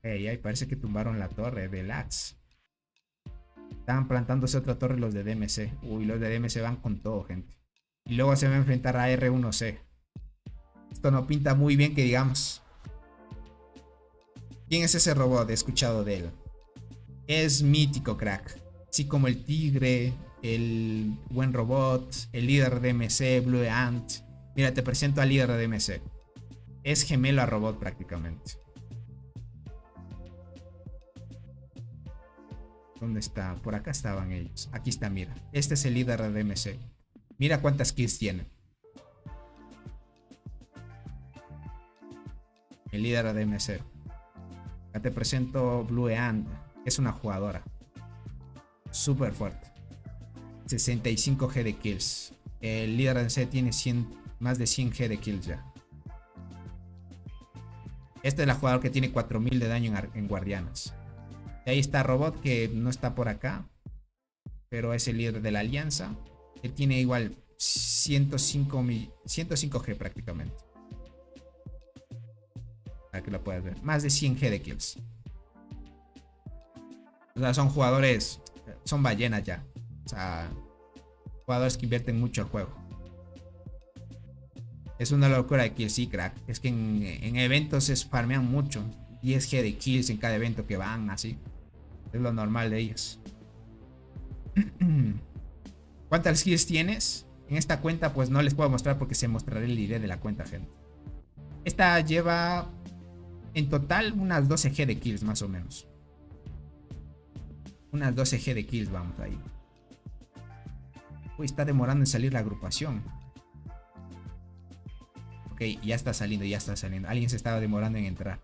S2: Ahí parece que tumbaron la torre de Lax. Estaban plantándose otra torre los de DMC. Uy, los de DMC van con todo, gente. Y luego se va a enfrentar a R1C. Esto no pinta muy bien que digamos. ¿Quién es ese robot? He escuchado de él. Es mítico, crack. Así como el tigre, el buen robot, el líder de DMC, Blue Ant. Mira, te presento al líder de DMC. Es gemelo a robot prácticamente. ¿Dónde está? Por acá estaban ellos. Aquí está, mira. Este es el líder de DMC. Mira cuántas kills tiene. El líder de DMC. Acá te presento Blue Ant. Es una jugadora. Súper fuerte. 65 G de kills. El líder de DMC tiene más de 100 G de kills ya. Esta es la jugadora que tiene 4000 de daño en guardianas. Y ahí está Robot, que no está por acá, pero es el líder de la alianza. Él tiene igual 105 G prácticamente. Para que lo puedas ver. Más de 100 G de kills. O sea, son jugadores, son ballenas ya. O sea, jugadores que invierten mucho el juego. Es una locura de kills, sí, crack. Es que en eventos se farmean mucho. 10 G de kills en cada evento que van, así. Es lo normal de ellos. ¿Cuántas kills tienes? En esta cuenta pues no les puedo mostrar porque se mostrará el ID de la cuenta, gente. Esta lleva en total unas 12 G de kills más o menos. Unas 12 G de kills vamos ahí. Uy, está demorando en salir la agrupación. Ok, ya está saliendo. Alguien se estaba demorando en entrar.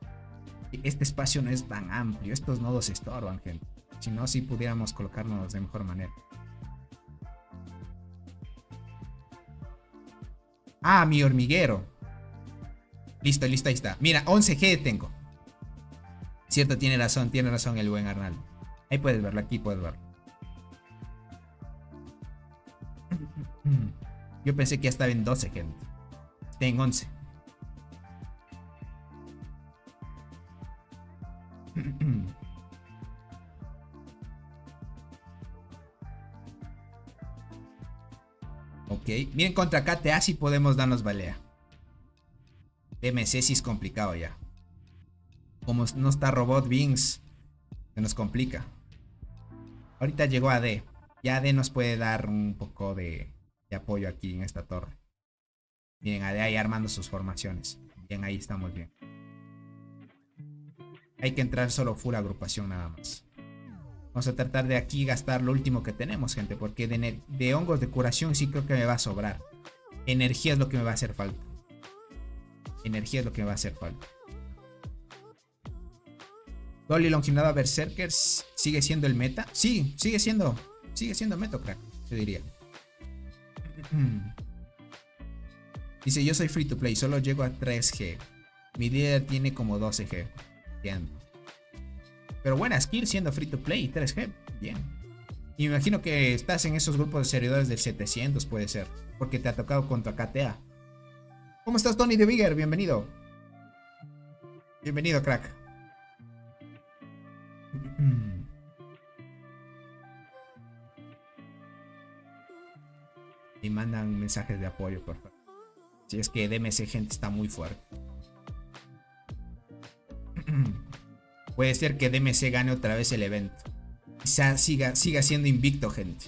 S2: Este espacio no es tan amplio. Estos nodos estorban, gente. Si no, sí pudiéramos colocarnos de mejor manera. Ah, mi hormiguero. Listo, ahí está. Mira, 11 G tengo. Cierto, tiene razón el buen Arnaldo. Ahí puedes verlo, aquí puedes verlo. Yo pensé que ya estaba en 12, gente. Está en 11. Ok, miren, contra KTA si podemos darnos balea. DMC sí es complicado ya. Como no está Robot Vince, se nos complica. Ahorita llegó AD. Ya AD nos puede dar un poco de apoyo aquí en esta torre. Miren, AD ahí armando sus formaciones. Bien, ahí estamos bien. Hay que entrar solo full agrupación nada más. Vamos a tratar de aquí gastar lo último que tenemos, gente. Porque de hongos de curación sí creo que me va a sobrar. Energía es lo que me va a hacer falta. Dolly Longinada Berserkers sigue siendo el meta. Sí, sigue siendo meta, crack, yo diría. Dice, yo soy free to play, solo llego a 3G. Mi líder tiene como 12G. Entiendo. Pero buena skill siendo free to play, 3G, bien. Y me imagino que estás en esos grupos de servidores del 700, puede ser. Porque te ha tocado contra KTA. ¿Cómo estás, Tony de Bigger? Bienvenido. Bienvenido, crack. Y mandan mensajes de apoyo, por favor. Si es que DMC, gente, está muy fuerte. Puede ser que DMC gane otra vez el evento. Quizá siga siendo invicto, gente.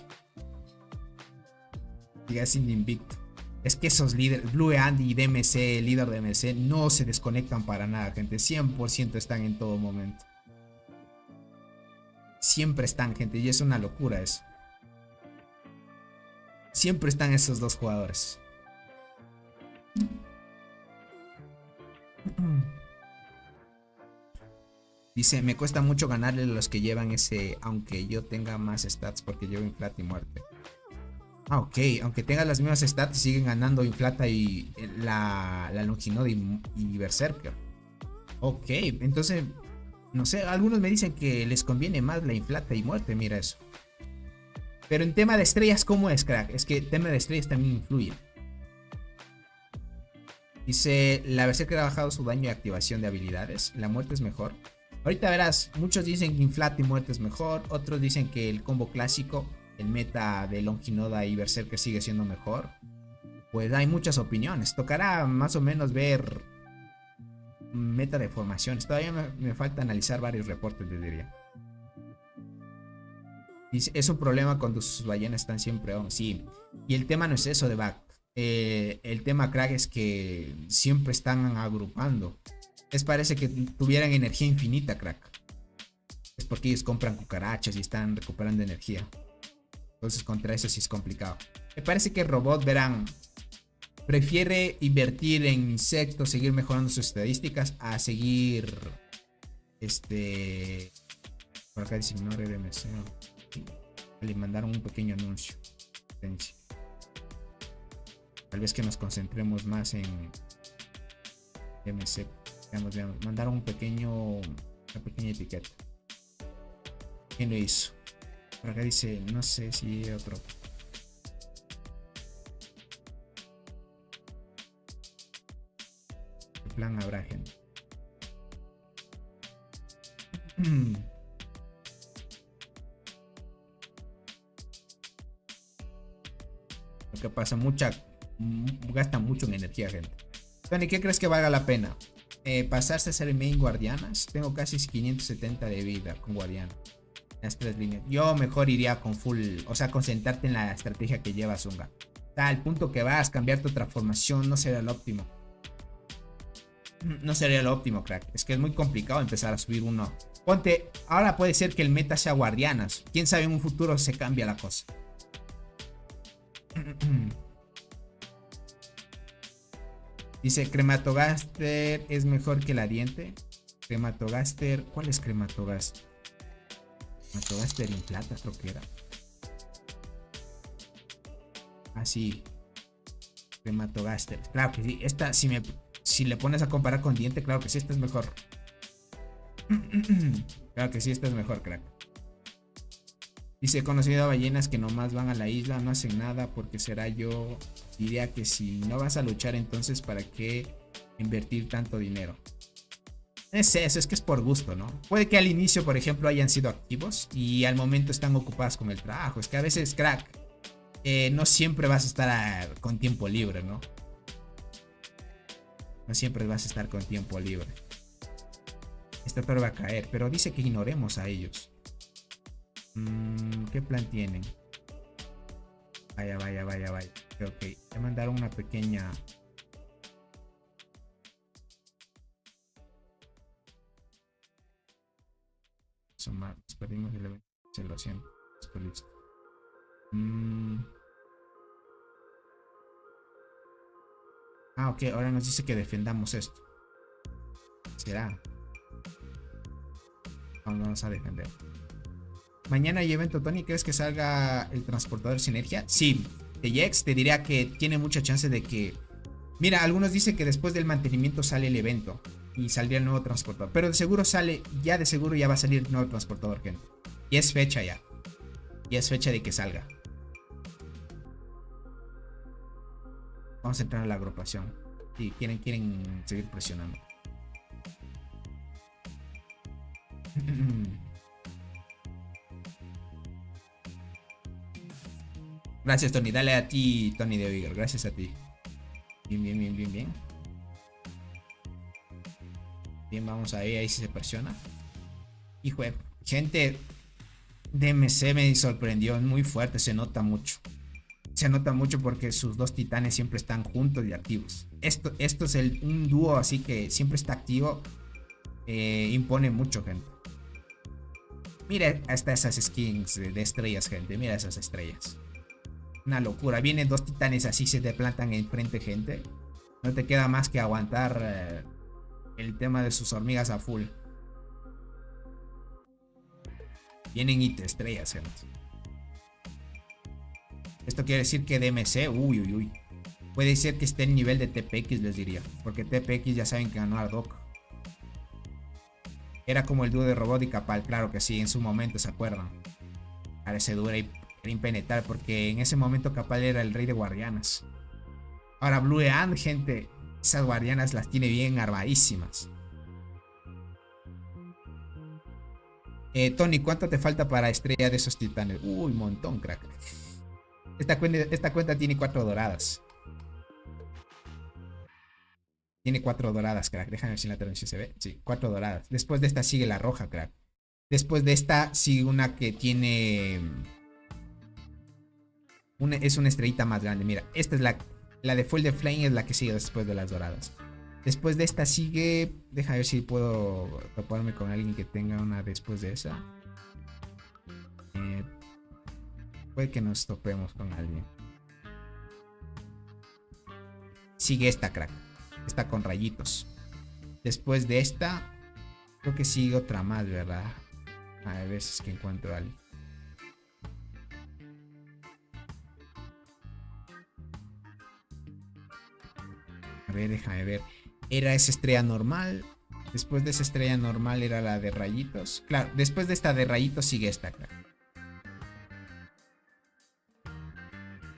S2: Siga siendo invicto. Es que esos líderes, Blue Andy y DMC, líder de DMC, no se desconectan para nada, gente. 100% están en todo momento. Siempre están, gente, y es una locura eso. Siempre están esos dos jugadores. Dice, me cuesta mucho ganarle a los que llevan ese, aunque yo tenga más stats porque llevo Inflata y Muerte. Ah, ok, aunque tengas las mismas stats siguen ganando Inflata y la Longinoda y Berserker. Ok, entonces, no sé, algunos me dicen que les conviene más la Inflata y Muerte, mira eso. Pero en tema de estrellas, ¿cómo es, crack? Es que el tema de estrellas también influye. Dice, la Berserker ha bajado su daño y activación de habilidades. La Muerte es mejor. Ahorita verás, muchos dicen que Inflata y Muerte es mejor. Otros dicen que el combo clásico, el meta de Longinoda y Berserker sigue siendo mejor. Pues hay muchas opiniones. Tocará más o menos ver meta de formaciones. Todavía me falta analizar varios reportes, les diría. Dice, es un problema cuando sus ballenas están siempre on. Sí, y el tema no es eso de back. El tema, crack, es que siempre están agrupando. Les parece que tuvieran energía infinita, crack. Es porque ellos compran cucarachas y están recuperando energía. Entonces contra eso sí es complicado. Me parece que el robot, verán, prefiere invertir en insectos, seguir mejorando sus estadísticas, a seguir por acá dice ignore DMC. Le mandaron un pequeño anuncio. Tal vez que nos concentremos más en DMC. Veamos. Mandaron una pequeña etiqueta. ¿Quién lo hizo? Por acá dice, no sé si otro. ¿Qué plan habrá, gente? Lo que pasa, gasta mucho en energía, gente. Tony, ¿qué crees que valga la pena? Pasarse a ser main guardianas. Tengo casi 570 de vida con guardiana. Las 3 líneas. Yo mejor iría con full, o sea, concentrarte en la estrategia que lleva Zunga. O sea, al punto que vas, cambiar tu transformación no sería lo óptimo. No sería lo óptimo, crack. Es que es muy complicado empezar a subir uno. Ponte, ahora puede ser que el meta sea guardianas. Quién sabe, en un futuro se cambia la cosa. Dice, Crematogaster es mejor que la diente. Crematogaster, ¿cuál es Crematogaster? Crematogaster Inflata, creo que era. Ah, sí. Crematogaster. Claro que sí. Esta, si le pones a comparar con diente, claro que sí, esta es mejor. Claro que sí, esta es mejor, crack. Dice, he conocido a ballenas que nomás van a la isla, no hacen nada porque será yo. Diría que si no vas a luchar, entonces ¿para qué invertir tanto dinero? Es eso, es que es por gusto, ¿no? Puede que al inicio, por ejemplo, hayan sido activos y al momento están ocupadas con el trabajo. Es que a veces, crack, no siempre vas a estar con tiempo libre, ¿no? No siempre vas a estar con tiempo libre. Esta torre va a caer, pero dice que ignoremos a ellos. ¿Qué plan tienen? Vaya. Ok, me mandaron una pequeña. Nos perdimos el evento. Se lo siento. Estoy listo. Ok, ahora nos dice que defendamos esto. ¿Será? Vamos a defender. Mañana hay evento, Tony. ¿Crees que salga el transportador Sinergia? Sí, de Jex te diría que tiene mucha chance de que... Mira, algunos dicen que después del mantenimiento sale el evento y saldría el nuevo transportador. Pero de seguro sale, ya de seguro ya va a salir el nuevo transportador, gente. Y es fecha ya. Y es fecha de que salga. Vamos a entrar a la agrupación. Si quieren seguir presionando. Gracias, Tony. Dale a ti, Tony de Oiger. Gracias a ti. Bien. Bien, vamos ahí. Ahí sí se presiona. Hijo de gente. DMC me sorprendió. Es muy fuerte. Se nota mucho. Se nota mucho porque sus dos titanes siempre están juntos y activos. Esto es un dúo así que siempre está activo. Impone mucho, gente. Mira hasta esas skins de estrellas, gente. Mira esas estrellas. Una locura. Vienen dos titanes así, se te plantan enfrente, gente. No te queda más que aguantar el tema de sus hormigas a full. Vienen IT estrellas, gente. Esto quiere decir que DMC, uy. Puede ser que esté en nivel de TPX, les diría. Porque TPX ya saben que ganó a Doc. Era como el dúo de Robot y Capal, claro que sí, en su momento, ¿se acuerdan? Ahora ese dúo era impenetrable porque en ese momento Capal era el rey de guardianas. Ahora Blue Ant, gente, esas guardianas las tiene bien armadísimas. Tony, ¿cuánto te falta para estrella de esos titanes? Uy, montón, crack. Esta cuenta tiene 4 doradas. Tiene 4 doradas, crack. Déjame ver si en la transmisión se ve. Sí, 4 doradas. Después de esta sigue la roja, crack. Después de esta sigue una que tiene... es una estrellita más grande. Mira, esta es la de Full de Flame, es la que sigue después de las doradas. Después de esta sigue... Déjame ver si puedo toparme con alguien que tenga una después de esa. Puede que nos topemos con alguien. Sigue esta, crack. Está con rayitos. Después de esta, creo que sigue otra más, ¿verdad? A ver si es que encuentro a alguien. A ver, déjame ver. Era esa estrella normal. Después de esa estrella normal era la de rayitos. Claro, después de esta de rayitos sigue esta, crack.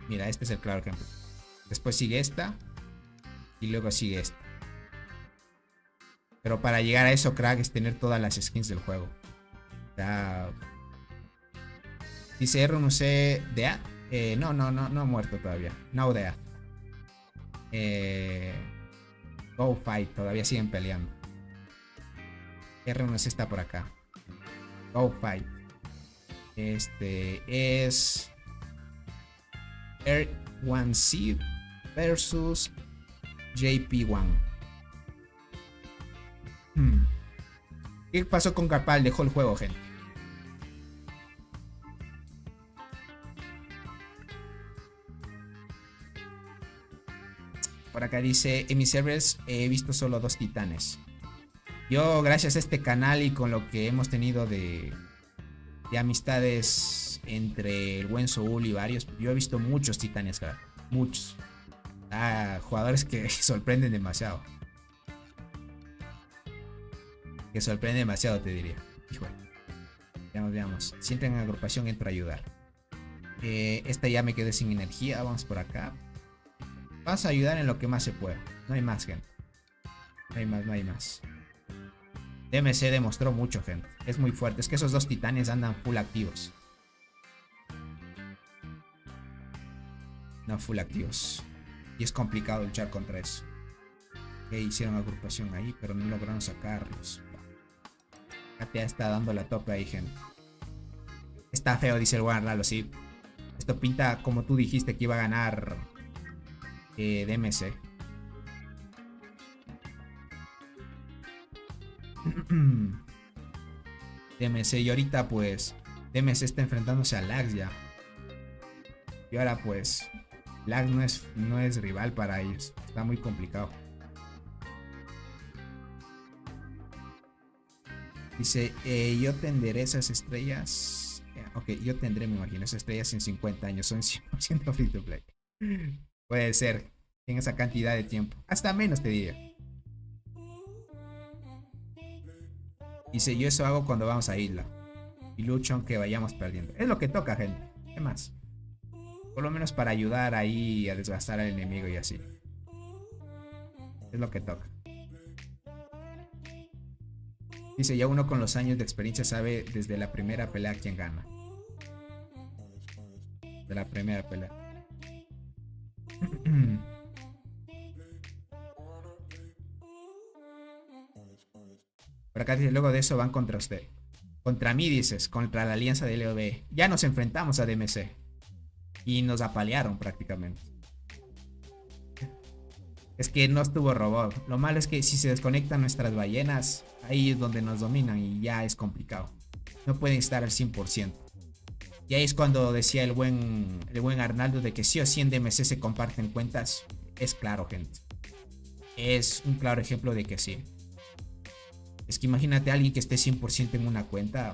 S2: Mira, este es el claro ejemplo. Después sigue esta. Y luego sigue esta. Pero para llegar a eso, crack, es tener todas las skins del juego. Ya. Dice R1C Death. No ha muerto todavía. No Death. Go Fight. Todavía siguen peleando. R1C está por acá. Go Fight. Este es R1C versus JP1. ¿Qué pasó con Capal? Dejó el juego, gente. Por acá dice, en mis servers he visto solo 2 titanes. Yo, gracias a este canal y con lo que hemos tenido de amistades entre el buen Soul y varios, yo he visto muchos titanes, cara. Muchos. Jugadores que sorprenden demasiado. Que sorprenden demasiado, te diría. Híjole. Veamos. Si entra en agrupación, entro a ayudar. Esta ya me quedé sin energía. Vamos por acá. Vamos a ayudar en lo que más se pueda. No hay más, gente. No hay más. DMC demostró mucho, gente. Es muy fuerte. Es que esos 2 titanes andan full activos. No, full activos. Y es complicado luchar contra eso. Hicieron agrupación ahí, pero no lograron sacarlos. KTA está dando la tope ahí, gente. Está feo, dice el buen Lalo, sí. Esto pinta como tú dijiste que iba a ganar DMC. DMC, y ahorita pues DMC está enfrentándose a Lax ya. Y ahora pues Lax no es rival para ellos. Está muy complicado. Dice, yo tendré esas estrellas. Ok, yo tendré, me imagino, esas estrellas en 50 años. Son 100% free to play. Puede ser en esa cantidad de tiempo. Hasta menos te diría. Dice, yo eso hago cuando vamos a isla. Y lucho aunque vayamos perdiendo. Es lo que toca, gente. ¿Qué más? Por lo menos para ayudar ahí a desgastar al enemigo y así. Es lo que toca. Dice, ya uno con los años de experiencia sabe desde la primera pelea quién gana. De la primera pelea. Por acá dice, luego de eso van contra usted. Contra mí, dices, contra la alianza de LOB. Ya nos enfrentamos a DMC. y nos apalearon prácticamente. Es que no estuvo robot. Lo malo es que si se desconectan nuestras ballenas, ahí es donde nos dominan y ya es complicado. No pueden estar al 100%. Y ahí es cuando decía el buen Arnaldo de que sí o sí en DMC se comparten cuentas. Es claro, gente. Es un claro ejemplo de que sí. Es que imagínate a alguien que esté 100% en una cuenta.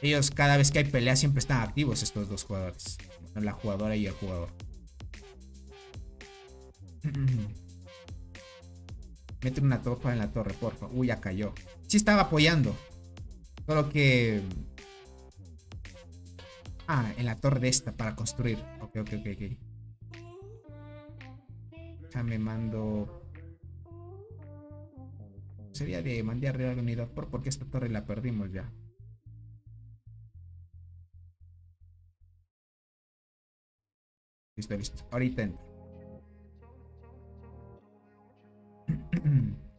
S2: Ellos cada vez que hay pelea siempre están activos estos dos jugadores. La jugadora y el jugador. Mete una tropa en la torre, porfa. Uy, ya cayó. Sí estaba apoyando. Solo que... Ah, en la torre de esta para construir. Ok. Ya me mando... Sería de mandar a la unidad porque esta torre la perdimos ya. Listo. Ahorita entro.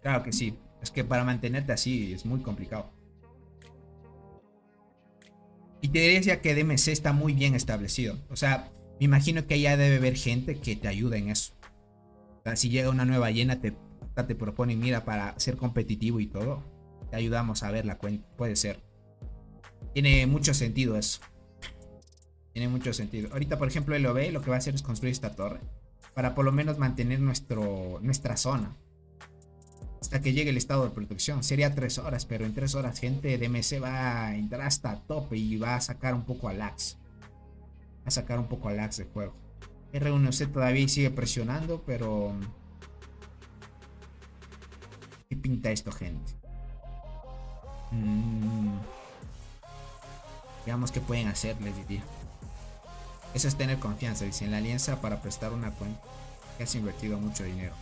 S2: Claro que sí. Es que para mantenerte así es muy complicado. Y te diría que DMC está muy bien establecido. O sea, me imagino que ya debe haber gente que te ayude en eso. O sea, si llega una nueva llena, te propone, mira, para ser competitivo y todo, te ayudamos a ver la cuenta. Puede ser. Tiene mucho sentido eso. Tiene mucho sentido. Ahorita, por ejemplo, el OB lo que va a hacer es construir esta torre. Para por lo menos mantener nuestra zona. Hasta que llegue el estado de protección. Sería 3 horas, pero en 3 horas gente de MC va a entrar hasta tope y va a sacar un poco al Axe. Va a sacar un poco al Axe de juego. R1C todavía sigue presionando, pero... ¿Qué pinta esto, gente? Veamos qué pueden hacer, les diría. Eso es tener confianza, dice, en la alianza para prestar una cuenta que has invertido mucho dinero.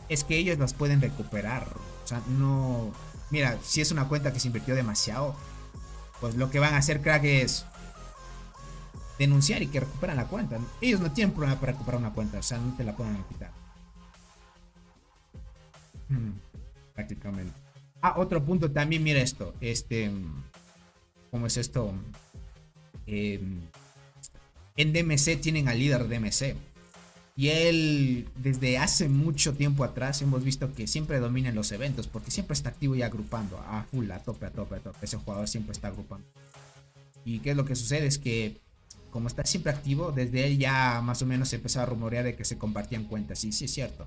S2: Es que ellos las pueden recuperar. O sea, no... Mira, si es una cuenta que se invirtió demasiado, pues lo que van a hacer, crack, es denunciar y que recuperan la cuenta. Ellos no tienen problema para recuperar una cuenta. O sea, no te la pueden quitar. Prácticamente. Ah, otro punto también, mira esto. ¿Cómo es esto? En DMC tienen al líder de DMC. Y él, desde hace mucho tiempo atrás, hemos visto que siempre domina en los eventos, porque siempre está activo y agrupando a full, a tope. Ese jugador siempre está agrupando. Y qué es lo que sucede es que, como está siempre activo, desde él ya más o menos se empezó a rumorear de que se compartían cuentas. Y sí, es cierto.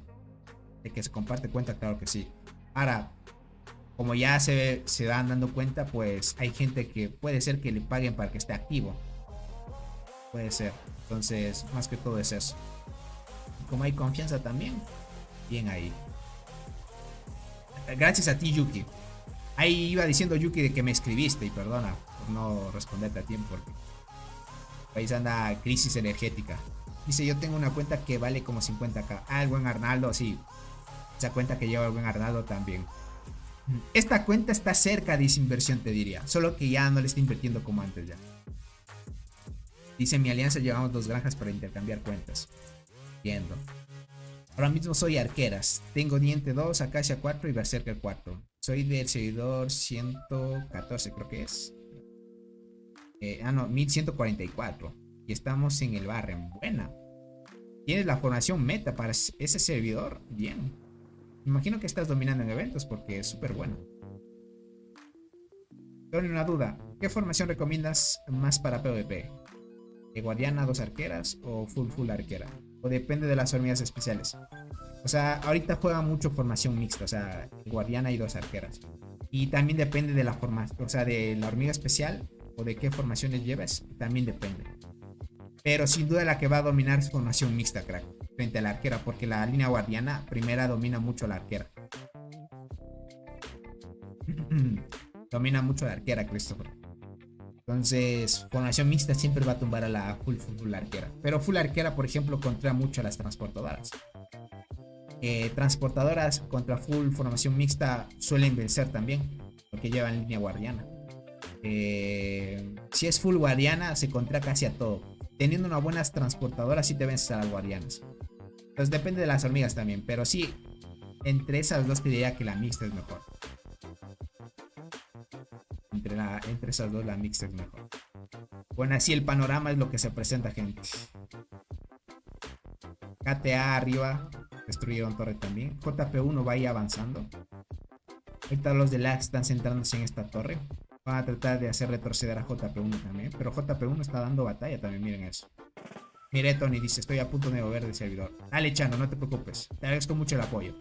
S2: De que se comparte cuenta, claro que sí. Ahora, como ya se dan dando cuenta, pues hay gente que puede ser que le paguen para que esté activo. Puede ser. Entonces, más que todo es eso. Como hay confianza también, bien ahí. Gracias a ti, Yuki. Ahí iba diciendo Yuki de que me escribiste y perdona por no responderte a tiempo porque el país anda crisis energética. Dice, yo tengo una cuenta que vale como 50k. Ah, el buen Arnaldo, sí. Esa cuenta que lleva el buen Arnaldo también. Esta cuenta está cerca de esa inversión, te diría. Solo que ya no le está invirtiendo como antes ya. Dice, en mi alianza llevamos 2 granjas para intercambiar cuentas. Entiendo. Ahora mismo soy arqueras. Tengo diente 2, acacia 4 y berserker 4. Soy del seguidor 114, creo que es. No, 1144. Y estamos en el Barren. Buena. Tienes la formación meta para ese servidor. Bien. Me imagino que estás dominando en eventos porque es súper bueno. Tengo una duda. ¿Qué formación recomiendas más para PvP? ¿Guardiana, 2 arqueras o full arquera? O depende de las hormigas especiales. O sea, ahorita juega mucho formación mixta. O sea, guardiana y 2 arqueras. Y también depende de la formación. O sea, de la hormiga especial o de qué formaciones lleves. También depende. Pero sin duda la que va a dominar es formación mixta, crack. Frente a la arquera. Porque la línea guardiana primera domina mucho la arquera. Domina mucho la arquera, Christopher. Entonces, formación mixta siempre va a tumbar a la full arquera. Pero full arquera, por ejemplo, contra mucho a las transportadoras. Transportadoras contra full formación mixta suelen vencer también, porque llevan línea guardiana. Si es full guardiana, se contra casi a todo. Teniendo unas buenas transportadoras, sí te vences a las guardianas. Entonces depende de las hormigas también. Pero sí, entre esas dos te diría que la mixta es mejor. Entre esas dos la mixta es mejor. Bueno, así el panorama es lo que se presenta, gente. KTA arriba. Destruyeron torre también. JP1 va ahí avanzando. Ahorita los de lag están centrándose en esta torre. Van a tratar de hacer retroceder a JP1 también. Pero JP1 está dando batalla también, miren eso. Mire, Tony dice, estoy a punto de mover de servidor. Dale, Chano, no te preocupes. Te agradezco mucho el apoyo.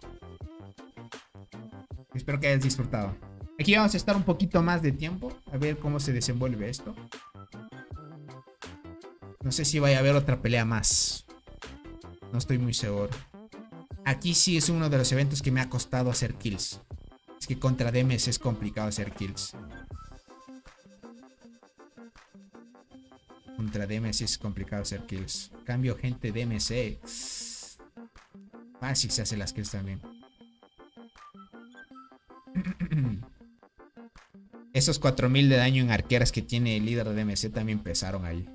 S2: Espero que hayas disfrutado. Aquí vamos a estar un poquito más de tiempo. A ver cómo se desenvuelve esto. No sé si vaya a haber otra pelea más. No estoy muy seguro. Aquí sí es uno de los eventos que me ha costado hacer kills. Es que contra DMS es complicado hacer kills. Contra DMC es complicado hacer kills. Cambio, gente, DMC fácil se hace las kills también. Esos 4000 de daño en arqueras que tiene el líder de DMC también pesaron ahí.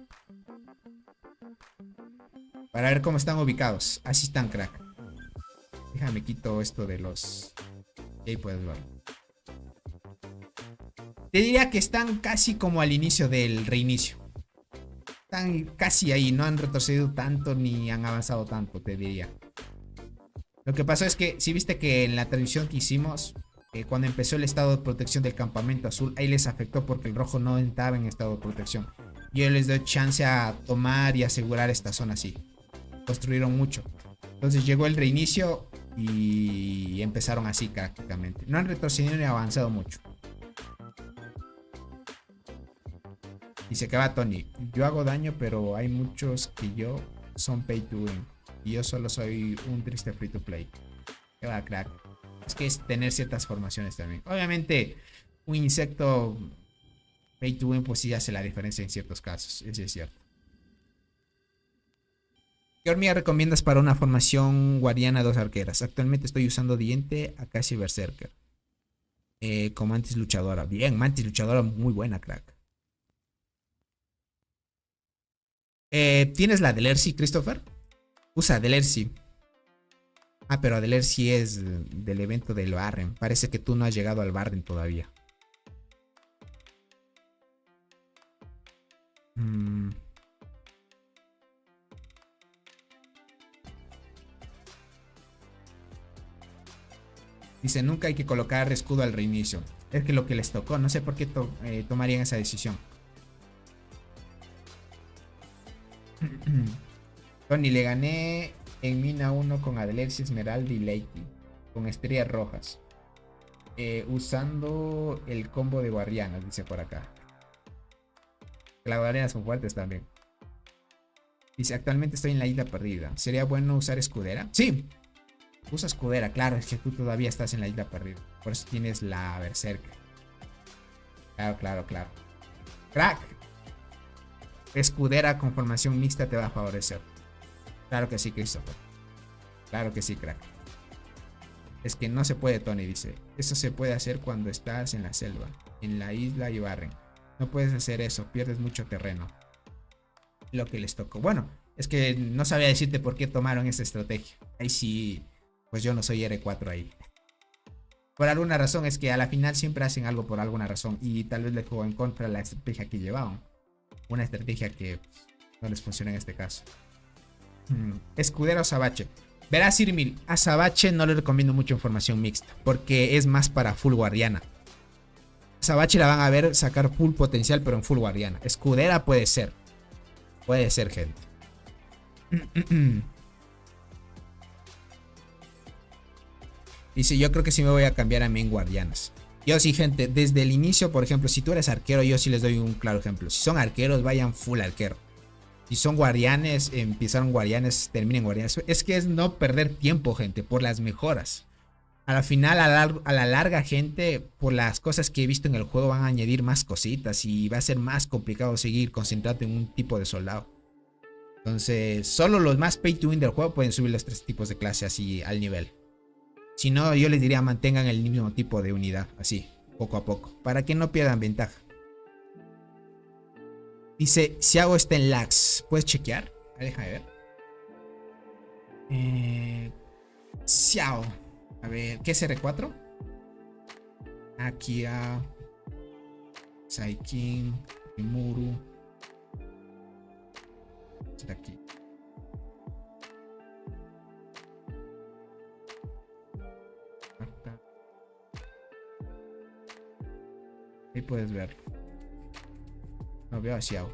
S2: Para ver cómo están ubicados. Así están, crack. Déjame quito esto de los... Y ahí puedes ver. Te diría que están casi como al inicio del reinicio. Están casi ahí, no han retrocedido tanto ni han avanzado tanto, te diría. Lo que pasó es que, si viste que en la transmisión que hicimos, cuando empezó el estado de protección del campamento azul, ahí les afectó porque el rojo no estaba en estado de protección. Yo les doy chance a tomar y asegurar esta zona así. Construyeron mucho. Entonces llegó el reinicio y empezaron así prácticamente. No han retrocedido ni avanzado mucho. Dice que va Tony. Yo hago daño, pero hay muchos que yo son pay to win. Y yo solo soy un triste free to play. Que va, crack. Es que es tener ciertas formaciones también. Obviamente, un insecto pay to win, pues sí hace la diferencia en ciertos casos. Eso es cierto. ¿Qué hormiga recomiendas para una formación guardiana 2 arqueras? Actualmente estoy usando Diente, Acacia y Berserker. Con Mantis Luchadora. Bien, Mantis Luchadora muy buena, crack. ¿Tienes la Delercy, Christopher? Usa Delercy. Ah, pero Delercy es del evento del Barren. Parece que tú no has llegado al Barren todavía. Dice, nunca hay que colocar escudo al reinicio. Es que lo que les tocó, no sé por qué tomarían esa decisión. Tony, le gané en Mina 1 con Adelercy, Esmeralda y Leiki. Con estrellas rojas. Usando el combo de guardianas, dice por acá. Las guardianas son fuertes también. Dice, actualmente estoy en la isla perdida. ¿Sería bueno usar escudera? Sí. Usa escudera, claro, es que tú todavía estás en la isla perdida. Por eso tienes la Berserker. Claro. Crack. Escudera con formación mixta te va a favorecer. Claro que sí, Christopher. Claro que sí, crack. Es que no se puede, Tony, dice. Eso se puede hacer cuando estás en la selva, en la isla y barren. No puedes hacer eso, pierdes mucho terreno. Lo que les tocó. Bueno, es que no sabía decirte por qué tomaron esa estrategia. Ahí sí, pues yo no soy R4 ahí. Por alguna razón, es que a la final siempre hacen algo por alguna razón. Y tal vez les jugó en contra la estrategia que llevaban. Una estrategia que no les funciona en este caso. Escudero Azabache. Verás, Irmil, a Azabache no le recomiendo mucha información mixta, porque es más para full guardiana. Azabache la van a ver sacar full potencial, pero en full guardiana. Escudera puede ser. Puede ser, gente. Dice, yo creo que sí me voy a cambiar a main guardianas. Yo sí, gente, desde el inicio, por ejemplo, si tú eres arquero, yo sí les doy un claro ejemplo. Si son arqueros, vayan full arquero. Si son guardianes, empezaron guardianes, terminen guardianes. Es que es no perder tiempo, gente, por las mejoras. A la final, a la larga, gente, por las cosas que he visto en el juego, van a añadir más cositas y va a ser más complicado seguir concentrado en un tipo de soldado. Entonces, solo los más pay to win del juego pueden subir los 3 tipos de clase así al nivel. Si no, yo les diría mantengan el mismo tipo de unidad, así, poco a poco, para que no pierdan ventaja. Dice, si hago este en lags, ¿puedes chequear? Déjame ver. Xiao. A ver, ¿qué es R4? Akira, Saikin, Imuru. Está aquí. Ahí puedes ver. No veo a Xiao.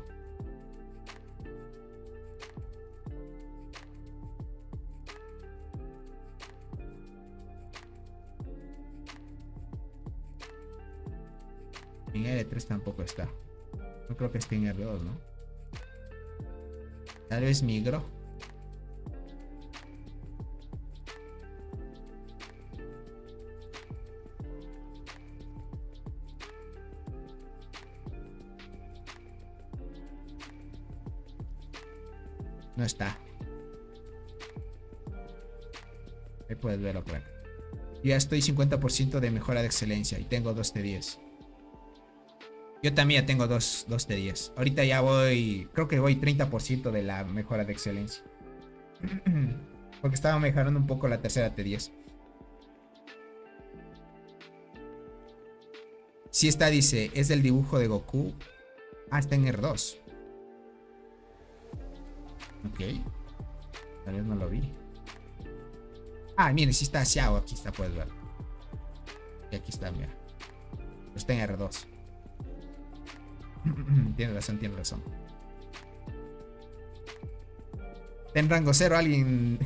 S2: En L3 tampoco está. No creo que esté en R2, ¿no? Tal vez migro. No está. Ahí puedes verlo por acá. Yo ya estoy 50% de mejora de excelencia y tengo 2 T10. Yo también ya tengo 2 T10. Ahorita ya voy, creo que voy 30% de la mejora de excelencia. Porque estaba mejorando un poco la tercera T10. Sí está, dice, es del dibujo de Goku. Ah, está en R2. Ok. Tal vez no lo vi. Ah, miren, sí está Xiao. Aquí está, puedes ver. Y aquí está, mira. Está en R2. Tiene razón, tiene razón. Está en rango 0 alguien.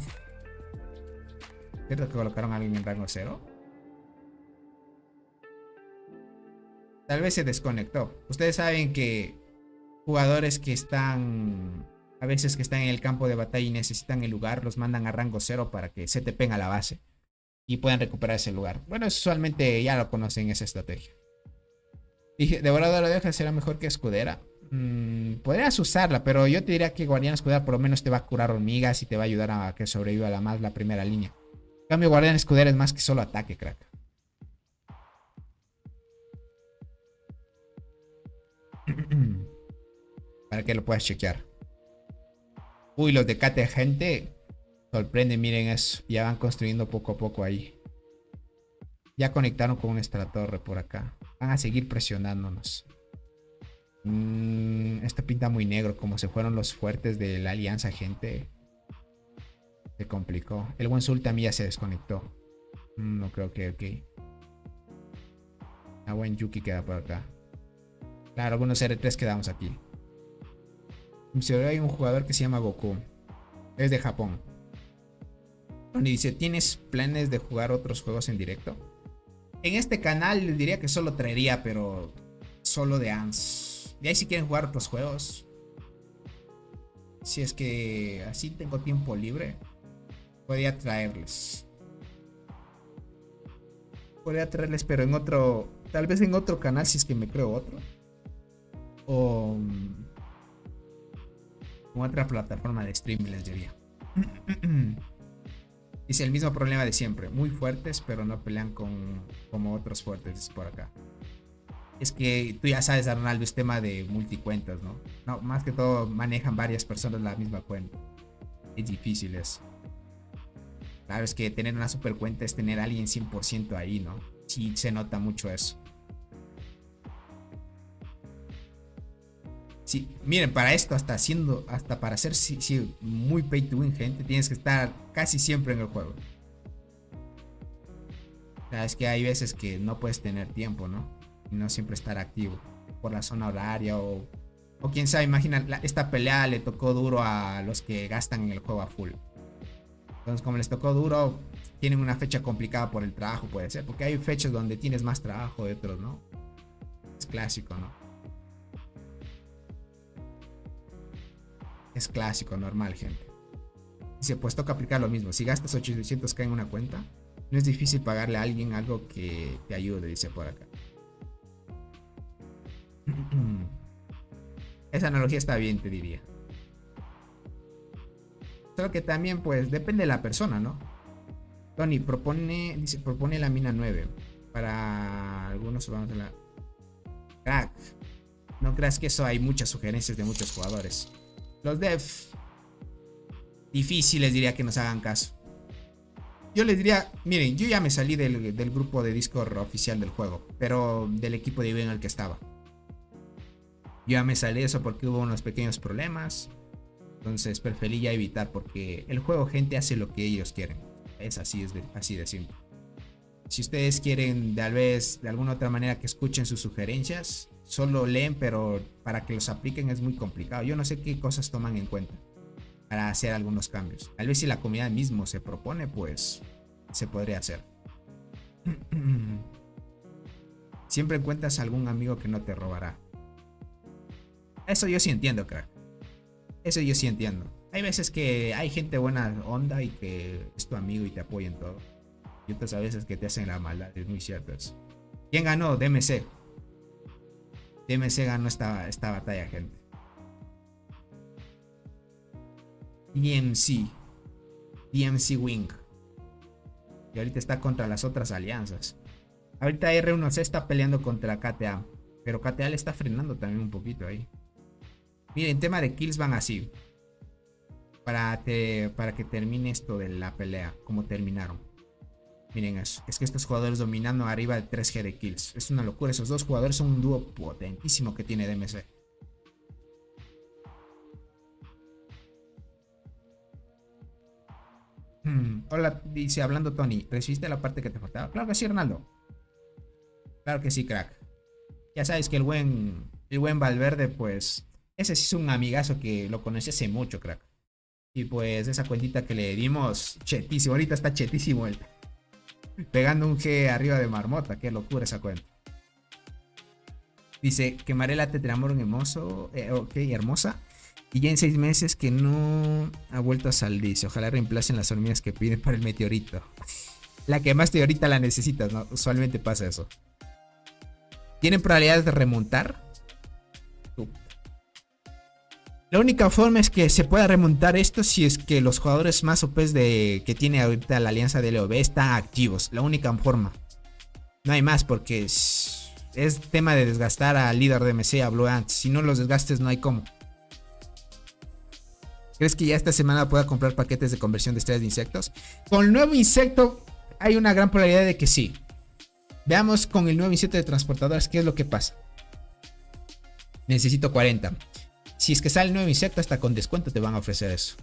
S2: ¿Cierto que colocaron a alguien en rango 0? Tal vez se desconectó. Ustedes saben que jugadores que están... A veces que están en el campo de batalla y necesitan el lugar, los mandan a rango 0 para que se tepen a la base y puedan recuperar ese lugar. Bueno, usualmente ya lo conocen esa estrategia. Dije, Devoradora de Hojas será mejor que Escudera. Podrías usarla, pero yo te diría que Guardián Escudera por lo menos te va a curar hormigas y te va a ayudar a que sobreviva la primera línea. En cambio, Guardián Escudera es más que solo ataque, crack. Para que lo puedas chequear. Uy, los de Kate gente. Sorprende, miren eso. Ya van construyendo poco a poco ahí. Ya conectaron con nuestra torre por acá. Van a seguir presionándonos. Esto pinta muy negro. Como se fueron los fuertes de la alianza, gente. Se complicó. El buen Sul también ya se desconectó. No creo que... Ok. La buen Yuki queda por acá. Claro, algunos R3 quedamos aquí. Hay un jugador que se llama Goku. Es de Japón. Y dice, ¿tienes planes de jugar otros juegos en directo? En este canal les diría que solo traería, pero solo de ANS. De ahí si quieren jugar otros juegos. Si es que así tengo tiempo libre, podría traerles. Podría traerles, pero en otro... Tal vez en otro canal si es que me creo otro. O... con otra plataforma de streaming les diría. Dice el mismo problema de siempre. Muy fuertes, pero no pelean como otros fuertes por acá. Es que tú ya sabes, Arnaldo, es tema de multicuentas, ¿no? No, más que todo manejan varias personas la misma cuenta. Es difícil eso. Claro, es que tener una super cuenta es tener a alguien 100% ahí, ¿no? Sí, se nota mucho eso. Sí, miren, para esto, hasta para ser muy pay to win, gente, tienes que estar casi siempre en el juego. O sea, es que hay veces que no puedes tener tiempo, ¿no? Y no siempre estar activo por la zona horaria o quién sabe, imagina, esta pelea le tocó duro a los que gastan en el juego a full. Entonces, como les tocó duro, tienen una fecha complicada por el trabajo, puede ser, porque hay fechas donde tienes más trabajo de otros, ¿no? Es clásico, ¿no? Es clásico, normal, gente. Dice, pues toca aplicar lo mismo. Si gastas 800k en una cuenta, no es difícil pagarle a alguien algo que te ayude, dice por acá. Esa analogía está bien, te diría. Solo que también, pues, depende de la persona, ¿no? Tony propone la mina 9. Para algunos vamos a la... Crack. No creas que eso hay muchas sugerencias de muchos jugadores. Los devs difíciles diría que nos hagan caso. Yo les diría, miren, yo ya me salí del grupo de Discord oficial del juego, pero del equipo de IB en el que estaba. Yo ya me salí de eso porque hubo unos pequeños problemas. Entonces preferí ya evitar porque el juego, gente, hace lo que ellos quieren. Es así, así de simple. Si ustedes quieren, tal vez de alguna otra manera que escuchen sus sugerencias, solo leen, pero para que los apliquen es muy complicado. Yo no sé qué cosas toman en cuenta para hacer algunos cambios. Tal vez si la comunidad mismo se propone, pues se podría hacer. Siempre encuentras algún amigo que no te robará. Eso yo sí entiendo, crack. Eso yo sí entiendo. Hay veces que hay gente buena onda y que es tu amigo y te apoya en todo. Y otras a veces que te hacen la maldad. Es muy cierto eso. ¿Quién ganó? DMC. DMC ganó esta batalla, gente. DMC. DMC Wing. Y ahorita está contra las otras alianzas. Ahorita R1C está peleando contra KTA. Pero KTA le está frenando también un poquito ahí. Miren, tema de kills van así. Para que termine esto de la pelea. Como terminaron. Miren eso. Es que estos jugadores dominando arriba de 3G de kills. Es una locura. Esos dos jugadores son un dúo potentísimo que tiene DMC. Hola, dice hablando Tony. ¿Recibiste la parte que te faltaba? Claro que sí, Ronaldo. Claro que sí, crack. Ya sabes que el buen Valverde, pues... Ese sí es un amigazo que lo conocí hace mucho, crack. Y pues esa cuentita que le dimos, chetísimo. Ahorita está chetísimo él. Pegando un G arriba de marmota. Qué locura esa cuenta. Dice, quemaré la tetramorgon hermoso. Ok, hermosa. Y ya en 6 meses que no ha vuelto a salir. Dice, ojalá reemplacen las hormigas que piden para el meteorito. La quemaste y ahorita la necesitas, ¿no? Usualmente pasa eso. ¿Tienen probabilidades de remontar? La única forma es que se pueda remontar esto si es que los jugadores más OPs que tiene ahorita la alianza de LOB están activos. La única forma. No hay más porque es tema de desgastar al líder de MC, a Blue Ant. Si no los desgastes no hay cómo. ¿Crees que ya esta semana pueda comprar paquetes de conversión de estrellas de insectos? Con el nuevo insecto hay una gran probabilidad de que sí. Veamos con el nuevo insecto de transportadoras qué es lo que pasa. Necesito 40. Si es que sale el nuevo insecto, hasta con descuento te van a ofrecer eso.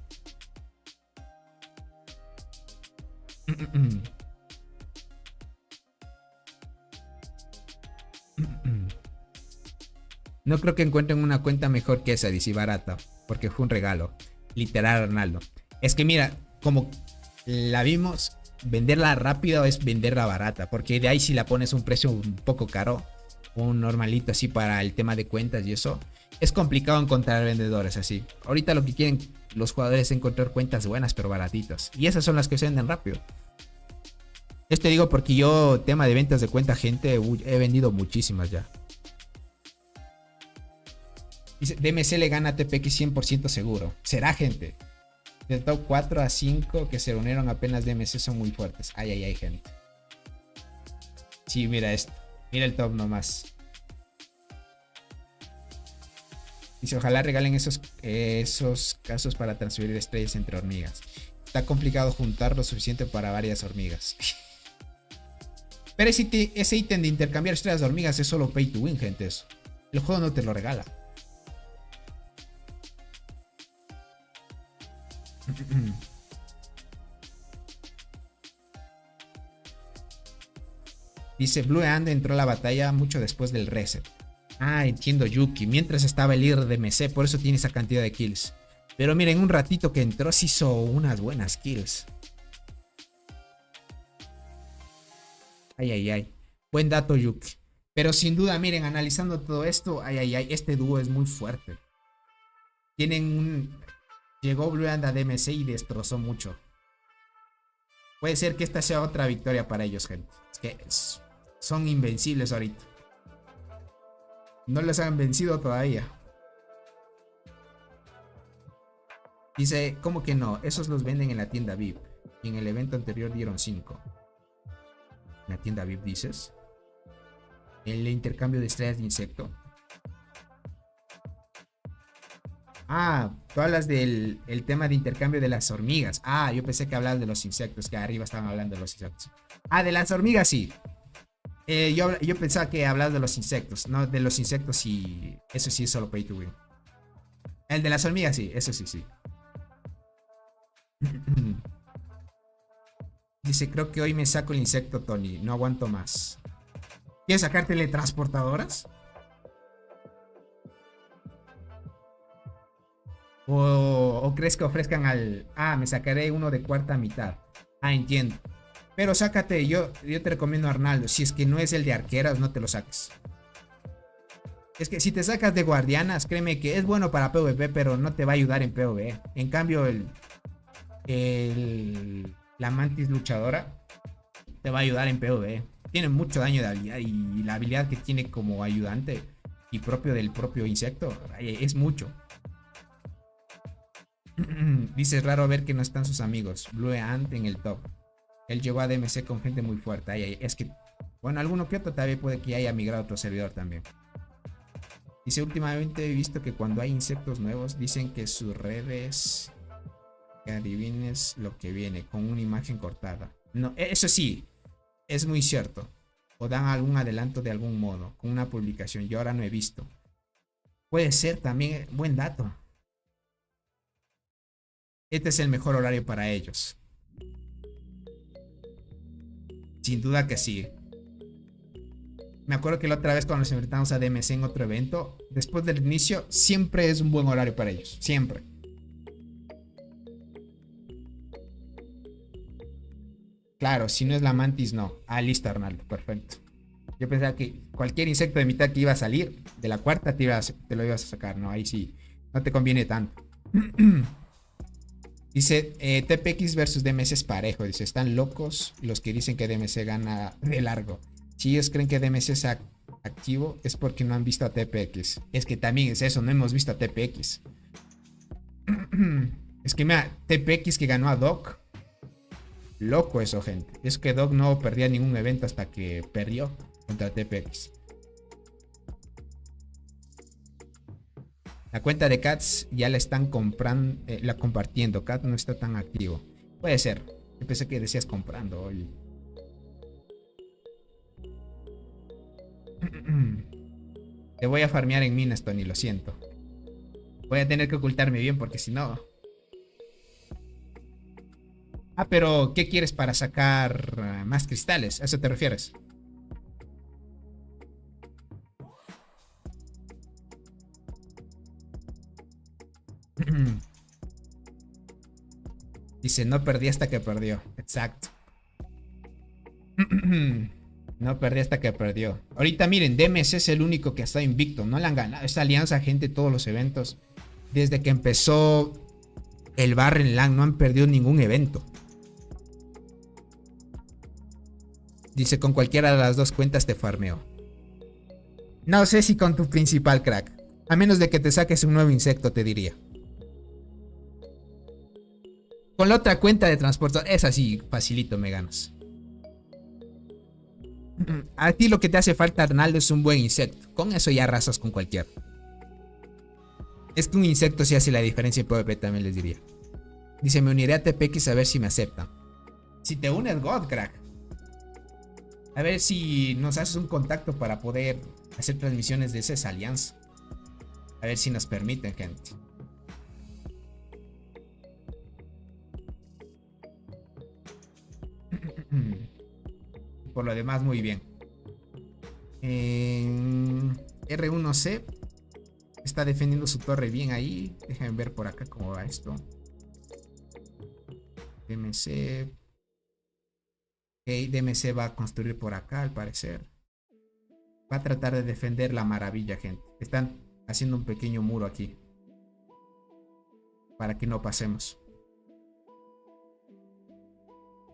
S2: No creo que encuentren una cuenta mejor que esa, dice barata, porque fue un regalo. Literal, Ronaldo. Es que mira, como la vimos, venderla rápido es venderla barata, porque de ahí si la pones un precio un poco caro, un normalito así para el tema de cuentas y eso, es complicado encontrar vendedores así. Ahorita lo que quieren los jugadores es encontrar cuentas buenas pero baratitas. Y esas son las que se venden rápido. Esto digo porque yo, tema de ventas de cuenta, gente, he vendido muchísimas ya. Dice, DMC le gana a TPX 100% seguro. ¿Será, gente? Del top 4 a 5 que se reunieron apenas DMC son muy fuertes. Ay, ay, ay, gente. Sí, mira esto. Mira el top nomás. Dice, ojalá regalen esos casos para transferir estrellas entre hormigas. Está complicado juntar lo suficiente para varias hormigas. Pero ese ítem de intercambiar estrellas de hormigas es solo pay to win, gente. Eso. El juego no te lo regala. Dice, Blue Ant entró a la batalla mucho después del reset. Ah, entiendo, Yuki. Mientras estaba el líder de MC, por eso tiene esa cantidad de kills. Pero miren, un ratito que entró se hizo unas buenas kills. Ay, ay, ay. Buen dato, Yuki. Pero sin duda, miren, analizando todo esto, ay, ay, ay, este dúo es muy fuerte. Llegó Blue Ant a DMC y destrozó mucho. Puede ser que esta sea otra victoria para ellos, gente. Es que son invencibles ahorita. No les han vencido todavía. Dice, ¿cómo que no? Esos los venden en la tienda VIP. Y en el evento anterior dieron 5. ¿En la tienda VIP dices? ¿El intercambio de estrellas de insecto? Ah, tú hablas del tema de intercambio de las hormigas. Ah, yo pensé que hablabas de los insectos, que arriba estaban hablando de los insectos. Ah, de las hormigas sí. Yo pensaba que hablabas de los insectos. No, de los insectos y eso sí es solo pay to win. El de las hormigas, sí, eso sí, sí. Dice, creo que hoy me saco el insecto, Tony. No aguanto más. ¿Quieres sacar teletransportadoras? ¿O crees que ofrezcan al... Ah, me sacaré uno de cuarta mitad. Ah, entiendo. Pero sácate, yo te recomiendo a Arnaldo. Si es que no es el de arqueras, no te lo saques. Es que si te sacas de guardianas, créeme que es bueno para PvP, pero no te va a ayudar en PvE. En cambio, la mantis luchadora te va a ayudar en PvE. Tiene mucho daño de habilidad y la habilidad que tiene como ayudante y propio del propio insecto es mucho. Dice, es raro ver que no están sus amigos. Blue Ant en el top. Él llegó a DMC con gente muy fuerte. Es que, bueno, alguno que otro también puede que haya migrado a otro servidor también. Dice, últimamente he visto que cuando hay insectos nuevos, dicen que sus redes, que adivines lo que viene, con una imagen cortada. No, eso sí, es muy cierto. O dan algún adelanto de algún modo, con una publicación. Yo ahora no he visto. Puede ser también, buen dato. Este es el mejor horario para ellos. Sin duda que sí. Me acuerdo que la otra vez cuando nos enfrentamos a DMC en otro evento, después del inicio, siempre es un buen horario para ellos. Siempre. Claro, si no es la mantis, no. Ah, listo, Arnaldo. Perfecto. Yo pensaba que cualquier insecto de mitad que iba a salir, de la cuarta te lo ibas a sacar. No, ahí sí. No te conviene tanto. Dice, TPX versus DMC es parejo. Dice, están locos los que dicen que DMC gana de largo. Si ellos creen que DMC es activo, es porque no han visto a TPX. Es que también es eso, no hemos visto a TPX. Es que mira, TPX que ganó a Doc. Loco eso, gente. Es que Doc no perdía ningún evento hasta que perdió contra TPX. La cuenta de Cats ya la están comprando, la compartiendo. Cats no está tan activo. Puede ser. Yo pensé que decías comprando hoy. Te voy a farmear en minas, Tony, lo siento. Voy a tener que ocultarme bien porque si no... Ah, pero ¿qué quieres para sacar más cristales? ¿A eso te refieres? Dice, no perdí hasta que perdió. Exacto. No perdí hasta que perdió. Ahorita miren, DMC es el único que ha estado invicto. No le han ganado esta alianza, gente, todos los eventos. Desde que empezó el Barren LAN no han perdido ningún evento. Dice, con cualquiera de las dos cuentas te farmeo. No sé si con tu principal, crack. A menos de que te saques un nuevo insecto, te diría. Con la otra cuenta de transporte, es así, facilito me ganas. A ti lo que te hace falta, Arnaldo, es un buen insecto. Con eso ya arrasas con cualquiera. Es que un insecto sí hace la diferencia en PvP, también les diría. Dice, me uniré a TPX a ver si me aceptan. Si te unes, God, crack. A ver si nos haces un contacto para poder hacer transmisiones de esa alianza. A ver si nos permiten, gente. Por lo demás, muy bien. R1C está defendiendo su torre bien ahí. Déjenme ver por acá cómo va esto. DMC. Ok, DMC va a construir por acá, al parecer. Va a tratar de defender la maravilla, gente. Están haciendo un pequeño muro aquí. Para que no pasemos.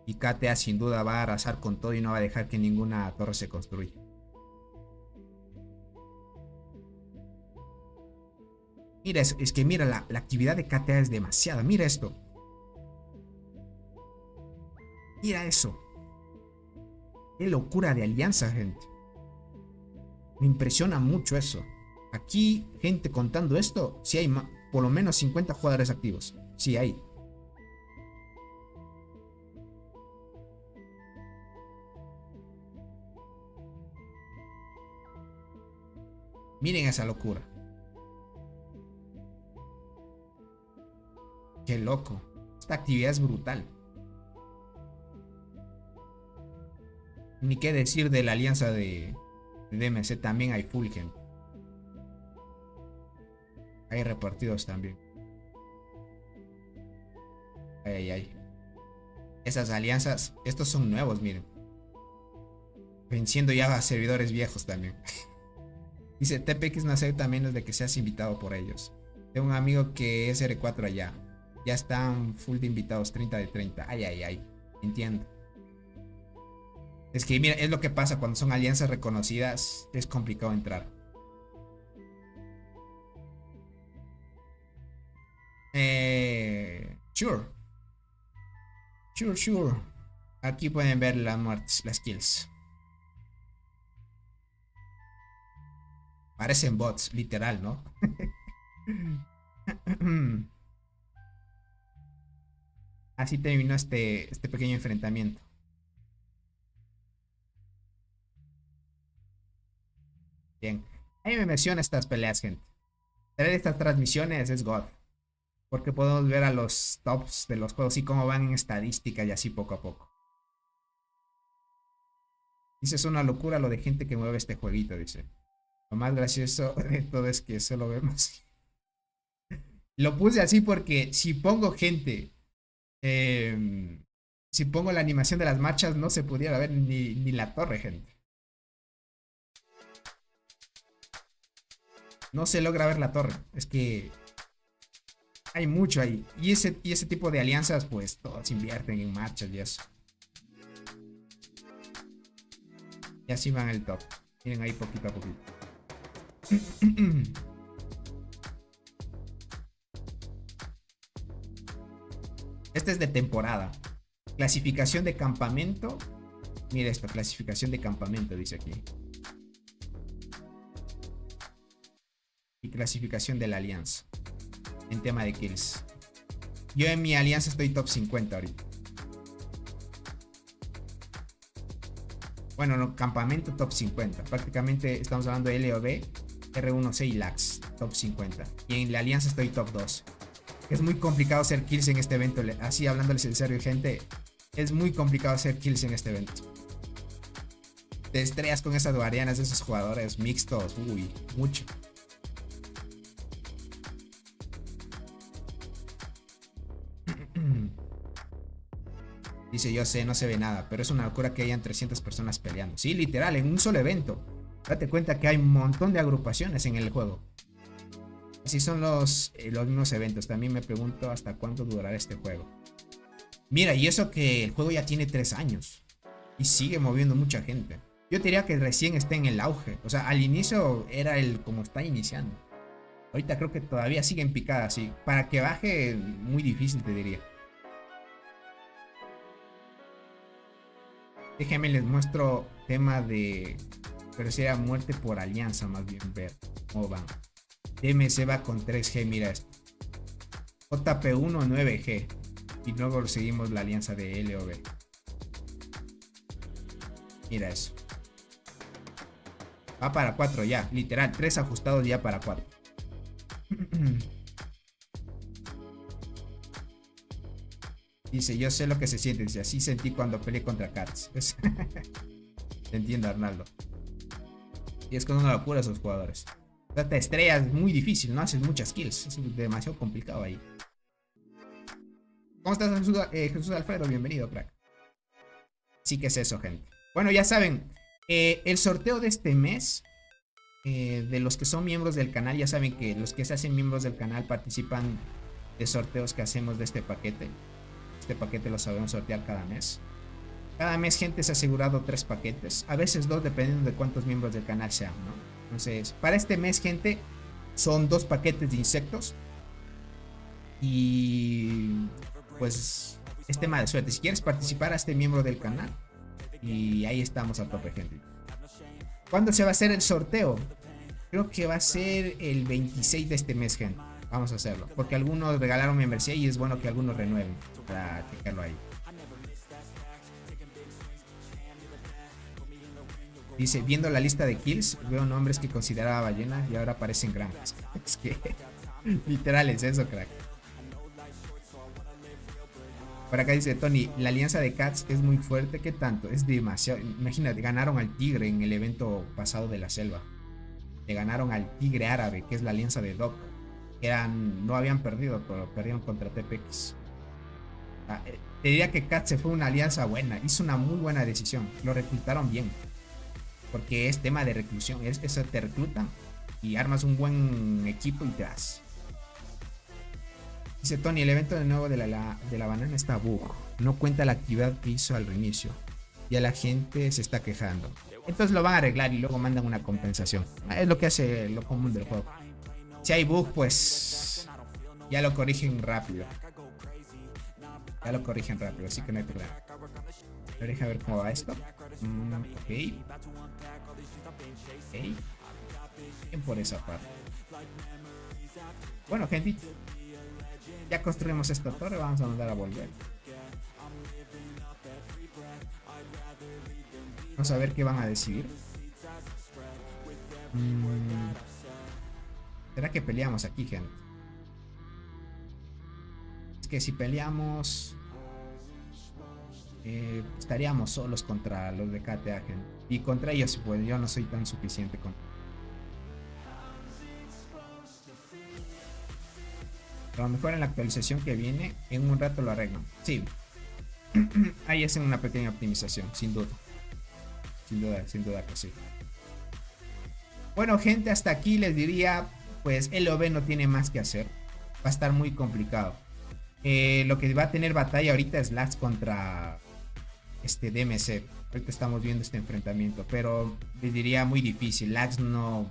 S2: Y KTA sin duda va a arrasar con todo y no va a dejar que ninguna torre se construya. Mira, es que mira, la actividad de KTA es demasiada. Mira esto. Mira eso. Qué locura de alianza, gente. Me impresiona mucho eso. Aquí, gente, contando esto, sí hay por lo menos 50 jugadores activos. Sí hay. Miren esa locura. Qué loco. Esta actividad es brutal. Ni qué decir de la alianza de DMC. También hay full gente. Hay repartidos también. Ay, ay, ay. Esas alianzas. Estos son nuevos, miren. Venciendo ya a servidores viejos también. Dice, TPX no acepta menos de que seas invitado por ellos. Tengo un amigo que es R4 allá. Ya están full de invitados, 30 de 30. Ay, ay, ay. Entiendo. Es que mira, es lo que pasa cuando son alianzas reconocidas. Es complicado entrar. Sure. Sure. Aquí pueden ver las muertes, las kills. Parecen bots, literal, ¿no? Así terminó este pequeño enfrentamiento. Bien. A mí me emociona estas peleas, gente. Traer estas transmisiones es God. Porque podemos ver a los tops de los juegos y cómo van en estadística y así poco a poco. Dice, es una locura lo de gente que mueve este jueguito, dice. Lo más gracioso de todo es que solo vemos. Lo puse así porque si pongo gente, si pongo la animación de las marchas, no se pudiera ver ni la torre, gente. No se logra ver la torre. Es que hay mucho ahí. Y ese tipo de alianzas, pues todos invierten en marchas y eso. Y así van el top. Miren ahí poquito a poquito. Este es de temporada. Clasificación de campamento. Mira esto, clasificación de campamento dice aquí. Y clasificación de la alianza. En tema de kills. Yo en mi alianza estoy top 50 ahorita. Bueno, no, campamento top 50. Prácticamente estamos hablando de LOB, R1C y Lax, top 50. Y en la alianza estoy top 2. Es muy complicado hacer kills en este evento. Así hablándoles en serio, gente. Es muy complicado hacer kills en este evento. Te estrellas con esas guardianas de esos jugadores mixtos. Uy, mucho. Dice, yo sé, no se ve nada, pero es una locura que hayan 300 personas peleando. Sí, literal, en un solo evento. Date cuenta que hay un montón de agrupaciones en el juego. Así son los mismos eventos. También me pregunto hasta cuánto durará este juego. Mira, y eso que el juego ya tiene 3 años. Y sigue moviendo mucha gente. Yo diría que recién está en el auge. O sea, al inicio era el como está iniciando. Ahorita creo que todavía sigue en picada así. Para que baje, muy difícil te diría. Déjenme les muestro tema de... Pero sería muerte por alianza más bien, ver cómo van. DMC va con 3G, mira esto. JP1 9G. Y luego seguimos la alianza de LOB. Mira eso. Va para 4 ya, literal, 3 ajustados ya para 4. Dice, yo sé lo que se siente. Dice, así sentí cuando peleé contra Cats. Te entiendo, Arnaldo. Y es con una locura esos jugadores. O sea, te estrellas muy difícil, no haces muchas kills. Es demasiado complicado ahí. ¿Cómo estás, Jesús Alfredo? Bienvenido, crack. Sí que es eso, gente. Bueno, ya saben, el sorteo de este mes, de los que son miembros del canal, ya saben que los que se hacen miembros del canal participan de sorteos que hacemos de este paquete. Este paquete lo sabemos sortear cada mes. Cada mes, gente, se ha asegurado 3 paquetes. A veces 2, dependiendo de cuántos miembros del canal sean, ¿no? Entonces, para este mes, gente, son 2 paquetes de insectos. Y pues es tema de suerte. Si quieres participar, hazte miembro del canal. Y ahí estamos a tope, gente. ¿Cuándo se va a hacer el sorteo? Creo que va a ser el 26 de este mes, gente. Vamos a hacerlo. Porque algunos regalaron membresía y es bueno que algunos renueven. Para checarlo ahí. Dice, viendo la lista de kills, veo nombres que consideraba ballenas y ahora parecen granjas. Es que literal es eso, crack. Por acá dice Tony, la alianza de Cats es muy fuerte. ¿Qué tanto? Es demasiado. Imagínate, ganaron al Tigre en el evento pasado de la selva. Le ganaron al Tigre Árabe, que es la alianza de Doc. No habían perdido, pero perdieron contra TPX. Te diría que Cats se fue una alianza buena. Hizo una muy buena decisión. Lo reclutaron bien. Porque es tema de reclusión. Eso te reclutan y armas un buen equipo y te das. Dice Tony, el evento de nuevo de la banana está bug. No cuenta la actividad que hizo al reinicio. Ya la gente se está quejando. Entonces lo van a arreglar y luego mandan una compensación. Es lo que hace lo común del juego. Si hay bug, pues ya lo corrigen rápido. Así que no hay problema. Deja ver cómo va esto. Ok. Bien por esa parte. Bueno, gente. Ya construimos esta torre, vamos a mandar a volver. Vamos a ver qué van a decidir. ¿Será que peleamos aquí, gente? Es que si peleamos estaríamos solos contra los de KTA, gente. Y contra ellos, pues yo no soy tan suficiente con... A lo mejor en la actualización que viene, en un rato lo arreglan. Sí. Ahí hacen una pequeña optimización, sin duda. Sin duda que sí. Bueno, gente, hasta aquí les diría, pues el LoB no tiene más que hacer. Va a estar muy complicado. Lo que va a tener batalla ahorita es Lax contra DMC. Ahorita estamos viendo este enfrentamiento, pero les diría muy difícil. Lax no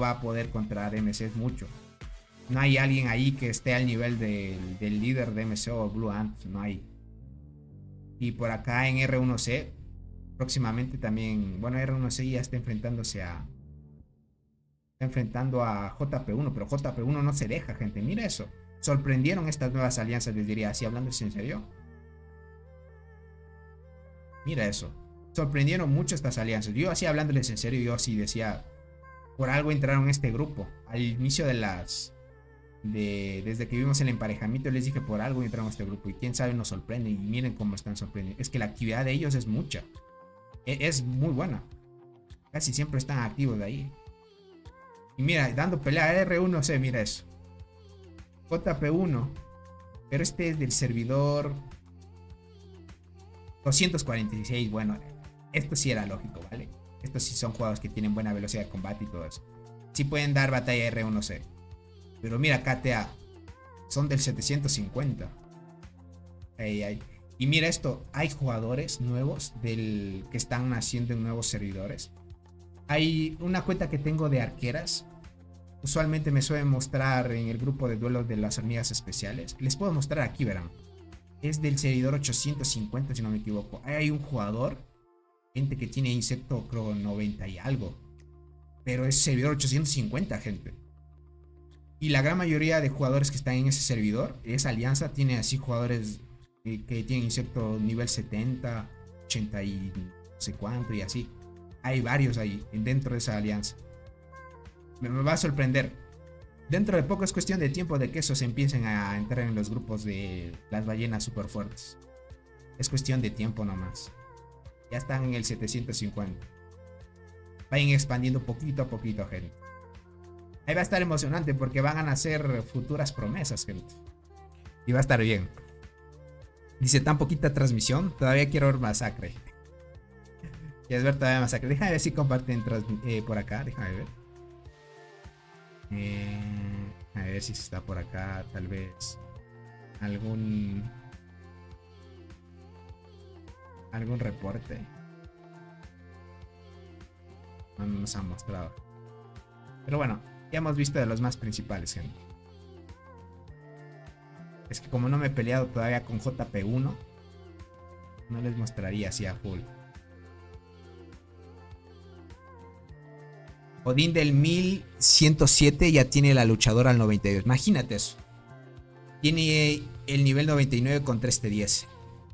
S2: va a poder contra DMC mucho. No hay alguien ahí que esté al nivel del líder de DMC o Blue Ant. No hay. Y por acá en R1C, próximamente también, bueno, R1C ya está enfrentándose a... Está enfrentando a JP1, pero JP1 no se deja, gente. Mira eso. Sorprendieron estas nuevas alianzas, les diría, así hablando en serio. Mira eso. Sorprendieron mucho estas alianzas. Yo así hablándoles en serio, yo así decía, por algo entraron a este grupo. Al inicio de desde que vimos el emparejamiento les dije, por algo entraron a este grupo. Y quién sabe nos sorprende. Y miren cómo están sorprendiendo. Es que la actividad de ellos es mucha. Es muy buena. Casi siempre están activos de ahí. Y mira, dando pelea a R1C, mira eso. JP1. Pero este es del servidor 246. Bueno, esto sí era lógico, ¿vale? Estos sí son jugadores que tienen buena velocidad de combate y todo eso. Sí pueden dar batalla a R1C. Pero mira, KTA. Son del 750. Y mira esto. Hay jugadores nuevos que están naciendo en nuevos servidores. Hay una cuenta que tengo de arqueras. Usualmente me suelen mostrar en el grupo de duelos de las hormigas especiales. Les puedo mostrar aquí, verán. Es del servidor 850, si no me equivoco. Hay un jugador, gente que tiene insecto, creo 90 y algo. Pero es servidor 850, gente. Y la gran mayoría de jugadores que están en ese servidor, esa alianza, tiene así jugadores que tienen insecto nivel 70, 80 y no sé cuánto y así. Hay varios ahí dentro de esa alianza. Me va a sorprender. Dentro de poco es cuestión de tiempo de que esos empiecen a entrar en los grupos de las ballenas super fuertes. Es cuestión de tiempo nomás. Ya están en el 750. Vayan expandiendo poquito a poquito, gente. Ahí va a estar emocionante porque van a nacer futuras promesas, gente. Y va a estar bien. Dice, tan poquita transmisión. Todavía quiero ver masacre. ¿Quieres ver todavía masacre? Déjame ver si comparten por acá. Déjame ver. A ver si está por acá. Tal vez algún reporte. No nos han mostrado. Pero bueno, ya hemos visto de los más principales, gente. Es que como no me he peleado todavía con JP1, no les mostraría así a full. Odín del 1107 ya tiene la luchadora al 92. Imagínate eso. Tiene el nivel 99 contra este 10.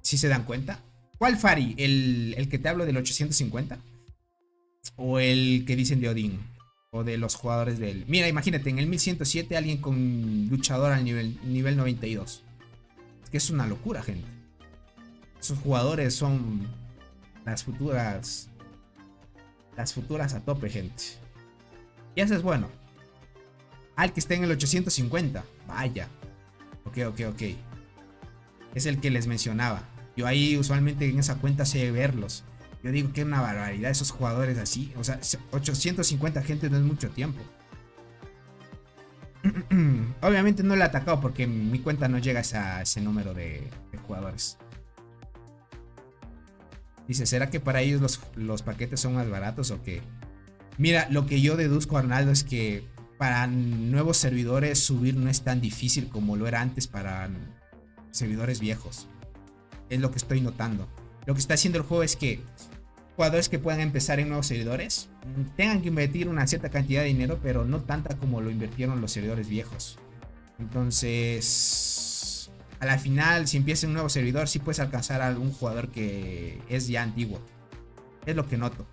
S2: ¿Sí se dan cuenta? ¿Cuál Fari? ¿El que te hablo del 850? ¿O el que dicen de Odín? O de los jugadores del... Mira, imagínate, en el 1107 alguien con luchador al nivel 92. Es que es una locura, gente. Esos jugadores son las futuras a tope, gente. Y ese es bueno. Al que está en el 850. Vaya. Ok. Es el que les mencionaba. Yo ahí usualmente en esa cuenta sé verlos. Yo digo que es una barbaridad esos jugadores así. O sea, 850 gente no es mucho tiempo. Obviamente no le he atacado porque mi cuenta no llega a ese número de jugadores. Dice, ¿será que para ellos los paquetes son más baratos o qué? Mira, lo que yo deduzco, Arnaldo, es que para nuevos servidores subir no es tan difícil como lo era antes para servidores viejos. Es lo que estoy notando. Lo que está haciendo el juego es que jugadores que puedan empezar en nuevos servidores tengan que invertir una cierta cantidad de dinero, pero no tanta como lo invirtieron los servidores viejos. Entonces, a la final, si empieza un nuevo servidor, sí puedes alcanzar a algún jugador que es ya antiguo. Es lo que noto.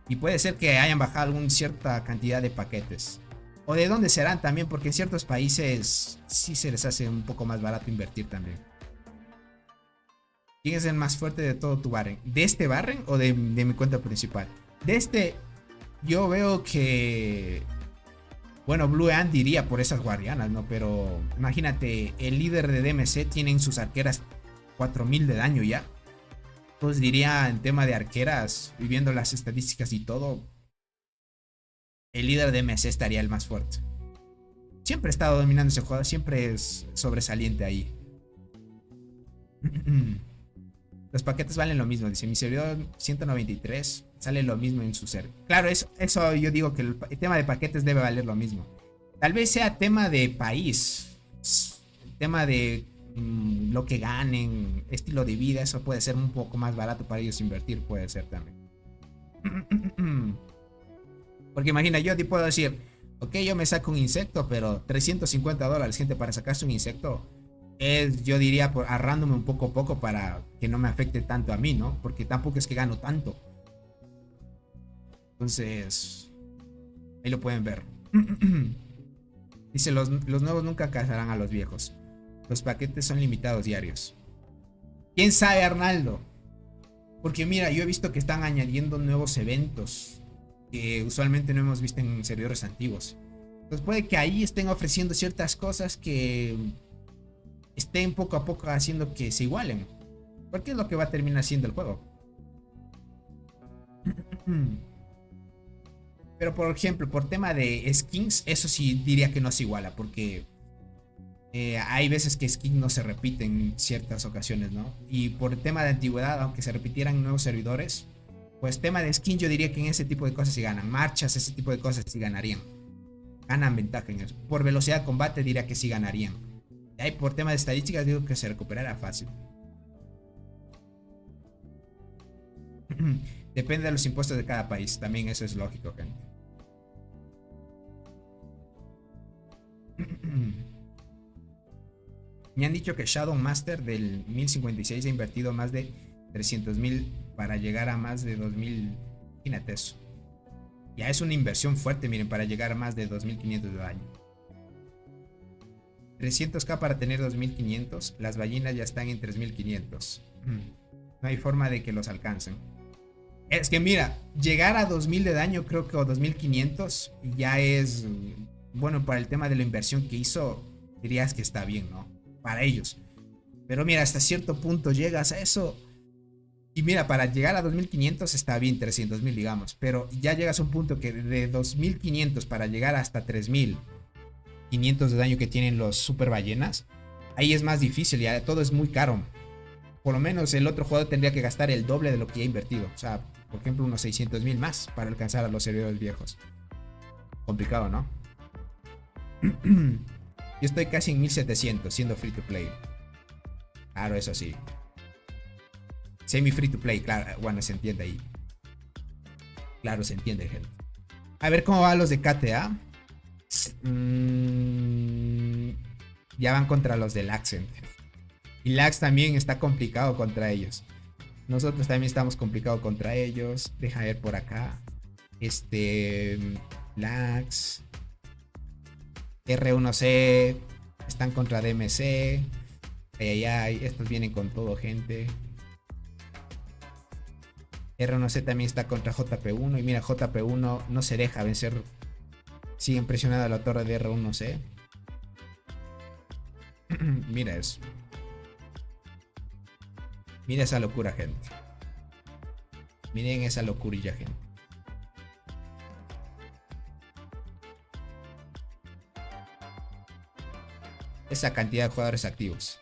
S2: Y puede ser que hayan bajado alguna cierta cantidad de paquetes. O de dónde serán también, porque en ciertos países sí se les hace un poco más barato invertir también. ¿Quién es el más fuerte de todo tu Barren? ¿De este Barren o de mi cuenta principal? De este, yo veo que... Bueno, Blue Ant diría por esas guardianas, ¿no? Pero imagínate, el líder de DMC tiene en sus arqueras 4000 de daño ya. Pues diría en tema de arqueras, viviendo las estadísticas y todo, el líder de DMC estaría el más fuerte. Siempre ha estado dominando ese juego, siempre es sobresaliente ahí. Los paquetes valen lo mismo, dice mi servidor 193, sale lo mismo en su server. Claro, eso yo digo que el tema de paquetes debe valer lo mismo. Tal vez sea tema de país, tema de lo que ganen, estilo de vida, eso puede ser un poco más barato para ellos invertir, puede ser también. Porque imagina, yo te puedo decir, ok, yo me saco un insecto, pero $350, gente, para sacarse un insecto es, yo diría, ahorrándome un poco a poco para que no me afecte tanto a mí, ¿no? Porque tampoco es que gano tanto. Entonces, ahí lo pueden ver. Dice, los nuevos nunca cazarán a los viejos. Los paquetes son limitados diarios. ¿Quién sabe, Arnaldo? Porque mira, yo he visto que están añadiendo nuevos eventos que usualmente no hemos visto en servidores antiguos. Entonces puede que ahí estén ofreciendo ciertas cosas que estén poco a poco haciendo que se igualen. Porque es lo que va a terminar siendo el juego. Pero por ejemplo, por tema de skins, eso sí diría que no se iguala. Porque hay veces que skins no se repiten en ciertas ocasiones, ¿no? Y por tema de antigüedad, aunque se repitieran en nuevos servidores, pues tema de skin yo diría que en ese tipo de cosas sí ganan. Marchas, ese tipo de cosas sí ganarían. Ganan ventaja en eso. Por velocidad de combate diría que sí ganarían. Y ahí por tema de estadísticas digo que se recuperará fácil. Depende de los impuestos de cada país. También eso es lógico, gente. Me han dicho que Shadow Master del 1056 ha invertido más de 300,000 para llegar a más de 2000. Imagínate eso. Ya es una inversión fuerte, miren, para llegar a más de 2500 de daño. 300k para tener 2500. Las ballenas ya están en 3500. No hay forma de que los alcancen. Es que mira, llegar a 2000 de daño, creo que, o 2500, ya es bueno. Para el tema de la inversión que hizo, dirías que está bien, ¿no? Para ellos. Pero mira, hasta cierto punto llegas a eso. Y mira, para llegar a 2500 está bien, 300,000 digamos. Pero ya llegas a un punto que de 2500 para llegar hasta 3500 de daño que tienen los super ballenas, ahí es más difícil, ya todo es muy caro. Por lo menos el otro jugador tendría que gastar el doble de lo que ya ha invertido. O sea, por ejemplo, unos 600,000 más para alcanzar a los servidores viejos. Complicado, ¿no? Yo estoy casi en 1700 siendo free to play. Claro, eso sí. Semi free to play, claro. Bueno, se entiende ahí. Claro, se entiende, gente. A ver cómo van los de KTA. Ya van contra los del Accent. Y Lax también está complicado contra ellos. Nosotros también estamos complicados contra ellos. Deja ver por acá. Lax. R1C. Están contra DMC. Ay, ay, ay, estos vienen con todo, gente. R1C también está contra JP1. Y mira, JP1 no se deja vencer. Siguen presionando a la torre de R1C. Mira eso. Mira esa locura, gente. Miren esa locurilla, gente. Esa cantidad de jugadores activos.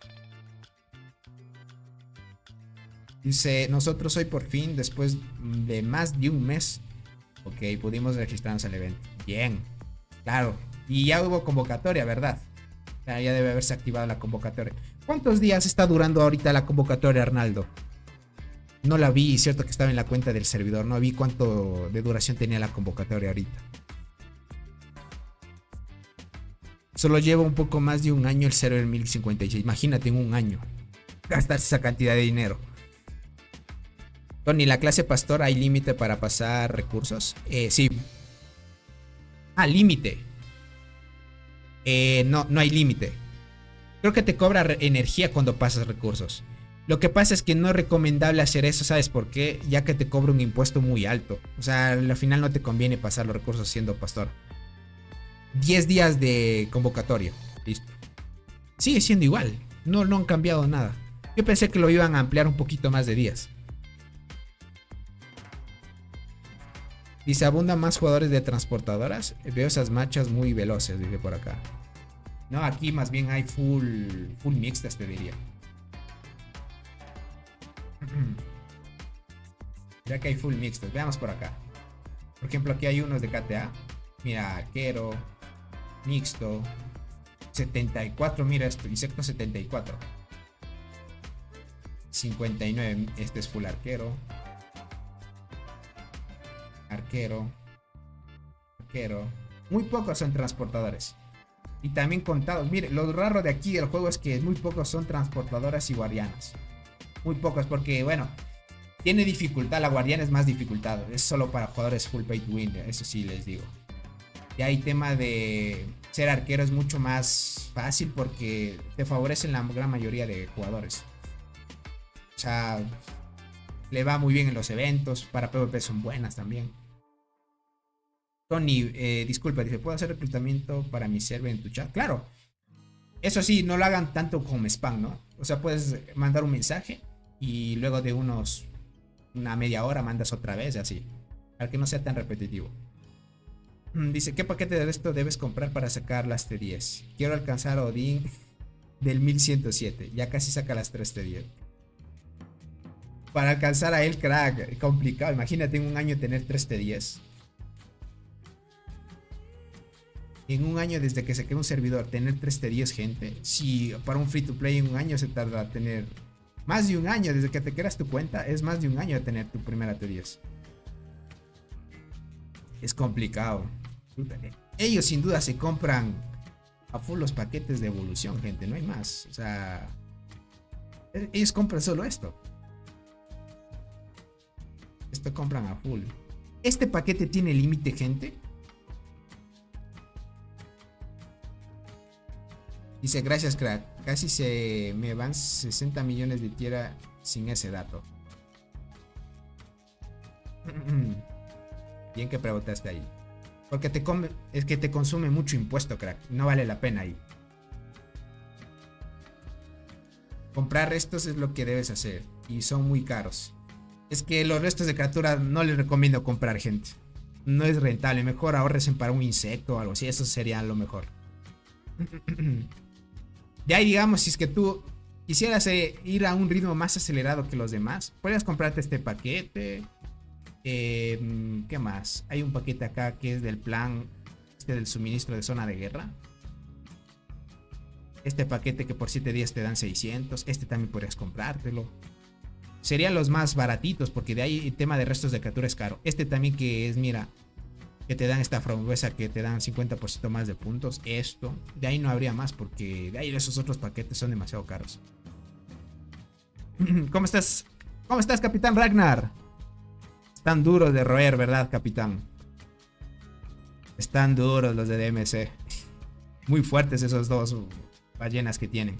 S2: Dice, nosotros hoy por fin, después de más de un mes, ok, pudimos registrarnos al evento. Bien, claro. Y ya hubo convocatoria, ¿verdad? Ya debe haberse activado la convocatoria. ¿Cuántos días está durando ahorita la convocatoria, Arnaldo? No la vi, cierto que estaba en la cuenta del servidor. No vi cuánto de duración tenía la convocatoria ahorita. Solo lleva un poco más de un año el server 1056. Imagínate, en un año gastarse esa cantidad de dinero. Tony, ¿la clase pastor hay límite para pasar recursos? Sí. Ah, límite. No hay límite. Creo que te cobra energía cuando pasas recursos. Lo que pasa es que no es recomendable hacer eso, ¿sabes por qué? Ya que te cobra un impuesto muy alto. O sea, al final no te conviene pasar los recursos siendo pastor. 10 días de convocatoria. Listo. Sigue siendo igual. No han cambiado nada. Yo pensé que lo iban a ampliar un poquito más de días. Dice, abundan más jugadores de transportadoras. Veo esas machas muy veloces, dice por acá. No, aquí más bien hay full mixtas, te diría. Ya que hay full mixtas. Veamos por acá. Por ejemplo, aquí hay unos de KTA. Mira, arquero, mixto, 74. Mira esto, insecto 74. 59. Este es full arquero. Arquero. Muy pocos son transportadores. Y también contados. Mire, lo raro de aquí del juego es que muy pocos son transportadoras y guardianas. Muy pocos porque, bueno, tiene dificultad. La guardiana es más dificultad. Es solo para jugadores full pay to win. Eso sí les digo. Y hay tema de ser arquero es mucho más fácil porque te favorecen la gran mayoría de jugadores. O sea, le va muy bien en los eventos. Para PvP son buenas también. Tony, disculpa, dice, ¿puedo hacer reclutamiento para mi server en tu chat? Claro. Eso sí, no lo hagan tanto como spam, ¿no? O sea, puedes mandar un mensaje y luego de una media hora mandas otra vez, así. Para que no sea tan repetitivo. Dice, ¿qué paquete de esto debes comprar para sacar las T10? Quiero alcanzar a Odín del 1107. Ya casi saca las 3 T10. Para alcanzar a él, crack, complicado. Imagínate en un año tener 3 T10. En un año desde que se creó un servidor, tener 3 T10, gente. Si para un free to play en un año se tarda a tener más de un año. Desde que te creas tu cuenta, es más de un año de tener tu primera T10. Es complicado. Ellos sin duda se compran a full los paquetes de evolución, gente. No hay más. O sea, ellos compran solo esto. Esto compran a full. Este paquete tiene límite, gente. Dice, gracias, crack. Casi se me van 60 millones de tierra sin ese dato. Bien que preguntaste ahí. Porque es que te consume mucho impuesto, crack. No vale la pena ahí. Comprar restos es lo que debes hacer. Y son muy caros. Es que los restos de criatura no les recomiendo comprar, gente. No es rentable. Mejor ahorres para un insecto o algo así. Eso sería lo mejor. De ahí, digamos, si es que tú quisieras ir a un ritmo más acelerado que los demás, puedes comprarte este paquete. ¿Qué más? Hay un paquete acá que es del plan del suministro de zona de guerra. Este paquete que por 7 días te dan 600. Este también podrías comprártelo. Serían los más baratitos porque de ahí el tema de restos de criatura es caro. Este también que es, mira, que te dan esta frambuesa que te dan 50% más de puntos. Esto, de ahí no habría más porque de ahí esos otros paquetes son demasiado caros. ¿Cómo estás? ¿Cómo estás, Capitán Ragnar? Están duros de roer, ¿verdad, Capitán? Están duros los de DMC. Muy fuertes esos dos ballenas que tienen.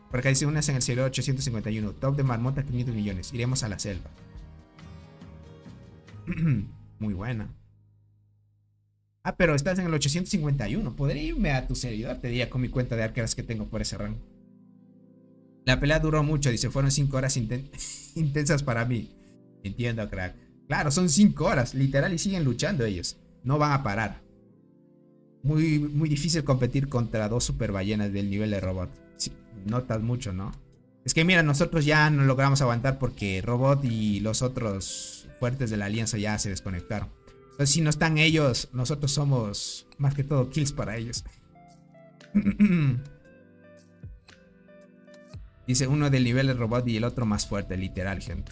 S2: Por acá dice unas en el servidor 851. Top de marmota 500 millones. Iremos a la selva. Muy buena. Ah, pero estás en el 851. Podría irme a tu servidor, te diría, con mi cuenta de arqueras que tengo por ese rango. La pelea duró mucho, dice, fueron 5 horas intensas para mí. Entiendo, crack. Claro, son 5 horas, literal, y siguen luchando ellos. No van a parar. Muy, muy difícil competir contra 2 super ballenas del nivel de robot. Sí, notas mucho, ¿no? Es que mira, nosotros ya no logramos aguantar porque Robot y los otros fuertes de la alianza ya se desconectaron. Entonces, si no están ellos, nosotros somos más que todo kills para ellos. Dice uno del nivel de Robot y el otro más fuerte, literal, gente.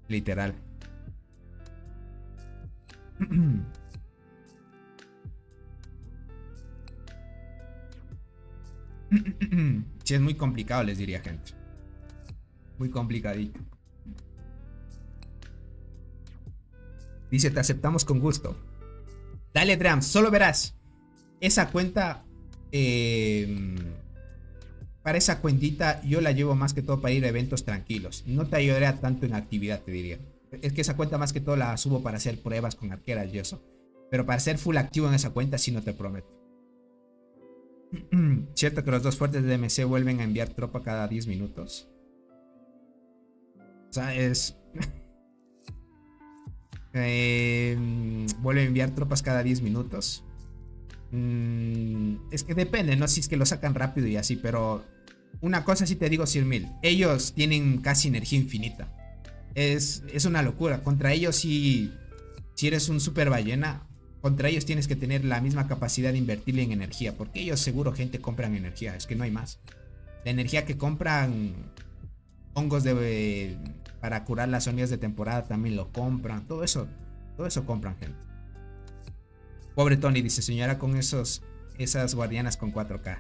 S2: Literal. Sí, es muy complicado, les diría, gente. Muy complicadito. Dice, te aceptamos con gusto. Dale, Drams, solo verás. Esa cuenta... para esa cuentita yo la llevo más que todo para ir a eventos tranquilos. No te ayudaría tanto en actividad, te diría. Es que esa cuenta más que todo la subo para hacer pruebas con arqueras y eso. Pero para ser full activo en esa cuenta sí no te prometo. Cierto que los 2 fuertes de DMC vuelven a enviar tropa cada 10 minutos. O sea, es... vuelve a enviar tropas cada 10 minutos. Es que depende, ¿no? Si es que lo sacan rápido y así, pero una cosa sí te digo, 100.000. Ellos tienen casi energía infinita. Es una locura. Contra ellos si eres un super ballena, contra ellos tienes que tener la misma capacidad de invertirle en energía, porque ellos seguro, gente, compran energía. Es que no hay más. La energía que compran, hongos para curar las hormigas de temporada también lo compran. Todo eso compran, gente. Pobre Tony, dice, señora, con esas guardianas con 4K.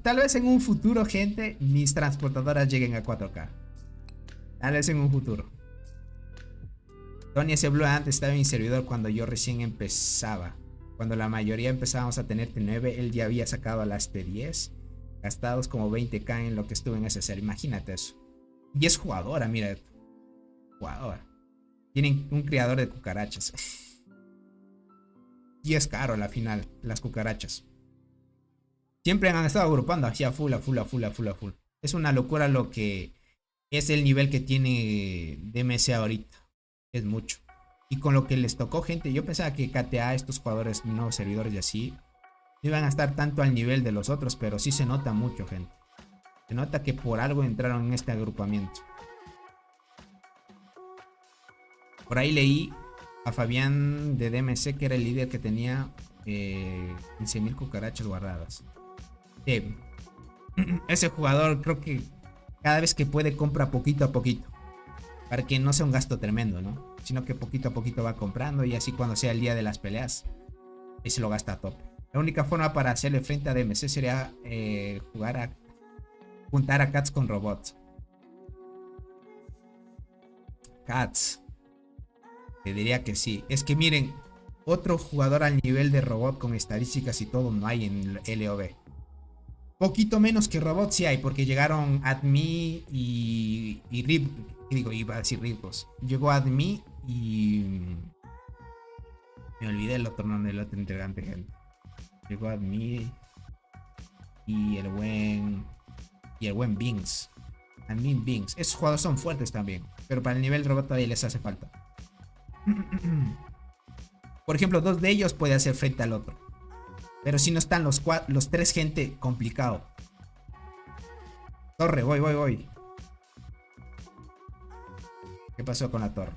S2: Tal vez en un futuro, gente, mis transportadoras lleguen a 4K. Tal vez en un futuro. Tony, ese Blue antes estaba en mi servidor cuando yo recién empezaba. Cuando la mayoría empezábamos a tener T9, él ya había sacado a las T10. Gastados como 20k en lo que estuve en ese ser. Imagínate eso. Y es jugadora, mira. Jugadora. Tienen un criador de cucarachas. Y es caro a la final, las cucarachas. Siempre han estado agrupando así a full. Es una locura lo que es el nivel que tiene DMC ahorita. Es mucho. Y con lo que les tocó, gente, yo pensaba que KTA, estos jugadores nuevos servidores y así, no iban a estar tanto al nivel de los otros, pero sí se nota mucho, gente. Se nota que por algo entraron en este agrupamiento. Por ahí leí a Fabián de DMC, que era el líder que tenía 15.000 cucarachas guardadas. Ese jugador creo que cada vez que puede compra poquito a poquito. Para que no sea un gasto tremendo, ¿no? Sino que poquito a poquito va comprando y así cuando sea el día de las peleas, ahí se lo gasta a tope. La única forma para hacerle frente a DMC sería juntar a Cats con robots. Cats. Te diría que sí. Es que miren, otro jugador al nivel de robot con estadísticas y todo no hay en LOB. Poquito menos que robot sí hay, porque llegaron Admi y Rip. Digo, iba a decir Ripos. Llegó Admi y... me olvidé el otro nombre del otro integrante, gente. Llegó Admi y el buen Binks. Admin Binks. Esos jugadores son fuertes también, pero para el nivel robot todavía les hace falta. Por ejemplo, 2 de ellos puede hacer frente al otro. Pero si no están los 3, gente, complicado. Torre, voy. ¿Qué pasó con la torre?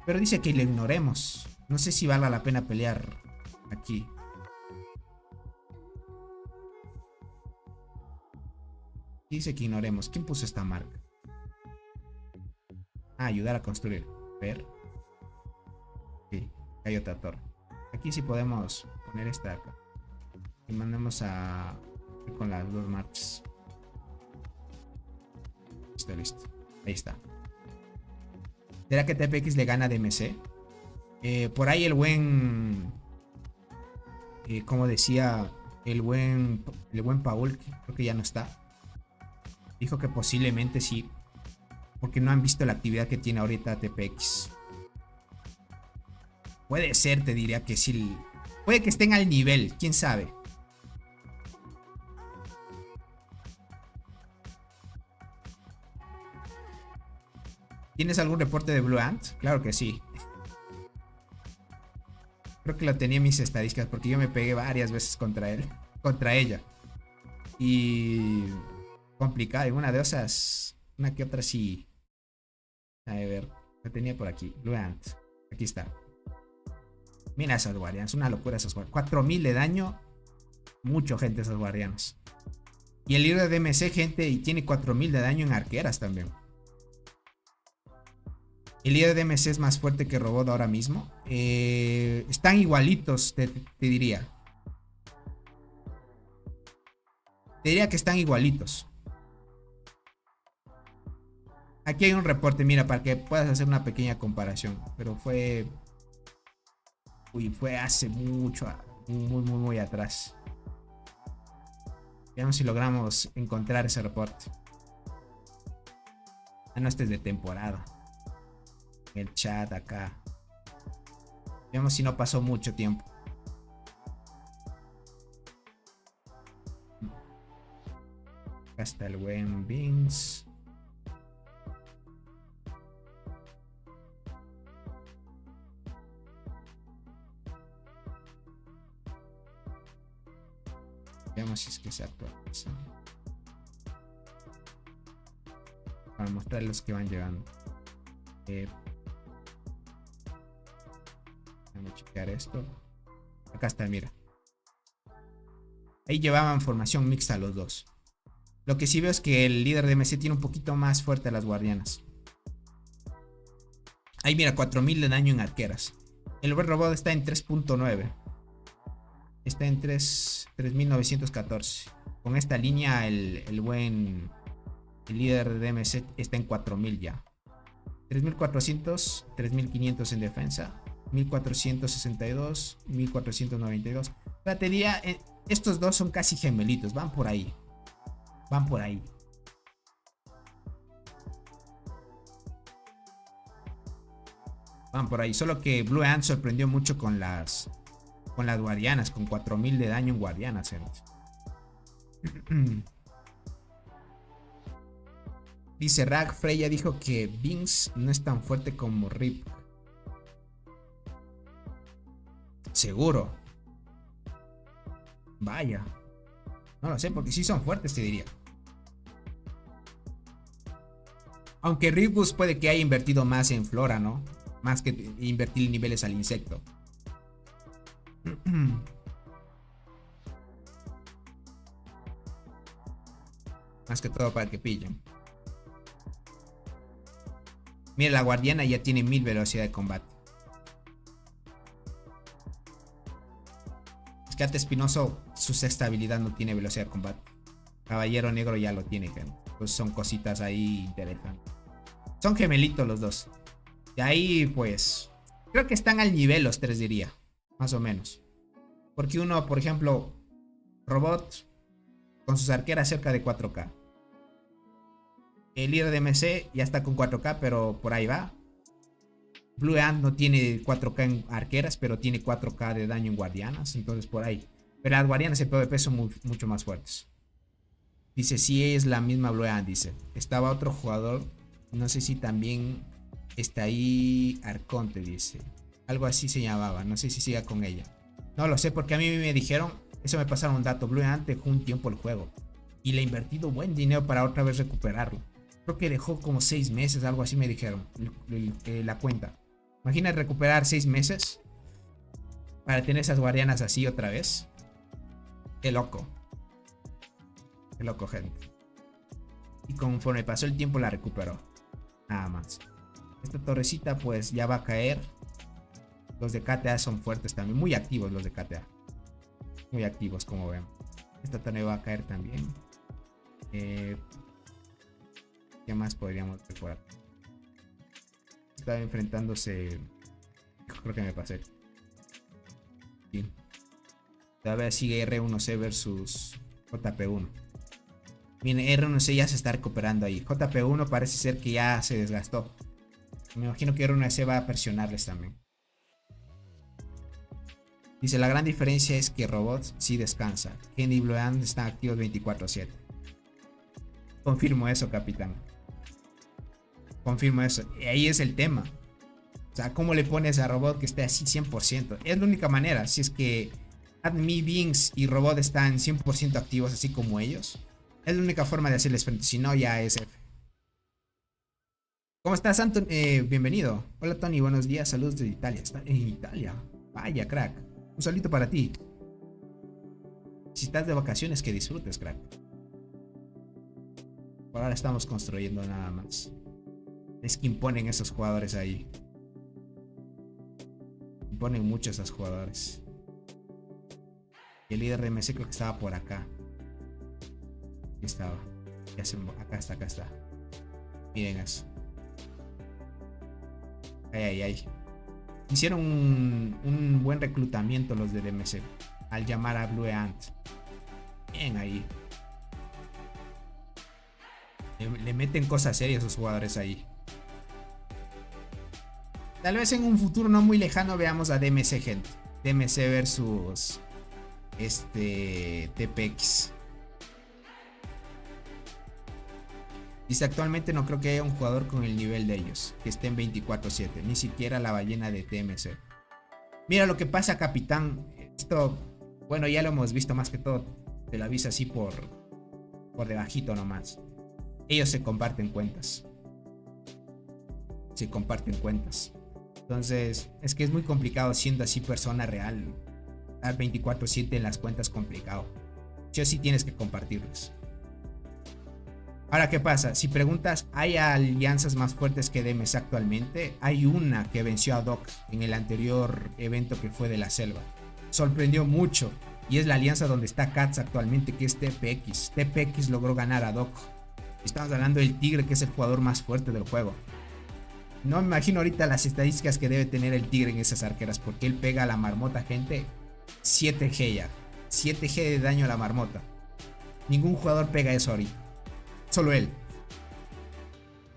S2: Pero dice que lo ignoremos. No sé si valga la pena pelear aquí. Dice que ignoremos. ¿Quién puso esta marca? Ah, ayudar a construir. Ver. Sí, hay otra torre. Aquí sí podemos poner esta acá. Y mandamos a... con las 2 marchas. Listo. Ahí está. ¿Será que TPX le gana a DMC? Por ahí el buen... Como decía el buen Paul, que creo que ya no está. Dijo que posiblemente sí. Porque no han visto la actividad que tiene ahorita TPX. Puede ser, te diría que sí. Puede que estén al nivel, quién sabe. ¿Tienes algún reporte de Blue Ant? Claro que sí. Creo que lo tenía en mis estadísticas porque yo me pegué varias veces contra él. Contra ella. Y... complicado. Y una de esas... una que otra sí... A ver... lo tenía por aquí. Blue Ant. Aquí está. Mira esas guardianas. Una locura esas guardianas. 4000 de daño. Mucho, gente, esas guardianas. Y el líder de DMC, gente, y tiene 4000 de daño en arqueras también. El líder de DMC es más fuerte que Robot ahora mismo. Están igualitos, te diría. Te diría que están igualitos. Aquí hay un reporte, mira, para que puedas hacer una pequeña comparación. Pero fue... uy, fue hace mucho. Muy atrás. Veamos si logramos encontrar ese reporte. Ah, no, este es de temporada. El chat acá. Veamos si no pasó mucho tiempo. Acá está el buen Vince. Veamos si es que se actualiza. Para mostrar los que van llegando. Vamos a chequear esto. Acá está, mira. Ahí llevaban formación mixta los dos. Lo que sí veo es que el líder de MC tiene un poquito más fuerte a las guardianas. Ahí mira, 4000 de daño en arqueras. El buen robot está en 3.9. Está en 3914. Con esta línea el líder de DMC está en 4000 ya. 3400, 3500 en defensa. 1462, 1492. O sea, te diría, estos dos son casi gemelitos. Van por ahí. Van por ahí. Van por ahí. Solo que Blue Ant sorprendió mucho con las guardianas. Con 4000 de daño en guardianas. Dice Rag, Freya dijo que Vince no es tan fuerte como Rip. Seguro. Vaya. No lo sé, porque sí son fuertes, te diría. Aunque Ribus puede que haya invertido más en flora, ¿no? Más que invertir niveles al insecto. Más que todo para que pillen. Mira, la guardiana ya tiene 1000 velocidad de combate. Escate Espinoso, su sexta habilidad no tiene velocidad de combate. Caballero Negro ya lo tiene, gente. Pues son cositas ahí interesantes. Son gemelitos los dos. De ahí, pues, creo que están al nivel los tres, diría. Más o menos. Porque uno, por ejemplo, Robot, con sus arqueras cerca de 4K. El líder de MC ya está con 4K, pero por ahí va. Blue Ant no tiene 4K en arqueras, pero tiene 4K de daño en guardianas. Entonces por ahí. Pero las guardianas en PvP son mucho más fuertes. Dice, sí es la misma Blue Ant, dice. Estaba otro jugador. No sé si también está ahí Arconte, dice. Algo así se llamaba. No sé si siga con ella. No lo sé porque a mí me dijeron. Eso me pasaron un dato. Blue Ant dejó un tiempo el juego. Y le he invertido buen dinero para otra vez recuperarlo. Creo que dejó como 6 meses, algo así me dijeron. La cuenta. Imagina recuperar 6 meses para tener esas guardianas así otra vez. Qué loco. Qué loco, gente. Y conforme pasó el tiempo la recuperó. Nada más. Esta torrecita pues ya va a caer. Los de KTA son fuertes también. Muy activos los de KTA. Muy activos, como ven. Esta torre va a caer también. ¿Qué más podríamos mejorar? Estaba enfrentándose. Creo que me pasé. Bien. Todavía sigue R1C versus JP1. Miren, R1C ya se está recuperando ahí. JP1 parece ser que ya se desgastó. Me imagino que R1C va a presionarles también. Dice, la gran diferencia es que Robot sí descansa. Kenny y Blueand están activos 24/7. Confirmo eso, capitán. Confirmo eso. Y ahí es el tema. O sea, ¿cómo le pones a Robot que esté así 100%? Es la única manera. Si es que Admi, Binks y Robot están 100% activos así como ellos, es la única forma de hacerles frente. Si no, ya es F. ¿Cómo estás, Anton? Bienvenido. Hola, Tony. Buenos días. Saludos de Italia. ¿Está en Italia? Vaya, crack. Un saludito para ti. Si estás de vacaciones, que disfrutes, crack. Por ahora estamos construyendo nada más. Es que imponen esos jugadores ahí. Imponen mucho esos jugadores. Y el líder de MC creo que estaba por acá. Aquí estaba. Acá está, acá está. Miren eso. Ay. Hicieron un buen reclutamiento los de DMC al llamar a Blue Ant. Bien ahí. Le meten cosas serias a sus jugadores ahí. Tal vez en un futuro no muy lejano veamos a DMC, gente. DMC versus TPX. Dice, actualmente no creo que haya un jugador con el nivel de ellos que esté en 24/7, ni siquiera la ballena de TMC. Mira lo que pasa, capitán. Esto, bueno, ya lo hemos visto más que todo. Te lo aviso así por debajito nomás. Ellos se comparten cuentas. Se comparten cuentas. Entonces, es que es muy complicado siendo así persona real. Estar 24/7 en las cuentas es complicado. Sí o sí tienes que compartirlas. Ahora, ¿qué pasa? Si preguntas, ¿hay alianzas más fuertes que DMC actualmente? Hay una que venció a Doc en el anterior evento que fue de la selva. Sorprendió mucho. Y es la alianza donde está Cats actualmente, que es TPX. TPX logró ganar a Doc. Estamos hablando del Tigre, que es el jugador más fuerte del juego. No me imagino ahorita las estadísticas que debe tener el Tigre en esas arqueras, porque él pega a la marmota, gente. 7G ya. 7G de daño a la marmota. Ningún jugador pega eso ahorita. Solo él.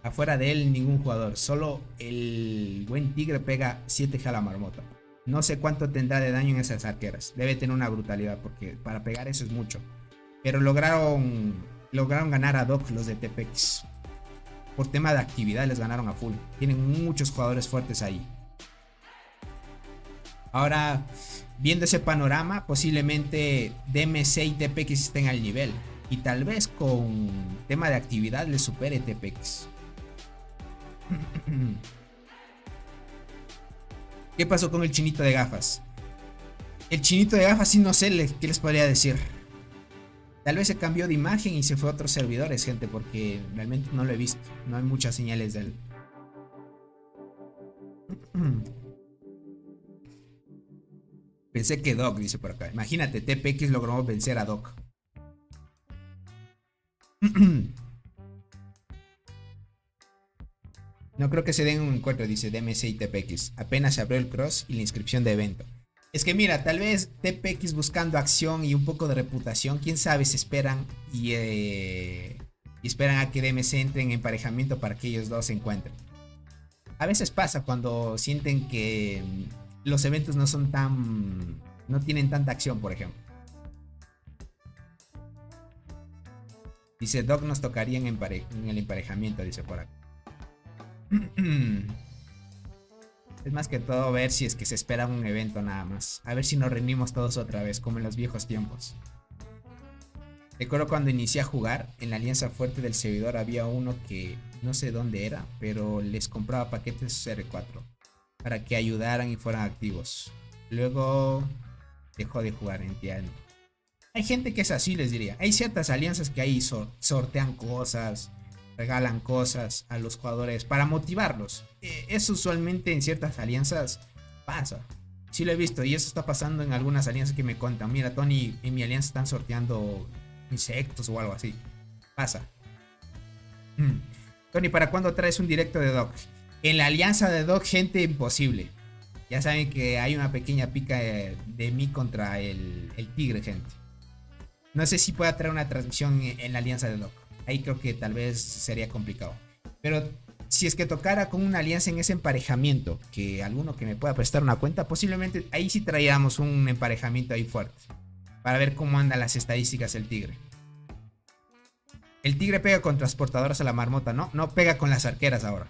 S2: Afuera de él, ningún jugador. Solo el buen Tigre pega 7G a la marmota. No sé cuánto tendrá de daño en esas arqueras. Debe tener una brutalidad, porque para pegar eso es mucho. Pero lograron ganar a Doc los de TPX. Por tema de actividad les ganaron a full. Tienen muchos jugadores fuertes ahí. Ahora, viendo ese panorama, posiblemente DMC y TPX estén al nivel. Y tal vez con tema de actividad les supere TPX. ¿Qué pasó con el chinito de gafas? El chinito de gafas sí no sé qué les podría decir. Tal vez se cambió de imagen y se fue a otros servidores, gente, porque realmente no lo he visto. No hay muchas señales de él. Pensé que Doc, dice por acá. Imagínate, TPX logró vencer a Doc. No creo que se den un encuentro, dice DMC y TPX. Apenas se abrió el cross y la inscripción de evento. Es que mira, tal vez TPX buscando acción y un poco de reputación, quién sabe, se esperan y esperan a que DMC entre en emparejamiento para que ellos dos se encuentren. A veces pasa cuando sienten que los eventos no tienen tanta acción, por ejemplo. Dice, Doc nos tocaría en el emparejamiento, dice por acá. Es más que todo ver si es que se espera un evento nada más. A ver si nos reunimos todos otra vez, como en los viejos tiempos. Recuerdo cuando inicié a jugar, en la alianza fuerte del servidor había uno que no sé dónde era, pero les compraba paquetes R4 para que ayudaran y fueran activos. Luego dejó de jugar, entiendo. Hay gente que es así, les diría. Hay ciertas alianzas que ahí sortean cosas, regalan cosas a los jugadores para motivarlos. Eso usualmente en ciertas alianzas pasa. Sí lo he visto y eso está pasando en algunas alianzas que me cuentan. Mira, Tony, en mi alianza están sorteando insectos o algo así. Pasa. Tony, ¿para cuándo traes un directo de Doc? En la alianza de Doc, gente, imposible. Ya saben que hay una pequeña pica de mí contra el tigre, gente. No sé si pueda traer una transmisión en la alianza de Doc. Ahí creo que tal vez sería complicado. Pero si es que tocara con una alianza en ese emparejamiento, que alguno que me pueda prestar una cuenta, posiblemente ahí sí traíamos un emparejamiento ahí fuerte. Para ver cómo andan las estadísticas del tigre. El tigre pega con transportadoras a la marmota, ¿no? No pega con las arqueras ahora.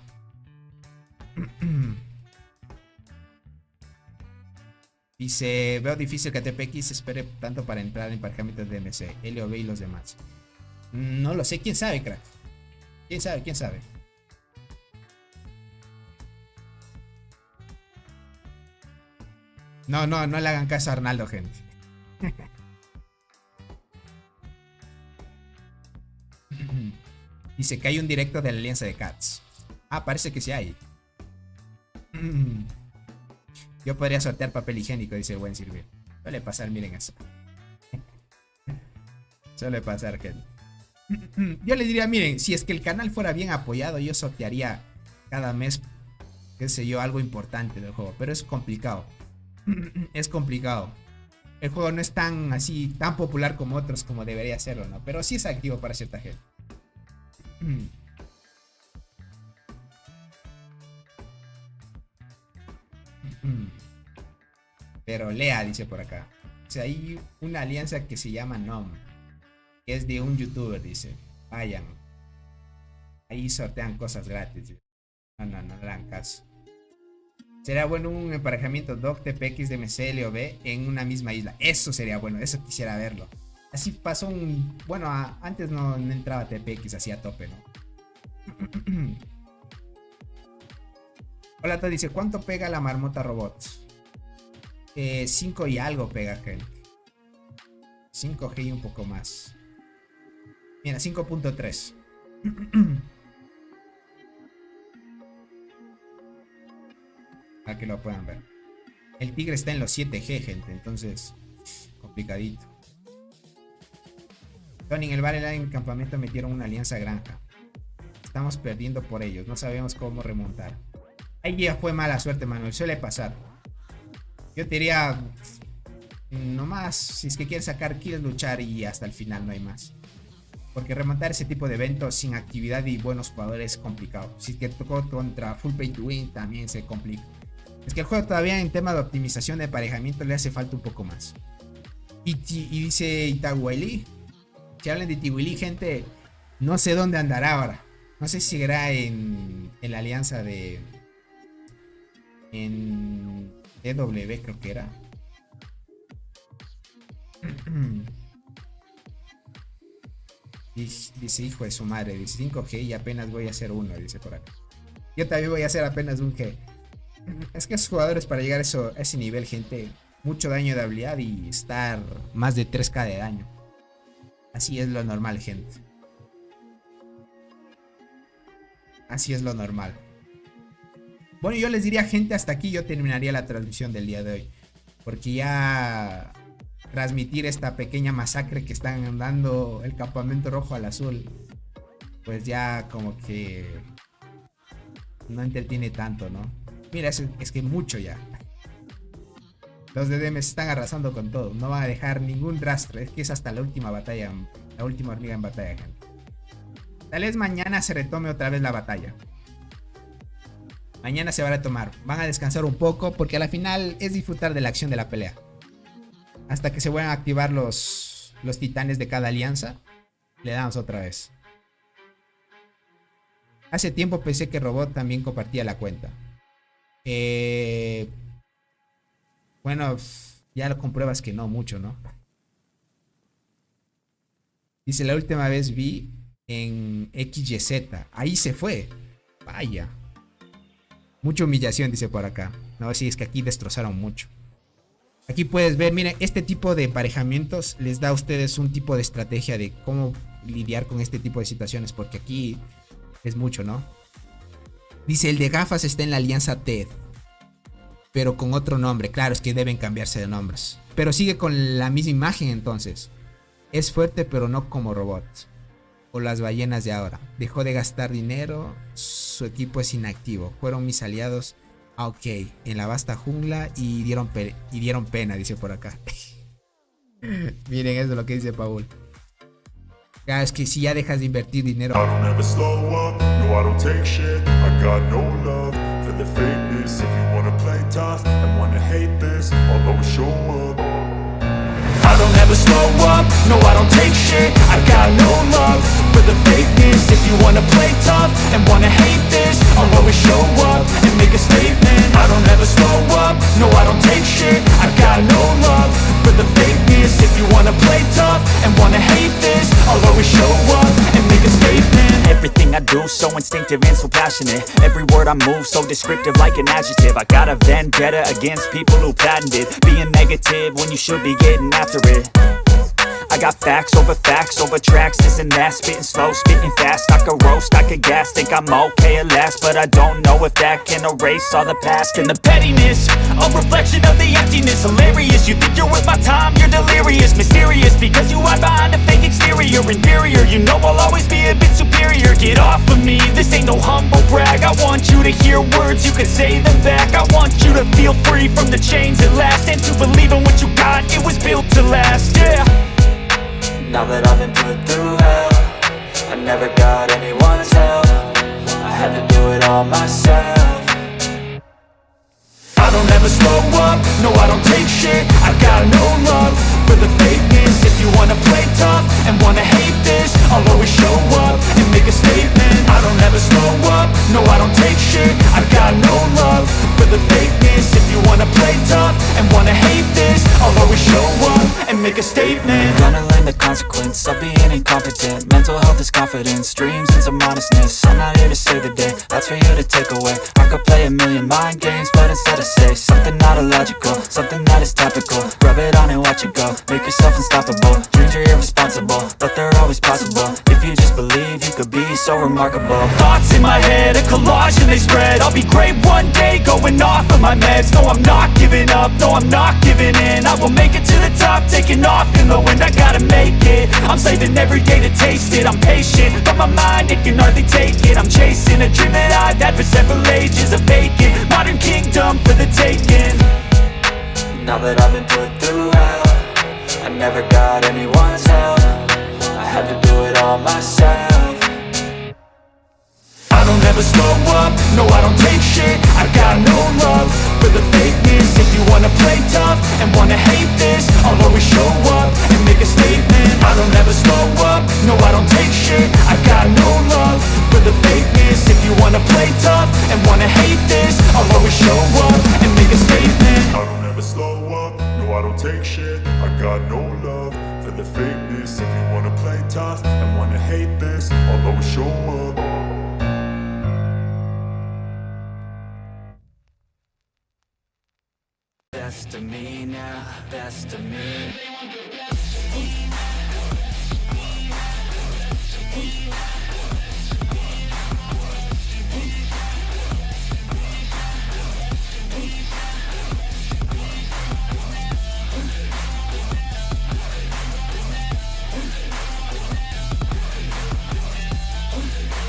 S2: Dice, veo difícil que TPX espere tanto para entrar en emparejamientos de MC. LOB y los demás. No lo sé, quién sabe, crack. Quién sabe, quién sabe. No le hagan caso a Arnaldo, gente. Dice que hay un directo de la alianza de Cats. Ah, parece que sí hay. Yo podría sortear papel higiénico, dice el buen Sirvir. Suele pasar, miren eso. Suele pasar, gente. Yo les diría, miren, si es que el canal fuera bien apoyado, yo sortearía cada mes, qué sé yo, algo importante del juego. Pero es complicado. Es complicado. El juego no es tan así, tan popular como otros como debería serlo, ¿no? Pero sí es activo para cierta gente. Pero lea, dice por acá. O sea, hay una alianza que se llama NOM, que es de un youtuber, dice. Vayan. Ahí sortean cosas gratis. No le dan caso. Sería bueno un emparejamiento Doc, TPX, DMC, LOB en una misma isla. Eso sería bueno, eso quisiera verlo. Así pasó un... Bueno, antes no entraba TPX así a tope, ¿no? Hola, dice, ¿cuánto pega la marmota robot? 5 y algo pega, gente. 5G y un poco más. Mira, 5.3. Para que lo puedan ver. El tigre está en los 7G, gente. Entonces, complicadito. Tony, en el bar en el campamento metieron una alianza granja. Estamos perdiendo por ellos. No sabemos cómo remontar. Ahí ya fue mala suerte, Manuel. Suele pasar. Yo te diría... Nomás, si es que quieres sacar kills, luchar y hasta el final no hay más. Porque remontar ese tipo de eventos sin actividad y buenos jugadores es complicado. Si es que tocó contra Full Pay to Win también se complica. Es que el juego todavía en tema de optimización de emparejamiento le hace falta un poco más. Y dice Itahueli. Si hablan de Itahueli, gente, no sé dónde andará ahora. No sé si seguirá en la alianza de... En EW creo que era. Dice, hijo de su madre, dice 5G y apenas voy a hacer uno, dice por acá. Yo también voy a hacer apenas un G. Es que esos jugadores para llegar a ese nivel, gente, mucho daño de habilidad y estar más de 3K de daño. Así es lo normal, gente. Así es lo normal. Bueno, yo les diría, gente, hasta aquí yo terminaría la transmisión del día de hoy. Porque ya transmitir esta pequeña masacre que están dando el campamento rojo al azul, pues ya como que no entretiene tanto, ¿no? Mira, es que mucho ya. Los de DMs están arrasando con todo. No van a dejar ningún rastro. Es que es hasta la última batalla. La última hormiga en batalla, gente. Tal vez mañana se retome otra vez la batalla. Mañana se va a retomar. Van a descansar un poco porque a la final es disfrutar de la acción de la pelea. Hasta que se vuelvan a activar los titanes de cada alianza. Le damos otra vez. Hace tiempo pensé que Robot también compartía la cuenta. Bueno, ya lo compruebas que no mucho, ¿no? Dice, la última vez vi en XYZ. Ahí se fue. Vaya. Mucha humillación, dice por acá. No, sí, es que aquí destrozaron mucho. Aquí puedes ver, miren, este tipo de emparejamientos les da a ustedes un tipo de estrategia de cómo lidiar con este tipo de situaciones. Porque aquí es mucho, ¿no? Dice, el de gafas está en la alianza TED. Pero con otro nombre. Claro, es que deben cambiarse de nombres. Pero sigue con la misma imagen entonces. Es fuerte pero no como Robot. O las ballenas de ahora. Dejó de gastar dinero. Su equipo es inactivo. Fueron mis aliados Ah, ok, en la vasta jungla y dieron pena, dice por acá. Miren, eso es lo que dice Paul. Ya, es que si ya dejas de invertir dinero.
S3: I don't ever slow up, no I don't take shit. I got no love for the fakeness. If you wanna play tough and wanna hate this, I'll always show up. I don't ever slow up, no I don't take shit. I got no love for the fakeness. If you wanna play tough and wanna hate this, I'll always show up and make a statement. I don't ever slow up, no I don't take shit. I got no love for the fakeness. If you wanna play tough and wanna hate this, I'll always show up and make a statement.
S1: Everything I do so instinctive and so passionate. Every word I move so descriptive like an adjective. I got a vendetta against people who patented being negative when you should be getting after it. I got facts over tracks, this and that. Spitting slow, spitting fast, I could roast, I could gas. Think I'm okay at last, but I don't know if that can erase all the past. And the pettiness, a reflection of the emptiness. Hilarious, you think you're worth my time, you're delirious. Mysterious, because you hide behind a fake exterior. Inferior, you know I'll always be a bit superior. Get off of me, this ain't no humble brag. I want you to hear words, you can say them back. I want you to feel free from the chains at last, and to believe in what you got, it was built to last, yeah.
S4: Now that I've been put through hell, I never got anyone's help. I had to do it all myself.
S3: I don't ever slow up, no I don't take shit. I got no love for the fakeness. If you wanna play tough and wanna hate this, I'll always show up and make a statement. I don't ever slow up, no I don't take shit. I got no love for the fakeness. If you wanna play tough and wanna hate this, I'll always show up and make a statement.
S1: Gonna learn the consequence of being incompetent. Mental health is confidence, dreams and some honestness. I'm not here to save the day, that's for you to take away. I could play a million mind games, but instead I say something not illogical, something that is topical. Rub it on and watch it go, make yourself unstoppable. Dreams are irresponsible, but they're always possible. If you just believe, you could be so remarkable.
S3: Thoughts in my head, a collage and they spread. I'll be great one day, going off of my meds. No, I'm not giving up, no, I'm not giving in. I will make it to the top, taking off in the wind. I gotta make it, I'm saving every day to taste it. I'm patient, but my mind, it can hardly take it. I'm chasing a dream that I've had for several ages. A vacant, modern kingdom for the taking.
S4: Now that I've been put through hell, I never got anyone's help. I had to do it all myself.
S3: I don't ever slow up, no I don't take shit. I got no love for the fakeness. If you wanna play tough and wanna hate this, I'll always show up and make a statement. I don't ever slow up, no I don't take shit. I got no love for the fakeness. If you wanna play tough and wanna hate this, I'll always show up and make a statement. I don't ever slow up, no I don't take shit. I got no love for the fakeness. If you wanna play tough and wanna hate this, I'll always show up.
S1: Best of me now, best of me.